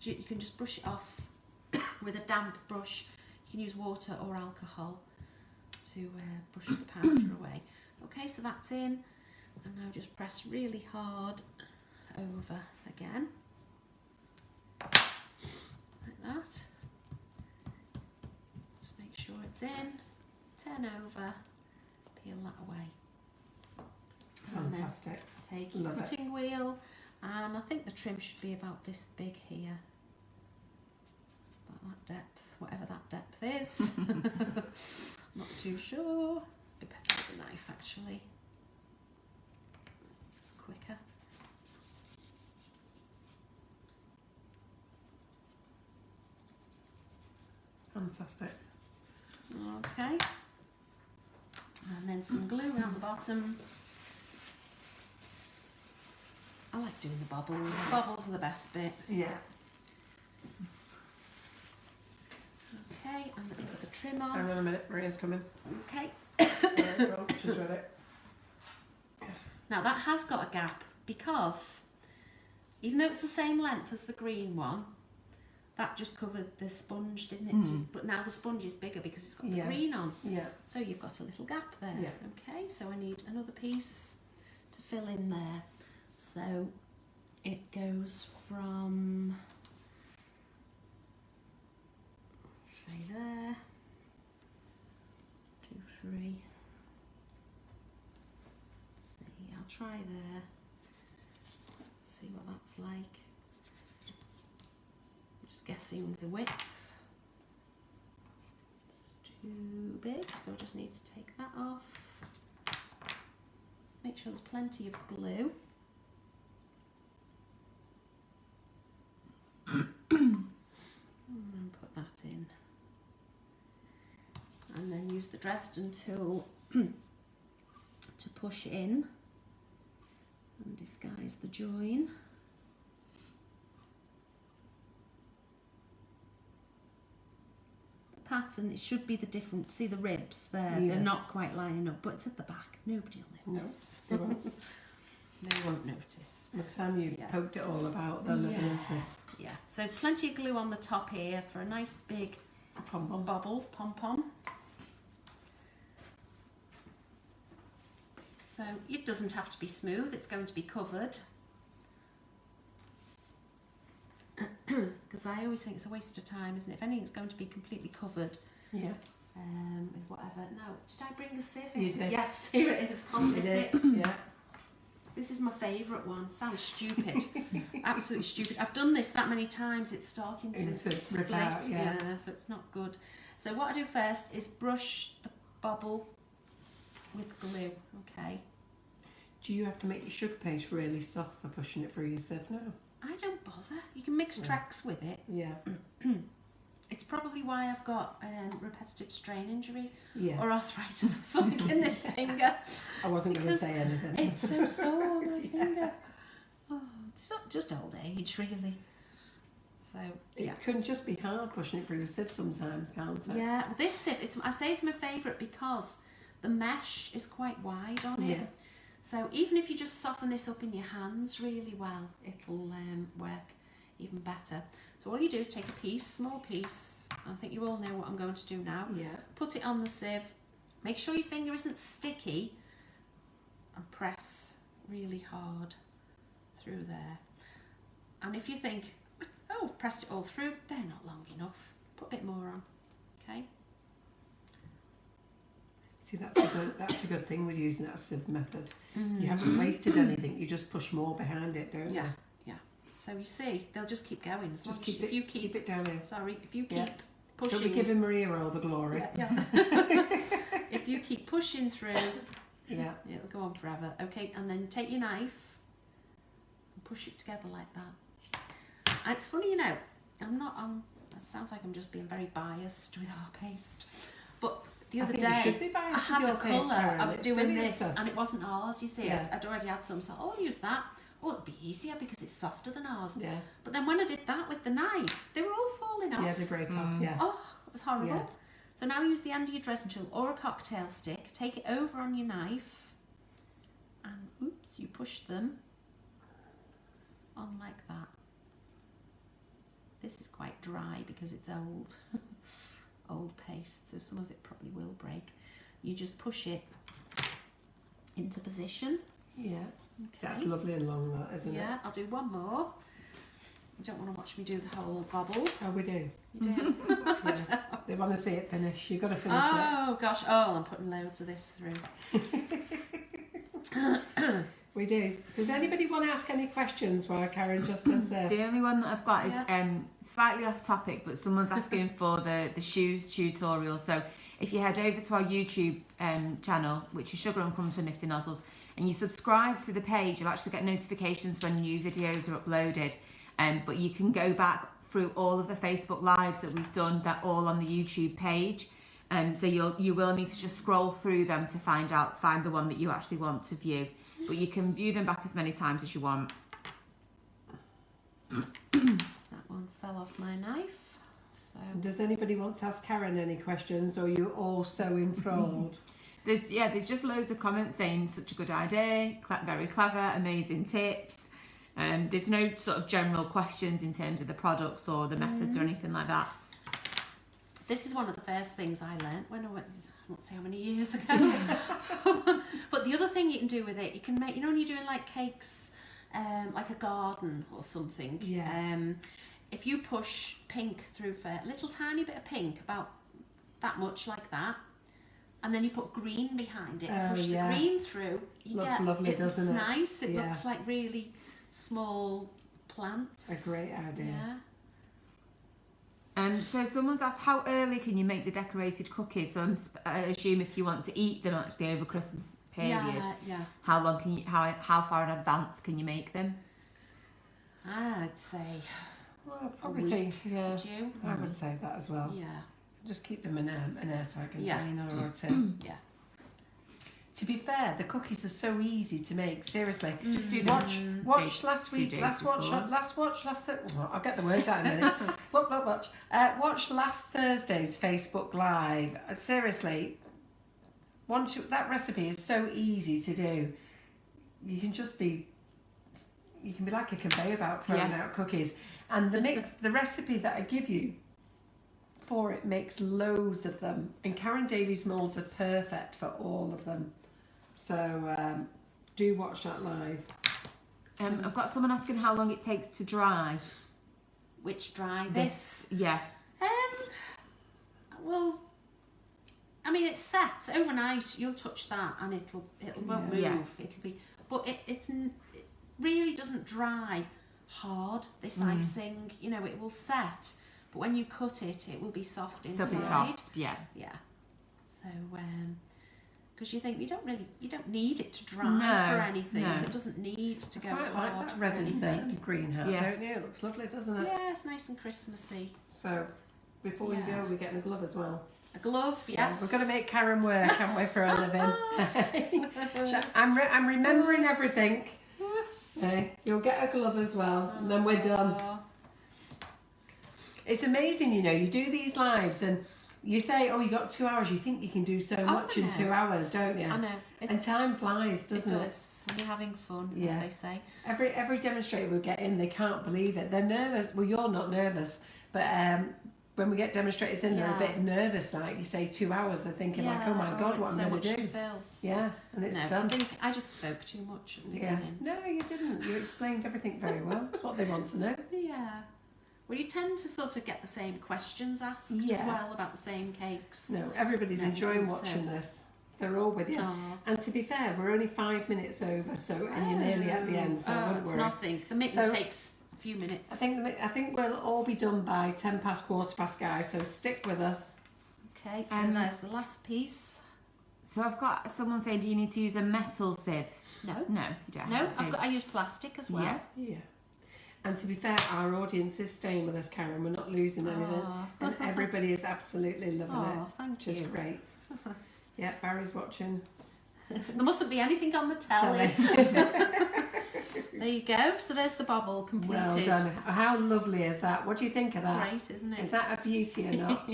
you can just brush it off with a damp brush. You can use water or alcohol to brush the powder away. Okay, so that's in, and now just press really hard over again, like that. Just make sure it's in, turn over, peel that away.
Fantastic.
Take your cutting wheel, and I think the trim should be about this big here. About that depth, whatever that depth is. Not too sure. Be better with a knife actually. Quicker.
Fantastic.
Okay. And then some glue around the bottom. I like doing the bubbles. The bubbles are the best bit.
Yeah.
Okay, I'm going to put the trim on.
Hang on a minute, Maria's coming.
Okay.
There we go, she's ready.
Now that has got a gap because even though it's the same length as the green one, that just covered the sponge, didn't it? But now the sponge is bigger because it's got the green on.
Yeah.
So you've got a little gap there.
Yeah.
Okay, so I need another piece to fill in there. So it goes from, say there, 2, 3. Let's see, I'll try there. See what that's like. I'm just guessing the width. It's too big, so I just need to take that off. Make sure there's plenty of glue. And put that in. And then use the Dresden tool to push in and disguise the join. The pattern, it should be the different, see the ribs there, they're not quite lining up, but it's at the back, nobody will notice.
No, they won't.
They won't notice.
By the time you poked it all about, they'll never notice.
Yeah, so plenty of glue on the top here for a nice big
Pom-pom.
bubble, pom-pom. So it doesn't have to be smooth, it's going to be covered. Because I always think it's a waste of time, isn't it? If anything's going to be completely covered
Yeah.
with whatever. No, did I bring a sieve?
You did.
Yes, here it is on the
You did.
sieve.
Yeah.
This is my favourite one. Sounds stupid. Absolutely stupid. I've done this that many times, it's starting to split.
Out, yeah.
So it's not good. So what I do first is brush the bubble with glue, okay?
Do you have to make your sugar paste really soft for pushing it through your sieve now?
I don't bother. You can mix tracks with it.
Yeah.
It's probably why I've got repetitive strain injury
Yeah.
or arthritis or something in this finger.
I wasn't going to say anything.
It's so sore, my finger. Oh, it's not just old age, really. So,
It can just be hard pushing it through the sieve sometimes, can't it?
Yeah, but this sieve, I say it's my favourite because the mesh is quite wide on it.
Yeah.
So even if you just soften this up in your hands really well, it'll work even better. So all you do is take a piece, small piece, I think you all know what I'm going to do now.
Yeah.
Put it on the sieve, make sure your finger isn't sticky and press really hard through there. And if you think, oh, I've pressed it all through, they're not long enough, put a bit more on, okay?
See, that's a good thing with using that sieve method. You haven't wasted anything. You just push more behind it, don't you?
Yeah, yeah. So you see, they'll just keep going. As
Just
long
keep
as
it.
you
Keep it down here.
Sorry, if you keep
Yeah.
pushing.
Don't be giving Maria all the glory.
Yeah. If you keep pushing through,
Yeah.
it'll go on forever. Okay, and then take your knife and push it together like that. And it's funny, you know, it sounds like I'm just being very biased with our paste, but the other
think you
day
should be
I
biased with
had a
your paste,
colour,
Karen.
I was
It's
doing
brilliant
this
stuff.
and it wasn't ours, you see.
Yeah.
I'd already had some, so I'll use that. Oh, it'll be easier because it's softer than ours.
Yeah.
But then when I did that with the knife, they were all falling off.
Yeah, they break off. Yeah.
Oh, it was horrible.
Yeah.
So now use the end of your dressing tool or a cocktail stick, take it over on your knife, and oops, you push them on like that. This is quite dry because it's old, old paste, so some of it probably will break. You just push it into position.
Yeah.
Okay.
That's lovely and long, that, isn't it?
Yeah, I'll do one more. You don't want to watch me do the whole bobble.
Oh, we do.
You do?
Yeah. They want to see it finish. You've got to finish it.
Oh gosh, oh, I'm putting loads of this through.
We do. Does anybody want to ask any questions while Karen just does this?
The only one that I've got is slightly off topic, but someone's asking for the shoes tutorial. So if you head over to our YouTube channel, which is Sugar and Crumbs for Nifty Nozzles, and you subscribe to the page, you'll actually get notifications when new videos are uploaded. But you can go back through all of the Facebook Lives that we've done. They're all on the YouTube page. So you will need to just scroll through them to find the one that you actually want to view. But you can view them back as many times as you want.
That one fell off my knife. So.
Does anybody want to ask Karen any questions, or are you all so enthralled?
There's just loads of comments saying such a good idea, very clever, amazing tips. There's no sort of general questions in terms of the products or the methods or anything like that.
This is one of the first things I learnt when I went, I won't say how many years ago. But the other thing you can do with it, you can make, you know when you're doing like cakes, like a garden or something.
Yeah.
If you push pink through for a little tiny bit of pink, about that much like that, and then you put green behind it, push the green through,
looks lovely, doesn't it?
It's nice. It looks like really small plants.
A great idea.
Yeah.
So someone's asked, how early can you make the decorated cookies? So I assume if you want to eat them actually over Christmas period, how long can you, how far in advance can you make them?
I'd say.
Well, I'd probably say,
Would you?
I would say that as well.
Yeah.
Just keep them in an airtight container or two.
Yeah.
To be fair, the cookies are so easy to make. Seriously,
Just do them.
watch last week. I'll get the words out in a minute. Watch last Thursday's Facebook Live. Seriously, that recipe is so easy to do. You can be like a conveyor belt throwing out cookies, and the recipe that I give you for it makes loads of them, and Karen Davies moulds are perfect for all of them. So do watch that live.
I've got someone asking how long it takes to dry.
Which dry? This?
Yeah.
Well, I mean, it's set overnight. You'll touch that, and it won't move.
Yeah.
It'll be, but it really doesn't dry hard. This icing, you know, it will set, but when you cut it, it will be soft inside.
It'll be soft. Yeah.
Yeah. So because you think you don't need it to dry for anything.
No.
It doesn't need to go
Quite
hard
like that
for
red and
anything.
thick green hat, don't you? It looks lovely, doesn't it?
Yeah, it's nice and Christmassy.
So before we go, we're getting a glove as well.
A glove, yes.
We're going to make Karen work, haven't we, for a living? I'm remembering everything. You'll get a glove as well, and then we're done. It's amazing, you know, you do these lives and you say, oh, you got 2 hours, you think you can do so much in 2 hours, don't you?
I know.
And time flies, doesn't it?
It does. When you're having fun, as they say.
Every demonstrator we get in, they can't believe it. They're nervous. Well, you're not nervous, but when we get demonstrators in, they're a bit nervous. Like you say, 2 hours, they're thinking like, oh my God, what am I going to do? Yeah, and it's done.
I just spoke too much at the beginning.
No, you didn't. You explained everything very well. That's what they want to know.
Yeah. Well, you tend to sort of get the same questions asked as well about the same cakes.
No, everybody's enjoying watching this. They're all with you.
Aww.
And to be fair, we're only 5 minutes over, and you're nearly at the end, so don't worry.
Nothing. The mitten takes a few minutes.
I think we'll all be done by 10 past, quarter past, guys. So stick with us.
Okay. So there's the last piece.
So I've got someone saying, do you need to use a metal sieve?
No.
No, you don't.
No, I use plastic as well.
Yeah. And to be fair, our audience is staying with us, Karen. We're not losing anything. And everybody is absolutely loving it.
Thank
which is great. Yeah, Barry's watching.
There mustn't be anything on the telly. There you go. So there's the bobble completed.
Well done. How lovely is that? What do you think of that?
Great, isn't it?
Is that a beauty or not?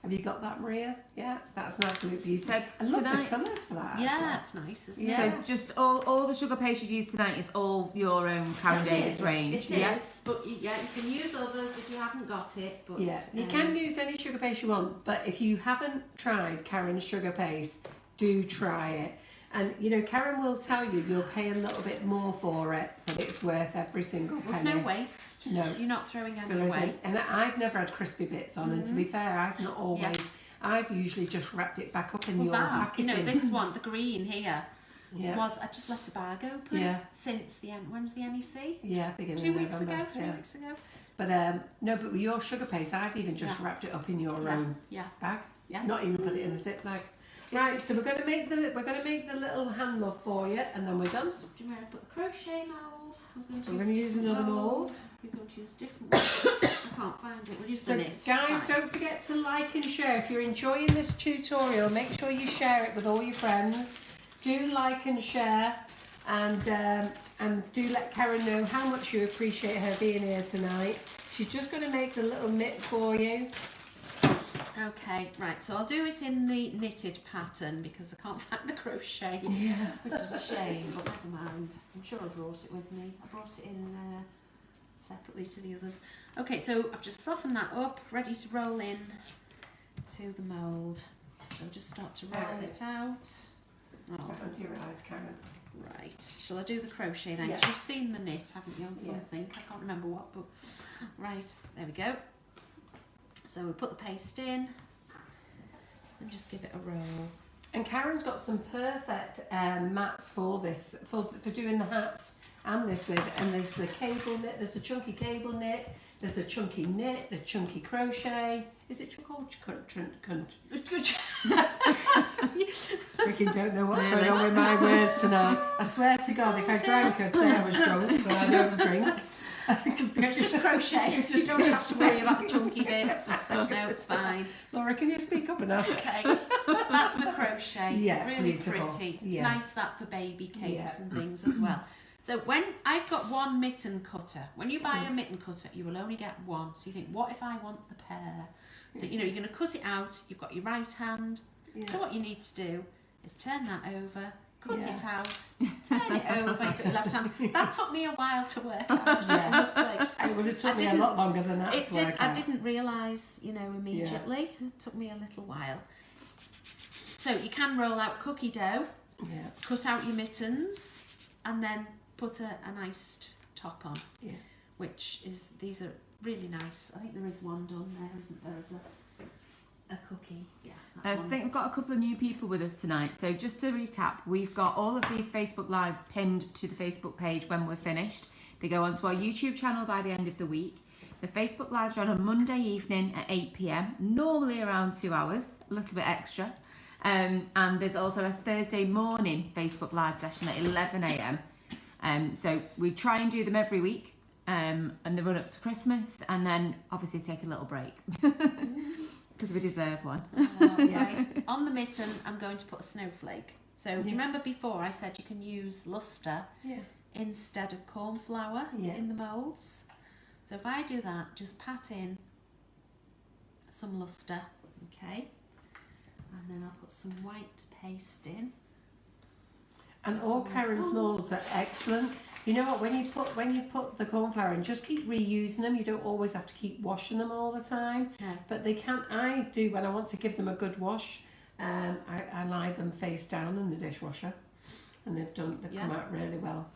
Have you got that, Maria? Yeah, that's an absolute beauty. I love the colours for that, actually.
Yeah, it's nice, isn't it?
So just all the sugar paste you've used tonight is all your own Karen Davies range.
It is, but you can use others if you haven't got it. But
you can use any sugar paste you want, but if you haven't tried Karen's sugar paste, do try it. And you know, Karen will tell you you'll pay a little bit more for it, but it's worth every single penny.
There's no waste.
No,
you're not throwing any away.
And I've never had crispy bits on. And to be fair, I've not always. Yeah. I've usually just wrapped it back up in your packaging.
You know, this one, the green here, was I just left the bag open since the end. When's the NEC?
Yeah, beginning
2
of
weeks
November.
ago, 3 weeks ago.
But no, but with your sugar paste, I've even just wrapped it up in your own bag.
Yeah.
Not even put it in a Ziploc. Right, so we're going to make the little hand muff for you, and then we're done.
Do you want to put the crochet mould?
So we're going to use another mould.
We're going to use different ones. I can't find it. We'll use the knit.
Guys, don't forget to like and share. If you're enjoying this tutorial, make sure you share it with all your friends. Do like and share, and do let Karen know how much you appreciate her being here tonight. She's just going to make the little mitt for you.
Okay, right, so I'll do it in the knitted pattern because I can't find the crochet, which is a shame, but never mind. I'm sure I brought it with me. I brought it in separately to the others. Okay, so I've just softened that up, ready to roll in to the mould. So just start to roll it out. Oh.
Don't you realise, Karen?
Right, shall I do the crochet then?
Yeah.
You've seen the knit, haven't you, on something? I can't remember what, but right, there we go. So we'll put the paste in and just give it a roll.
And Karen's got some perfect mats for this, for doing the hats and this with. And there's the cable knit, there's the chunky cable knit, there's the chunky knit, the chunky crochet. Is it called cunt? Freaking don't know what's going on with my words tonight. I swear to God, if I drank, I'd say I was drunk, but I don't drink.
It's just crochet. You don't have to worry about the chunky bit. No, it's fine.
Laura, can you speak up and ask?
Okay, that's the crochet.
Yeah,
really
beautiful.
pretty.
Yeah.
It's nice that for baby cakes and things as well. So when I've got one mitten cutter, when you buy a mitten cutter, you will only get one. So you think, what if I want the pair? So you're going to cut it out. You've got your right hand. Yeah. So what you need to do is turn that over. Cut it out, turn it over, you've got your left hand. That took me a while to work out.
It would have took me a lot longer than that to work out.
I didn't realise, immediately. Yeah. It took me a little while. So you can roll out cookie dough, cut out your mittens, and then put an iced top on. Yeah. These are really nice. I think there is one done there, isn't there? There's a cookie. Yeah.
So I think we've got a couple of new people with us tonight. So just to recap, we've got all of these Facebook Lives pinned to the Facebook page when we're finished. They go onto our YouTube channel by the end of the week. The Facebook Lives are on a Monday evening at 8 p.m, normally around 2 hours, a little bit extra. And there's also a Thursday morning Facebook Live session at 11 a.m. So we try and do them every week and the run up to Christmas, and then obviously take a little break. Because we deserve one.
Right. On the mitten, I'm going to put a snowflake. So do you remember before I said you can use luster instead of corn flour in the moulds? So if I do that, just pat in some luster, okay? And then I'll put some white paste in.
And all Karen's moulds are excellent. You know what? When you put the corn flour in, just keep reusing them. You don't always have to keep washing them all the time. No. But they can. I do when I want to give them a good wash. I lie them face down in the dishwasher, and they've come out really well.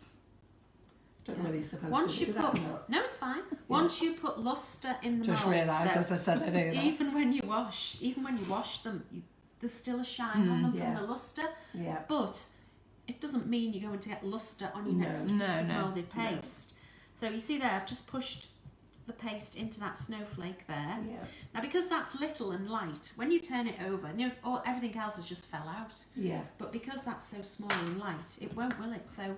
Don't know whether you're supposed to do that or not.
No, it's fine. Once you put luster in the
moulds, just realised as I said I do that.
Even when you wash them, there's still a shine on them from the luster. Yeah. But it doesn't mean you're going to get luster on your next piece of moulded paste. So you see there, I've just pushed the paste into that snowflake there. Yeah. Now because that's little and light, when you turn it over, everything else has just fell out. Yeah. But because that's so small and light, it won't, will it? So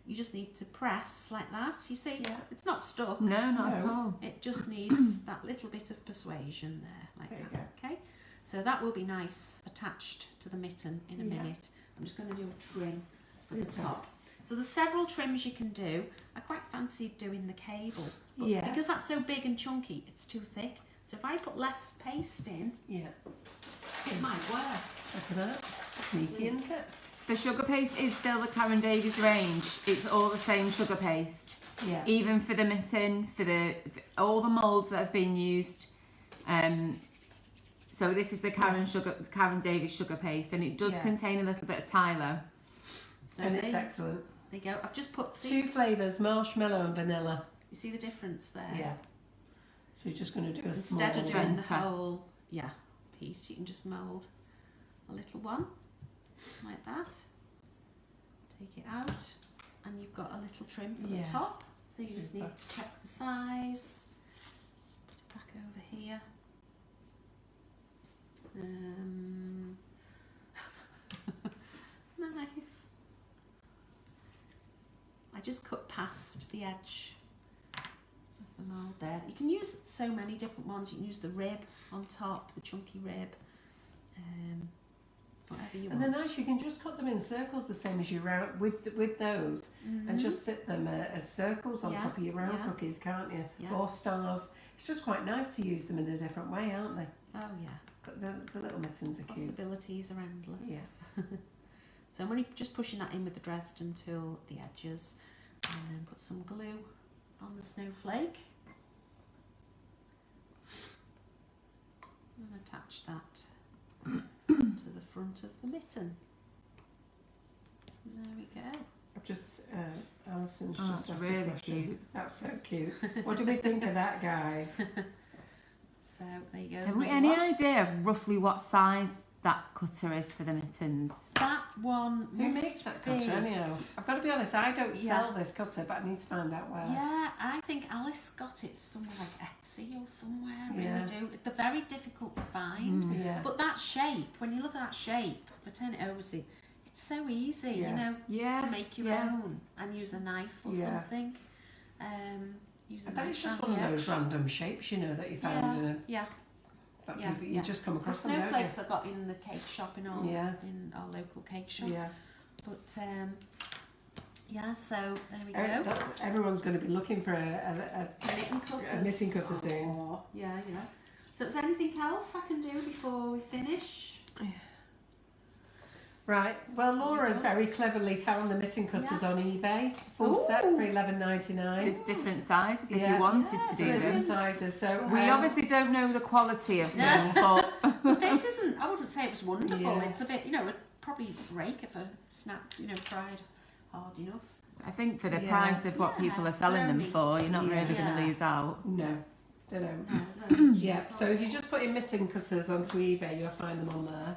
you just need to press like that. You see, it's not stuck.
No, not at all.
It just needs that little bit of persuasion there, like that. Okay. So that will be nice attached to the mitten in a minute. I'm just going to do a trim at the top. So there's several trims you can do. I quite fancied doing the cable, but because that's so big and chunky, it's too thick. So if I put less paste in, it might work.
Look at that. Sneaky, isn't it?
The sugar paste is still the Karen Davies range. It's all the same sugar paste. Yeah. Even for the mitten, for all the moulds that have been used. So this is the Karen Davies sugar paste, and it does contain a little bit of Tylo.
So and it's excellent.
There you go. I've just put
two flavours, marshmallow and vanilla.
You see the difference there?
Yeah. So you're just going to do a
Instead of doing the whole piece, you can just mould a little one like that. Take it out, and you've got a little trim for the top. So you just need to check the size. Put it back over here. I just cut past the edge of the mould there. You can use so many different ones. You can use the rib on top, the chunky rib, whatever you want.
And they're nice, you can just cut them in circles the same as you round with those, and just sit them as circles on top of your round cookies, can't you?
Yeah.
Or stars. It's just quite nice to use them in a different way, aren't they?
Oh yeah.
But the little mittens are cute.
Possibilities are endless.
Yeah.
So I'm only just pushing that in with the Dresden tool at the edges, and then put some glue on the snowflake. And attach that to the front of the mitten. There we go.
I've just, Alison's
Oh,
just
that's
asked a
really
question.
cute.
That's so cute. What do we think of that, guys?
So there you go.
Have we any idea of roughly what size that cutter is for the mittens?
That one
Who
must
makes that
be-
cutter anyhow? I've got to be honest, I don't
Yeah.
sell this cutter, but I need to find out where.
Yeah, I think Alice got it somewhere like Etsy or somewhere. I really
Yeah.
do. They're very difficult to find.
Yeah.
But that shape, when you look at that shape, if I turn it over, see, it's so easy,
Yeah.
you know,
Yeah.
to make your own and use a knife or
Yeah.
something. Use a
I bet
knife
it's just
around
one of
the
those
edge.
random shapes, you know, that you found in a.
Yeah,
That
Yeah,
people, you
yeah.
just come
the
across them, don't you?
snowflakes I got in the cake shop in our local cake shop.
Yeah.
But yeah, so there we
Er-
go.
Everyone's going to be looking for a
Mitten cutters.
mitten cutter soon.
Oh, yeah, yeah. So is there anything else I can do before we finish?
Right. Well, Laura's very cleverly found the mitten cutters on eBay. Full set for $11.99.
There's different sizes if
Yeah.
you wanted to do
Different
them.
sizes. So
We obviously don't know the quality of them,
But this isn't, I wouldn't say it was wonderful.
Yeah.
It's a bit, you know, it'd probably break if a snap, you know, fried hard enough.
I think for the
Yeah.
price of what people are selling them
Only-
for, you're not really going
Yeah.
to lose out.
no, don't know.
No.
Yeah. So if you just put in mitten cutters onto eBay, you'll find them on there.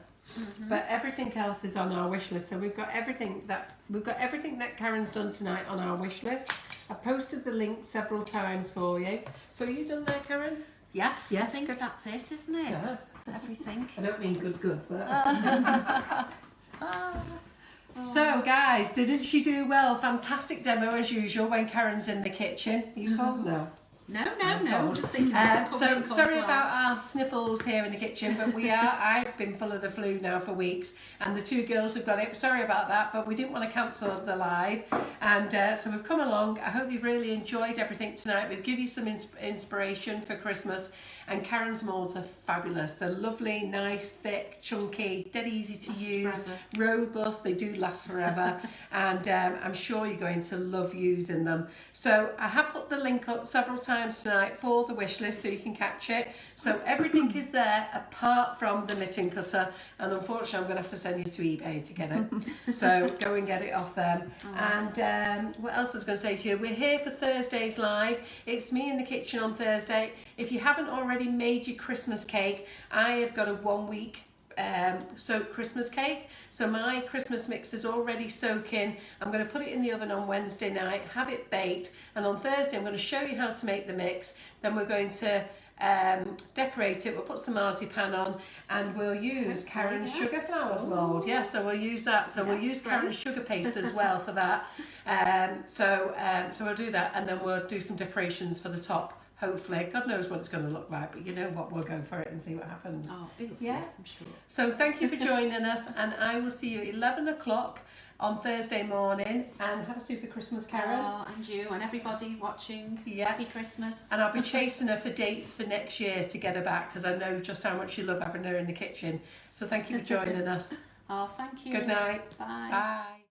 But everything else is on our wish list. So we've got everything that Karen's done tonight on our wish list. I posted the link several times for you. So are you done there, Karen?
Yes, I
Yes,
think
good.
that's it, isn't it?
Yeah.
Everything.
I don't mean good, but. So guys, didn't she do well? Fantastic demo as usual when Karen's in the kitchen. Are you cold? No.
No,
Oh, God.
just thinking.
So sorry about our sniffles here in the kitchen, but I've been full of the flu now for weeks, and the two girls have got it. Sorry about that, but we didn't want to cancel the live, and so we've come along. I hope you've really enjoyed everything tonight. We've given you some inspiration for Christmas, and Karen's moulds are fabulous. They're lovely, nice, thick, chunky, dead easy to
Last
use,
forever.
robust. They do last forever, and I'm sure you're going to love using them. So I have put the link up several times tonight for the wish list so you can catch it. So everything is there apart from the mitten cutter, and unfortunately I'm going to have to send you to eBay to get it. So go and get it off them. And what else was I going to say to you? We're here for Thursday's live. It's me in the kitchen on Thursday. If you haven't already made your Christmas cake, I have got a 1 week soaked Christmas cake. So my Christmas mix is already soaking. I'm going to put it in the oven on Wednesday night, have it baked, and on Thursday I'm going to show you how to make the mix. Then we're going to decorate it. We'll put some marzipan on, and we'll use Karen's sugar flowers mould. Yeah, so we'll use that. So we'll use Karen's sugar paste as well for that. So we'll do that, and then we'll do some decorations for the top. Hopefully, God knows what it's going to look like, but you know what, we'll go for it and see what happens.
Oh, beautiful,
Yeah.
I'm sure.
So thank you for joining us, and I will see you at 11 o'clock on Thursday morning, and have a super Christmas, Karen.
Oh, and you and everybody watching.
Yeah.
Happy Christmas.
And I'll be chasing her for dates for next year to get her back, because I know just how much you love having her in the kitchen. So thank you for joining us.
Oh, thank you.
Good night.
Bye.
Bye.